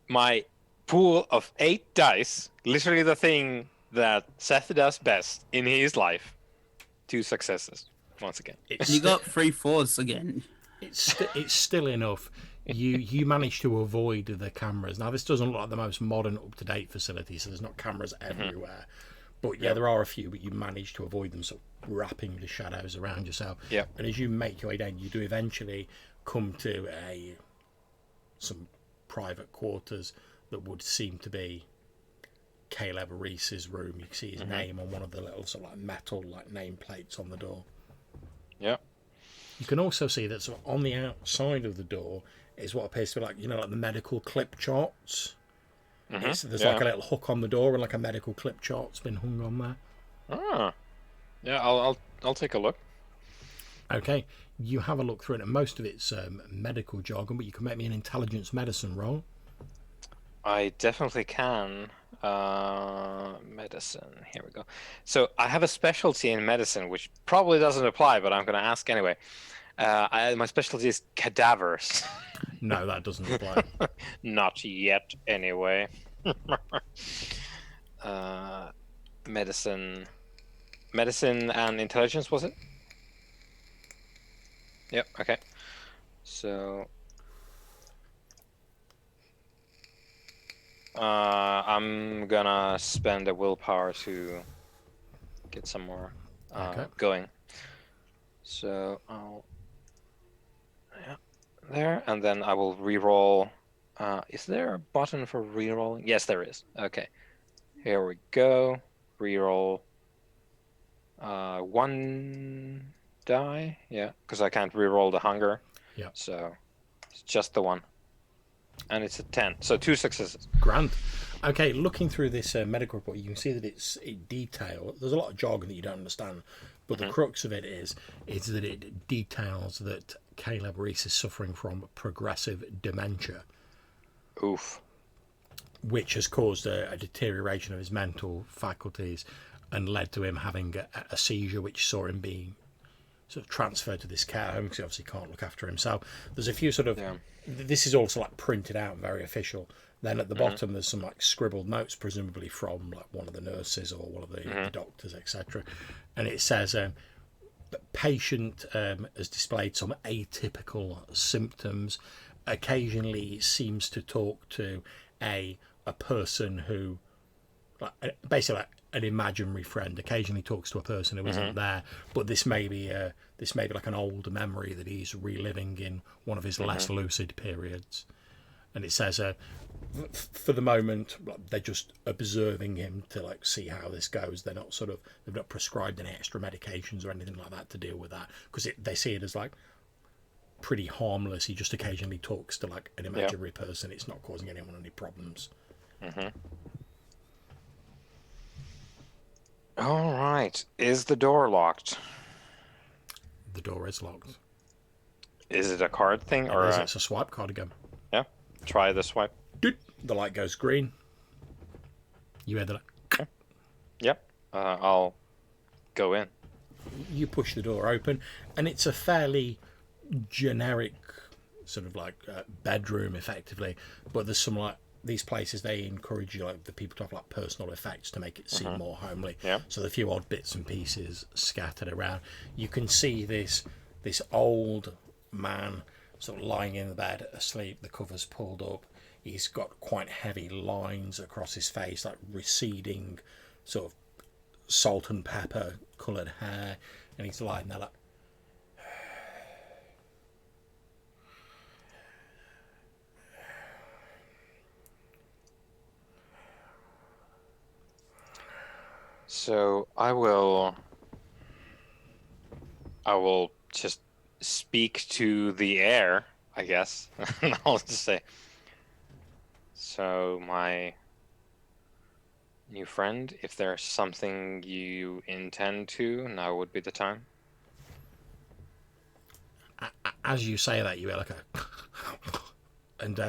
my pool of 8 dice. Literally the thing that Seth does best in his life. 2 successes. Once again, you got 3 4s again. It's still enough. You managed to avoid the cameras. Now this doesn't look like the most modern, up to date facility, so there's not cameras everywhere. But yeah, there are a few, but you managed to avoid them, sort of wrapping the shadows around yourself. Yeah. And as you make your way down, you do eventually come to some private quarters that would seem to be Caleb Reese's room. You can see his name on one of the little sort of like metal like nameplates on the door. Yeah. You can also see that sort of on the outside of the door is what appears to be like, like the medical clip charts. There's yeah. like a little hook on the door and like a medical clip chart's been hung on there. Ah, yeah. I'll take a look. Okay, you have a look through it, and most of it's medical jargon, but you can make me an intelligence medicine roll. I definitely can. Medicine. Here we go. So I have a specialty in medicine, which probably doesn't apply, but I'm going to ask anyway. My specialty is cadavers. No, that doesn't apply. Not yet, anyway. Medicine and intelligence, was it? Yep. Okay. So I'm gonna spend a willpower to get some more going. So I'll there, and then I will re-roll. Is there a button for re-rolling? Yes, there is. Okay, here we go. Re-roll. 1 die. Yeah, because I can't re-roll the hunger. Yeah. So it's just the one. And it's a 10, so 2 successes. Grand. Okay, looking through this medical report, you can see that it details. There's a lot of jargon that you don't understand, but the crux of it is that it details that Caleb Reese is suffering from progressive dementia. Oof. Which has caused a deterioration of his mental faculties and led to him having a seizure, which saw him being sort of transferred to this care home because he obviously can't look after himself. There's a few sort of... Yeah. This is also like printed out, very official. Then at the bottom there's some like scribbled notes, presumably from like one of the nurses or one of the doctors, etc. And it says the patient has displayed some atypical symptoms. Occasionally seems to talk to a person who, like, basically like an imaginary friend. Occasionally talks to a person who isn't there, but this may be like an old memory that he's reliving in one of his less lucid periods. And it says, for the moment, they're just observing him to like see how this goes. They've not prescribed any extra medications or anything like that to deal with that, because they see it as like pretty harmless. He just occasionally talks to like an imaginary person. It's not causing anyone any problems. All right. Is the door locked? The door is locked. Is it a card thing or it's a swipe card again? Yeah. Try the swipe. The light goes green. You hear the light. Okay. Yep. I'll go in. You push the door open, and it's a fairly generic sort of like bedroom, effectively. But there's some like these places, they encourage you, like the people to have like personal effects to make it seem more homely. Yeah. So the few odd bits and pieces scattered around. You can see this old man sort of lying in the bed asleep, the covers pulled up. He's got quite heavy lines across his face, like receding sort of salt and pepper coloured hair, and he's lying there like, so I will just speak to the air, I guess. I'll just say, so my new friend, if there's something you intend to, now would be the time. As you say that, you hear like a and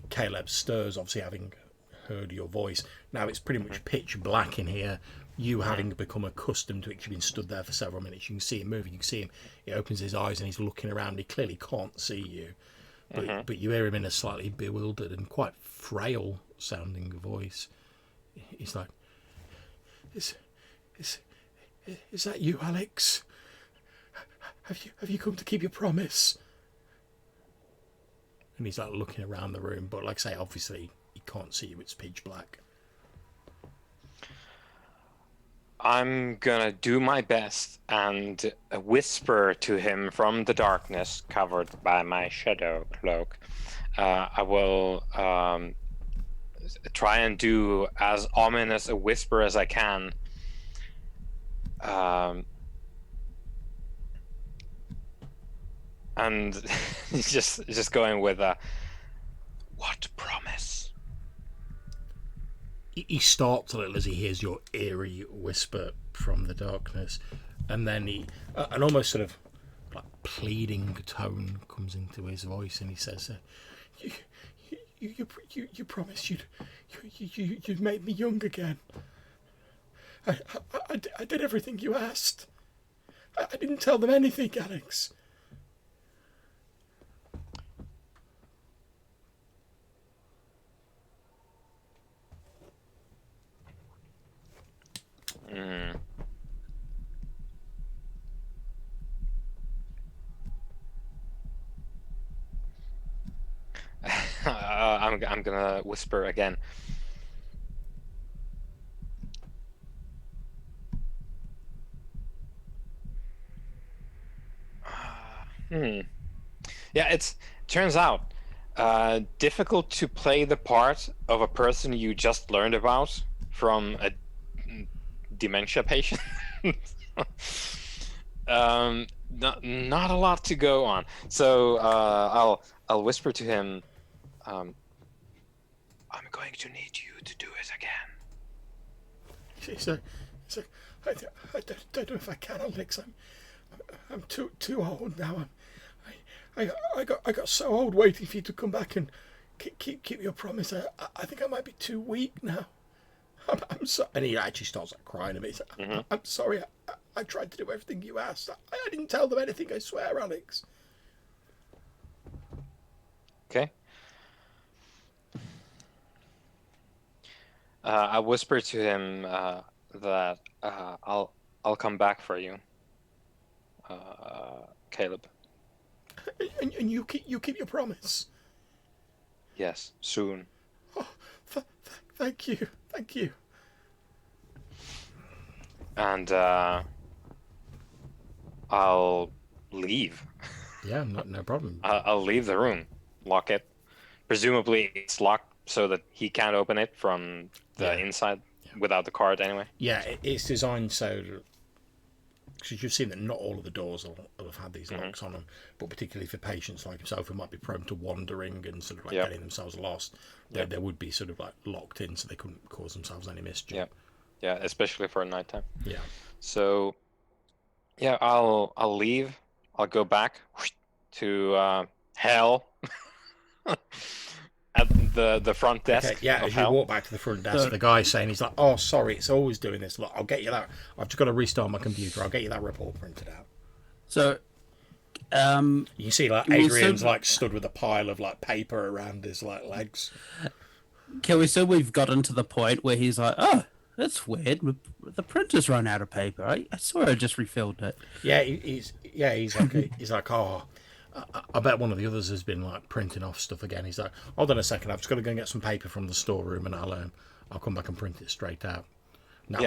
Caleb stirs, obviously having heard your voice. Now it's pretty much pitch black in here. You having become accustomed to it, you've been stood there for several minutes. You can see him moving. You can see him. He opens his eyes and he's looking around. He clearly can't see you, but you hear him in a slightly bewildered and quite frail sounding voice. He's like, "Is that you, Alex? Have you come to keep your promise?" And he's like looking around the room, but like I say, obviously he can't see you. It's pitch black. I'm gonna do my best and whisper to him from the darkness covered by my shadow cloak. I will try and do as ominous a whisper as I can. And and he's just going with what promise? He stops a little as he hears your eerie whisper from the darkness, and then an almost sort of like pleading tone comes into his voice, and he says, "You, you promised you'd make me young again. I did everything you asked. I didn't tell them anything, Alex." Mm. I'm gonna whisper again. Yeah, turns out difficult to play the part of a person you just learned about from a dementia patient. Not a lot to go on. So I'll whisper to him. I'm going to need you to do it again. He's like, I don't know if I can, Alex. I'm too old now. I got so old waiting for you to come back and keep your promise. I think I might be too weak now. I'm sorry. And he actually starts like crying a bit. He's like, I'm sorry. I tried to do everything you asked. I didn't tell them anything. I swear, Alex. Okay. I whisper to him that I'll come back for you, Caleb. And you keep your promise. Yes, soon. Oh, thank you. And I'll leave. Yeah, no problem. I'll leave the room, lock it. Presumably it's locked so that he can't open it from the inside without the card anyway. Yeah, it's designed so, because you've seen that not all of the doors will have had these locks on them, but particularly for patients like himself who might be prone to wandering and sort of like getting themselves lost, they would be sort of like locked in so they couldn't cause themselves any mischief. Yeah, especially for nighttime. Yeah. So yeah, I'll leave. I'll go back to hell at the front desk. Okay, yeah, of as hell. you walk back to the front desk, the guy's saying, he's like, "Oh, sorry, it's always doing this. Look, I'll get you that. I've just got to restart my computer. I'll get you that report printed out." So, you see, like, Adrian's like stood with a pile of like paper around his like legs. can we say we've gotten to the point where he's like, "Oh, that's weird. The printer's run out of paper. I swear I just refilled it." Yeah, he's like, "Oh, I bet one of the others has been like printing off stuff again." He's like, "Hold on a second, I've just got to go and get some paper from the storeroom, and I'll come back and print it straight out." Now,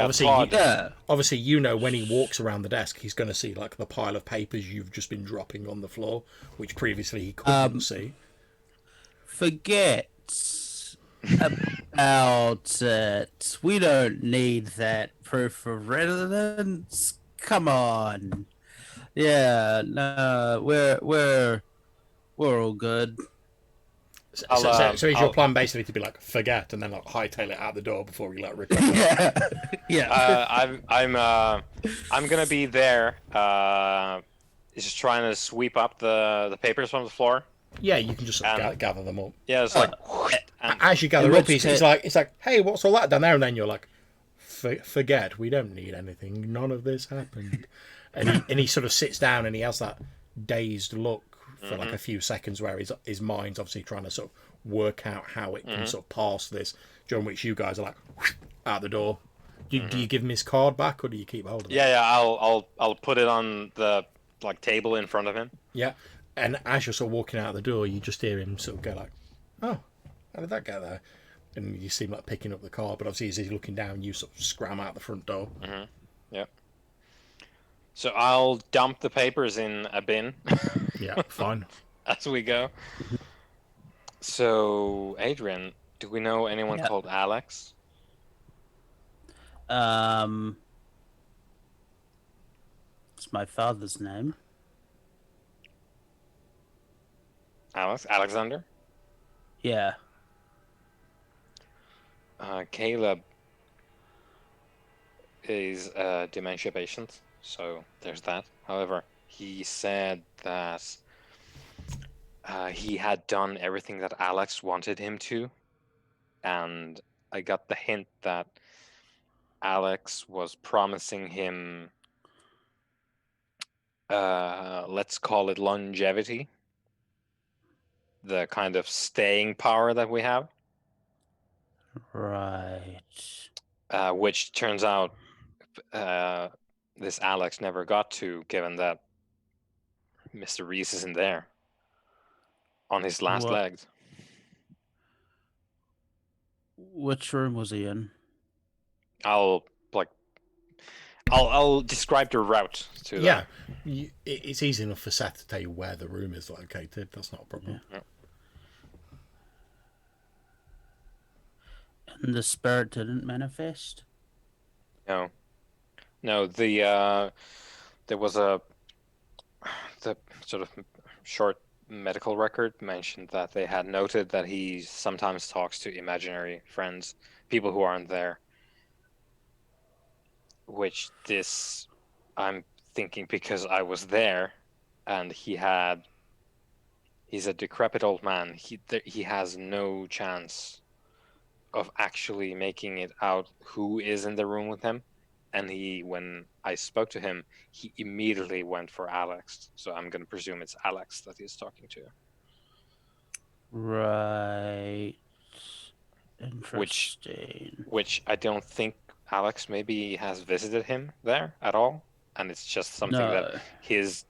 obviously, you know when he walks around the desk, he's going to see like the pile of papers you've just been dropping on the floor, which previously he couldn't see. Forget about it. We don't need that proof of residence. Come on. Yeah, no, we're all good. So is your plan basically to be like forget and then like hightail it out the door before you like recover? Yeah. I'm gonna be there. Just trying to sweep up the papers from the floor. Yeah, you can just sort of gather them up. Yeah, it's like as you gather up, it's like, "Hey, what's all that down there?" And then you're like, "Forget. We don't need anything. None of this happened." And he sort of sits down and he has that dazed look for like a few seconds where his mind's obviously trying to sort of work out how it can sort of pass this, during which you guys are like out the door. Do you give him his card back or do you keep hold of it? Yeah, I'll put it on the like table in front of him. Yeah, and as you're sort of walking out the door, you just hear him sort of go like, "Oh, how did that get there?" And you see him like picking up the card, but obviously as he's looking down, you sort of scram out the front door. Yeah. So I'll dump the papers in a bin. Yeah, fine. As we go. So, Adrian, do we know anyone called Alex? It's my father's name. Alexander. Yeah. Caleb is a dementia patient, so there's that. However, he said that he had done everything that Alex wanted him to, and I got the hint that Alex was promising him, let's call it longevity, the kind of staying power that we have, Right. which turns out this Alex never got to, given that Mr. Reese isn't there on his last What? legs. Which room was he in? I'll like I'll describe the route to Yeah, that. it's easy enough for Seth to tell you where the room is located. That's not a problem. Yeah. And the spirit didn't manifest? No, no. There was the sort of short medical record mentioned that they had noted that he sometimes talks to imaginary friends, people who aren't there. Which this, I'm thinking, because I was there, and he's a decrepit old man. He has no chance of actually making it out who is in the room with him. And when I spoke to him, he immediately went for Alex. So I'm going to presume it's Alex that he's talking to. Right. Interesting. Which I don't think Alex maybe has visited him there at all. And it's just something that No. his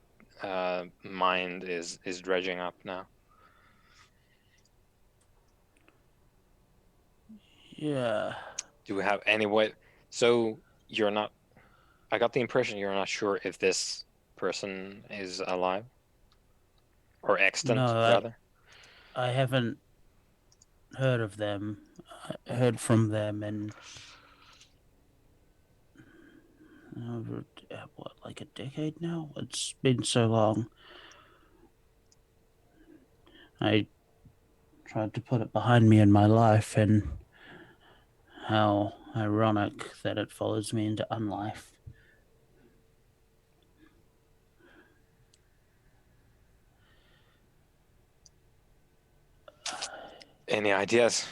mind is dredging up now. Yeah. Do we have any way? So you're not. I got the impression you're not sure if this person is alive or extant, No, rather. I haven't heard of them. I heard from them in over what, like a decade now? It's been so long. I tried to put it behind me in my life, and how ironic that it follows me into unlife. Any ideas?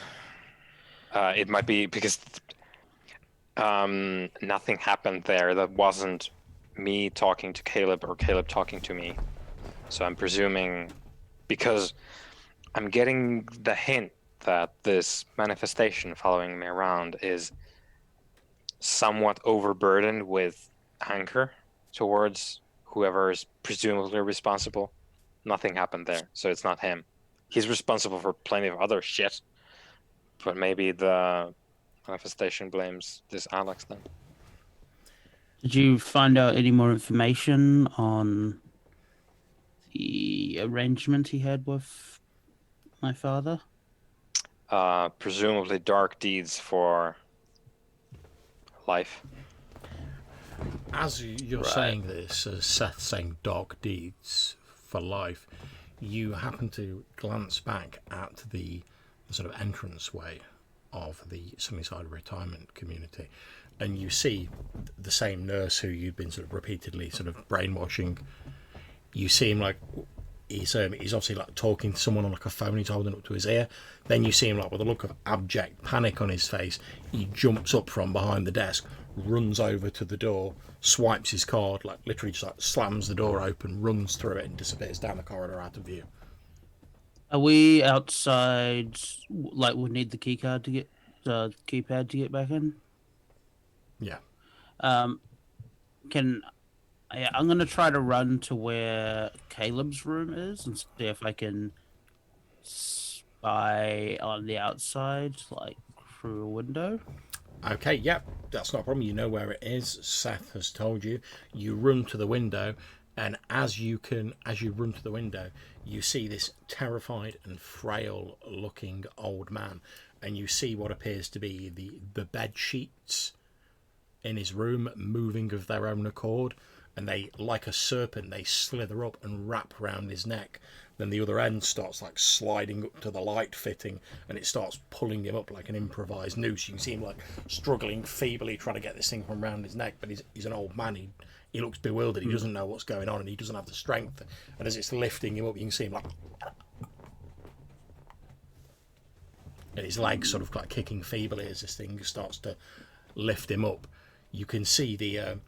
It might be because nothing happened there that wasn't me talking to Caleb or Caleb talking to me. So I'm presuming, because I'm getting the hint that this manifestation following me around is somewhat overburdened with anger towards whoever is presumably responsible. Nothing happened there, so it's not him. He's responsible for plenty of other shit, but maybe the manifestation blames this Alex then. Did you find out any more information on the arrangement he had with my father? Presumably dark deeds for life. As you're Right. saying this, as Seth saying dark deeds for life, you happen to glance back at the sort of entranceway of the Sunnyside retirement community, and you see the same nurse who you've been sort of repeatedly sort of brainwashing. You see him like he's obviously like talking to someone on like a phone. He's holding up to his ear. Then you see him like with a look of abject panic on his face. He jumps up from behind the desk, runs over to the door, swipes his card, like literally just like slams the door open, runs through it, and disappears down the corridor out of view. Are we outside? Like, we need the key card to get the keypad to get back in. Yeah. Um, I'm gonna try to run to where Caleb's room is and see if I can spy on the outside, like through a window. Okay, yep, that's not a problem. You know where it is. Seth has told you. You run to the window, and as you run to the window, you see this terrified and frail-looking old man, and you see what appears to be the bed sheets in his room moving of their own accord, and they, like a serpent, they slither up and wrap around his neck, then the other end starts like sliding up to the light fitting, and it starts pulling him up like an improvised noose. You can see him like struggling feebly trying to get this thing from around his neck, but he's an old man. He looks bewildered. He doesn't know what's going on, and he doesn't have the strength. And as it's lifting him up, you can see him like, and his legs sort of like kicking feebly as this thing starts to lift him up. You can see the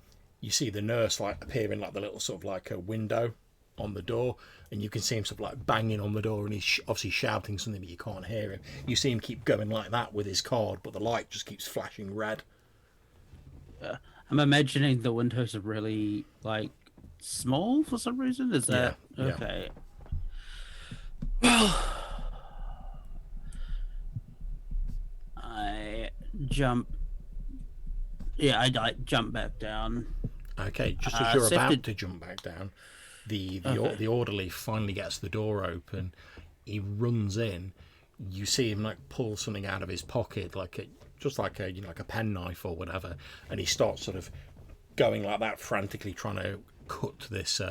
nurse like appearing like the little sort of like a window on the door, and you can see him sort of like banging on the door, and he's obviously shouting something, but you can't hear him. You see him keep going like that with his card, but the light just keeps flashing red. I'm imagining the windows are really like small for some reason. Is that okay? Well, I jump. Yeah, I jump back down. Okay, just as you're about to jump back down, the orderly finally gets the door open. He runs in. You see him like pull something out of his pocket, like a penknife or whatever, and he starts sort of going like that, frantically trying to cut this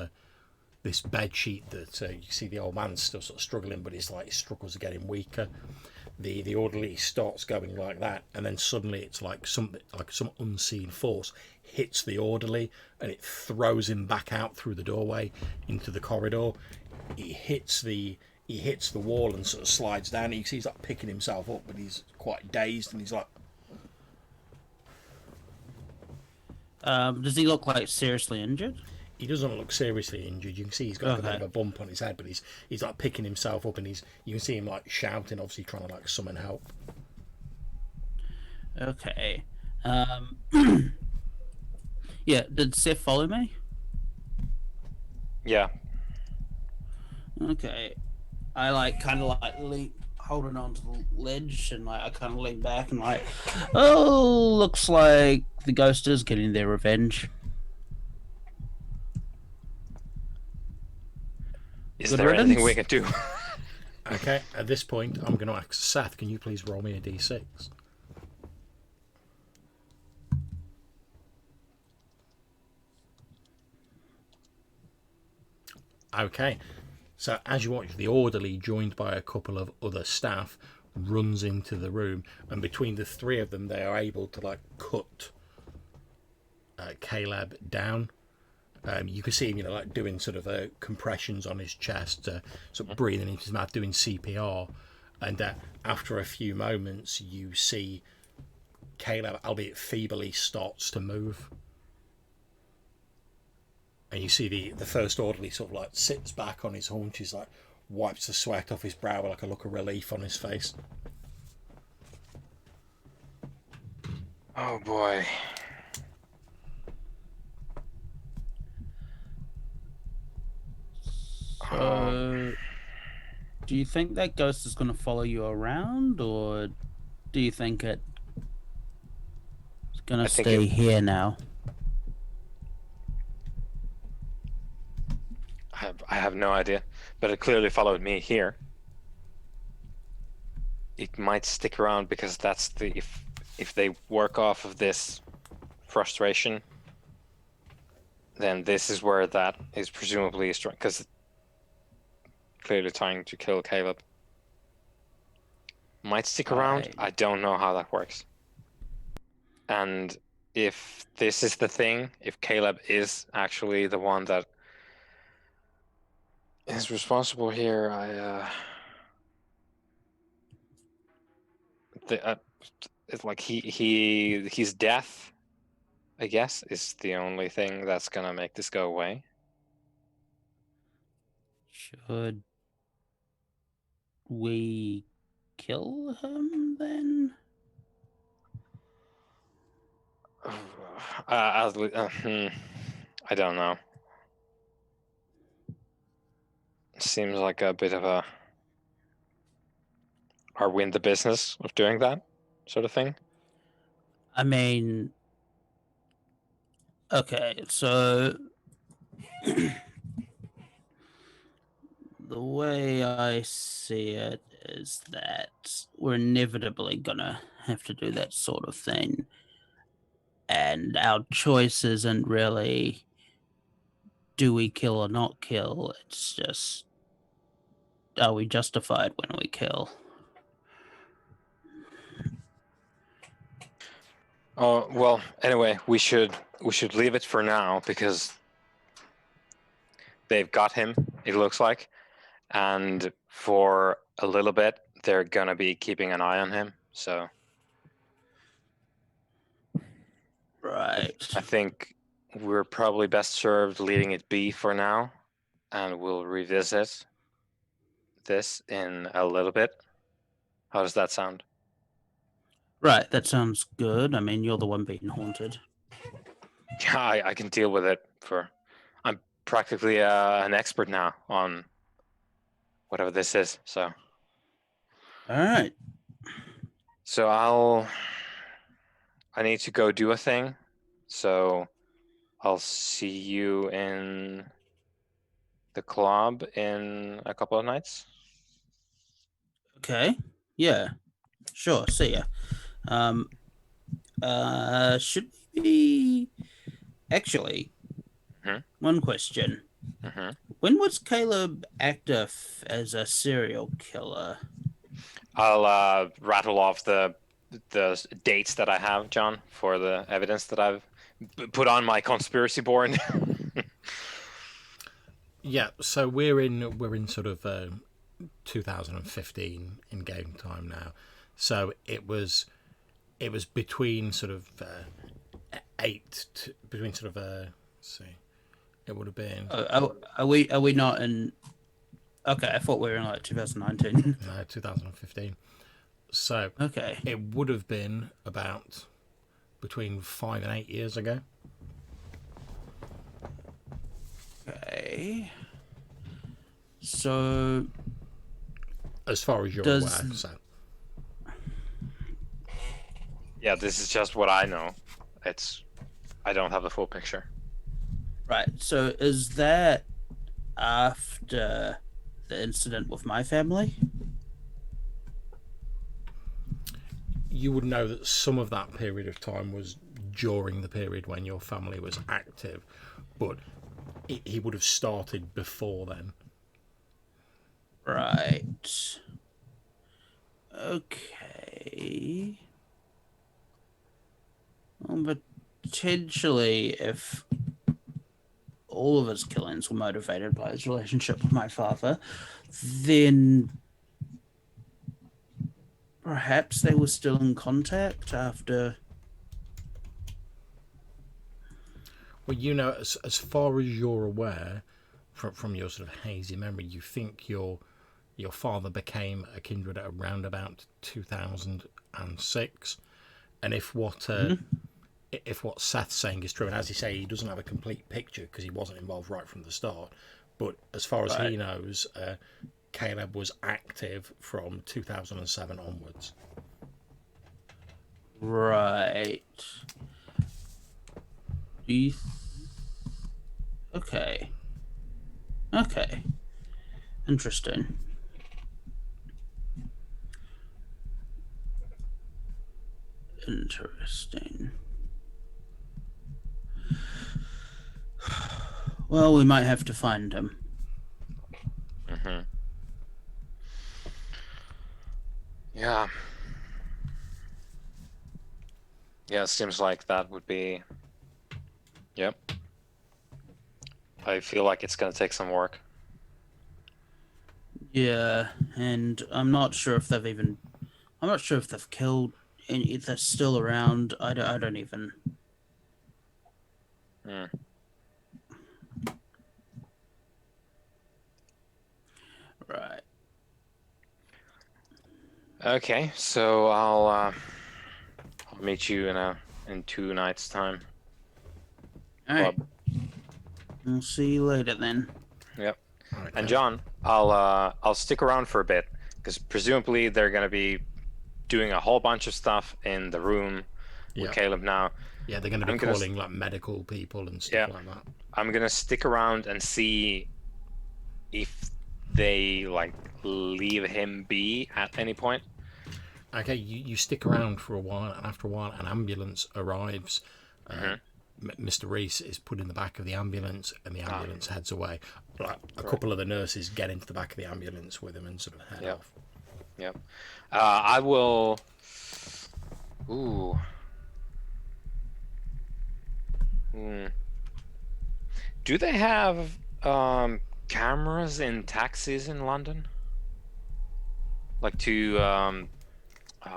bed sheet that you see the old man's still sort of struggling, but his struggles are getting weaker. The orderly starts going like that, and then suddenly it's like some unseen force hits the orderly, and it throws him back out through the doorway into the corridor. He hits the wall and sort of slides down. You see he's like picking himself up, but he's quite dazed, and he's like, does he look like seriously injured? he doesn't look seriously injured. You can see he's got a bit of a bump on his head, but he's like picking himself up, and you can see him like shouting, obviously trying to like summon help. Okay. Yeah, did Seth follow me? Yeah. Okay. I like kind of like holding on to the ledge, and like I kind of lean back and like, oh, looks like the ghost is getting their revenge. Is there anything we can do? Okay, at this point, I'm going to ask Seth, can you please roll me a d6? Okay, so as you watch, the orderly, joined by a couple of other staff, runs into the room, and between the three of them, they are able to like cut Caleb down. You can see him, like doing sort of compressions on his chest, sort of breathing into his mouth, doing CPR. And after a few moments, you see Caleb, albeit feebly, starts to move. And you see the first orderly sort of like sits back on his haunches, like wipes the sweat off his brow with like a look of relief on his face. Oh boy. So, do you think that ghost is going to follow you around, or do you think it's going to stay here now? I have no idea, but it clearly followed me here. It might stick around because that's if they work off of this frustration, then this is where that is presumably strong, because clearly trying to kill Caleb. Might stick around. I don't know how that works. And if this is the thing, if Caleb is actually the one that is responsible here, it's like his death, I guess, is the only thing that's gonna make this go away. Should we kill him then? I don't know. Seems like a bit of a are we in the business of doing that sort of thing? I mean, okay, so the way I see it is that we're inevitably gonna have to do that sort of thing. And our choice isn't really do we kill or not kill. It's just are we justified when we kill? Oh well. Anyway, we should leave it for now because they've got him. It looks like, and for a little bit, they're gonna be keeping an eye on him. So Right. I think we're probably best served leaving it be for now, and we'll revisit this in a little bit. How does that sound? Right, that sounds good. I mean, you're the one being haunted. Yeah, I can deal with it. I'm practically an expert now on whatever this is. So All right. I need to go do a thing. So I'll see you in the club in a couple of nights. Okay. Yeah. Sure. See ya. Um. Should we be actually? Mhm. One question. Hmm. When was Caleb active as a serial killer? I'll rattle off the dates that I have, John, for the evidence that I've put on my conspiracy board. Yeah, so we're in sort of 2015 in game time now. So it was between sort of between sort of let's see, it would have been Are we not in? Okay, I thought we were in like 2019. 2015. So Okay. it would have been about between 5 and 8 years ago. Okay. So As far as you're Does- aware. So Yeah, this is just what I know. I don't have the full picture. right. So is that after the incident with my family? you would know that some of that period of time was during the period when your family was active, but he would have started before then. Right. Okay. Well, potentially, if all of his killings were motivated by his relationship with my father, then perhaps they were still in contact after. Well, as far as you're aware, from your sort of hazy memory, you think your father became a kindred at around about 2006, and if what Seth's saying is true, and as you say, he doesn't have a complete picture because he wasn't involved right from the start, but as far as he Right. knows, Caleb was active from 2007 onwards. Right. Do you Okay. Okay. Interesting. Interesting. Well, we might have to find him. Hmm. Yeah. Yeah, it seems like that would be. Yep. I feel like it's gonna take some work. Yeah, and I'm not sure if they've even. I'm not sure if they've killed any. If they're still around. I don't even. Hmm. Right. Okay, so I'll meet you in 2 nights' time. All right. Club. We'll see you later then. Yep. Okay. And John, I'll stick around for a bit because presumably they're gonna be doing a whole bunch of stuff in the room with Yeah. Caleb now. Yeah, they're going to be I'm gonna calling like medical people and stuff Yeah. like that. I'm gonna stick around and see if they like leave him be at any point. Okay, you stick around for a while, and after a while, an ambulance arrives. Mhm. Mr. Reese is put in the back of the ambulance, and the ambulance heads away. Like a Right. couple of the nurses get into the back of the ambulance with him and sort of head off. Yep. I will. Ooh. Hmm. Do they have cameras in taxis in London? Like to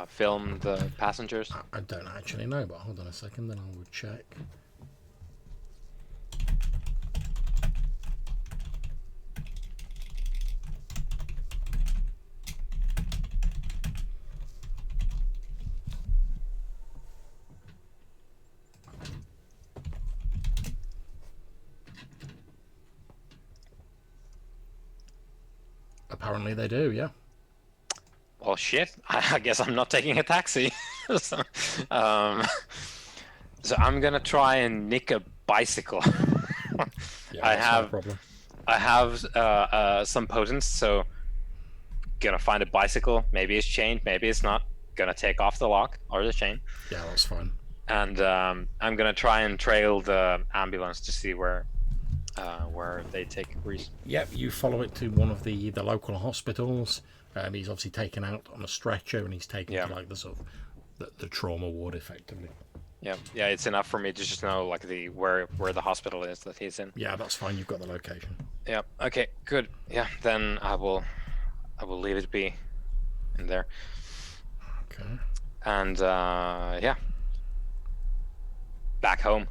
film the passengers? I don't actually know, but hold on a second, then I will check. Apparently they do, yeah. Well, shit. I guess I'm not taking a taxi. so, um, so I'm gonna try and nick a bicycle. Yeah, I that's not a have problem. I have some potence, so gonna find a bicycle. Maybe it's chained, maybe it's not. Gonna take off the lock or the chain, Yeah, that's fine. and I'm gonna try and trail the ambulance to see where they take Reese. Yep, you follow it to one of the local hospitals. He's obviously taken out on a stretcher, and he's taken to like the sort of the trauma ward, effectively. Yeah, it's enough for me to just know like where the hospital is that he's in. Yeah, that's fine. You've got the location. Yeah. Okay. Good. Yeah. Then I will leave it be in there. Okay. And yeah. Back home.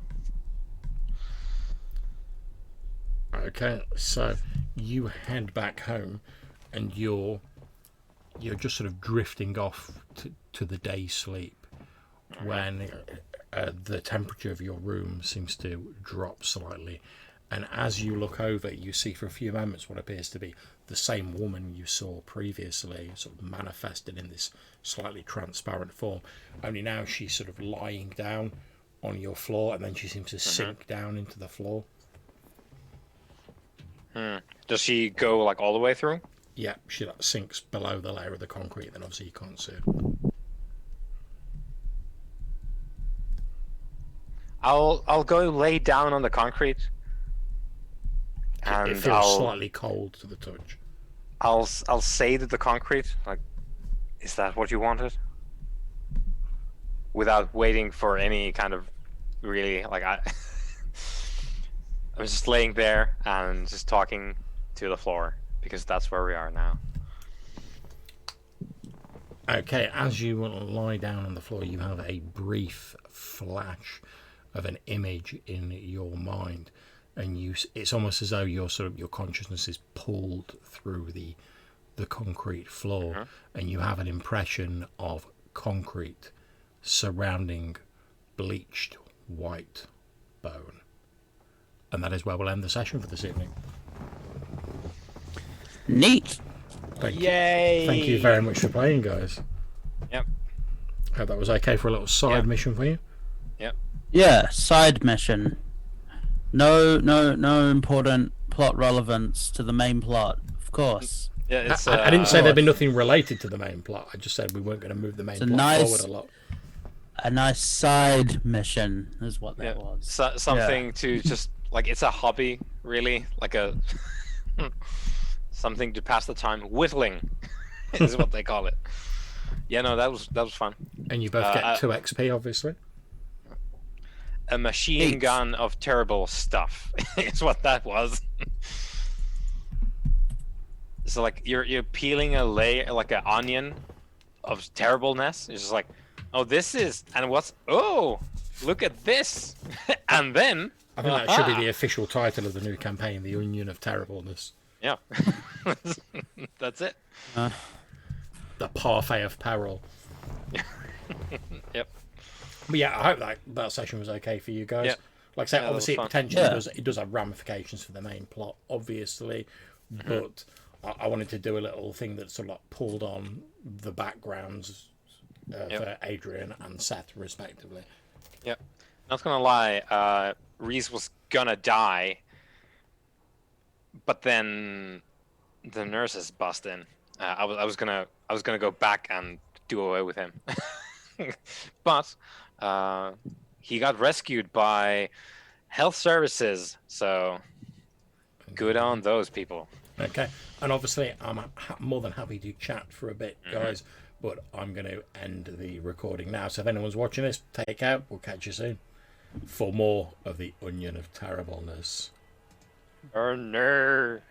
Okay, so you head back home, and you're just sort of drifting off to the day sleep, when the temperature of your room seems to drop slightly, and as you look over, you see for a few moments what appears to be the same woman you saw previously, sort of manifested in this slightly transparent form. Only now she's sort of lying down on your floor, and then she seems to sink down into the floor. Does she go like all the way through? Yeah, she like sinks below the layer of the concrete, then obviously you can't see her. I'll go lay down on the concrete, and It feels slightly cold to the touch. I'll say to the concrete, like, is that what you wanted? Without waiting for any kind of really like I was just laying there and just talking to the floor because that's where we are now. Okay, as you lie down on the floor, you have a brief flash of an image in your mind, and it's almost as though your consciousness is pulled through the concrete floor, and you have an impression of concrete surrounding bleached white bone. And that is where we'll end the session for this evening. Neat. Yay! Thank you very much for playing, guys. Yep. Hope that was okay for a little side mission for you. Yep. Yeah, side mission. No important plot relevance to the main plot, of course. Yeah, it's. I didn't say there'd be nothing related to the main plot. I just said we weren't going to move the main plot forward a lot. A nice side mission is what that was. Something to just like it's a hobby, really, like a something to pass the time. Whittling is what they call it. Yeah, no, that was fun. And you both get 2 XP, obviously. A machine gun of terrible stuff is what that was. So like you're peeling a layer like an onion of terribleness. It's just like, oh, this is, and what's, oh, look at this, and then I think that should be the official title of the new campaign, The Onion of Terribleness. Yeah. That's it. The parfait of peril. Yep. But yeah, I hope that session was okay for you guys. Yeah. Like I said, Yeah, obviously that was potentially it does have ramifications for the main plot, obviously, but I wanted to do a little thing that sort of like pulled on the backgrounds for Adrian and Seth, respectively. Yep. Not gonna lie, Reese was gonna die, but then the nurses bust in. I was gonna go back and do away with him, but he got rescued by health services. So good on those people. Okay, and obviously I'm more than happy to chat for a bit, guys, but I'm going to end the recording now. So if anyone's watching this, take out. We'll catch you soon for more of the Onion of Terribleness. Burner.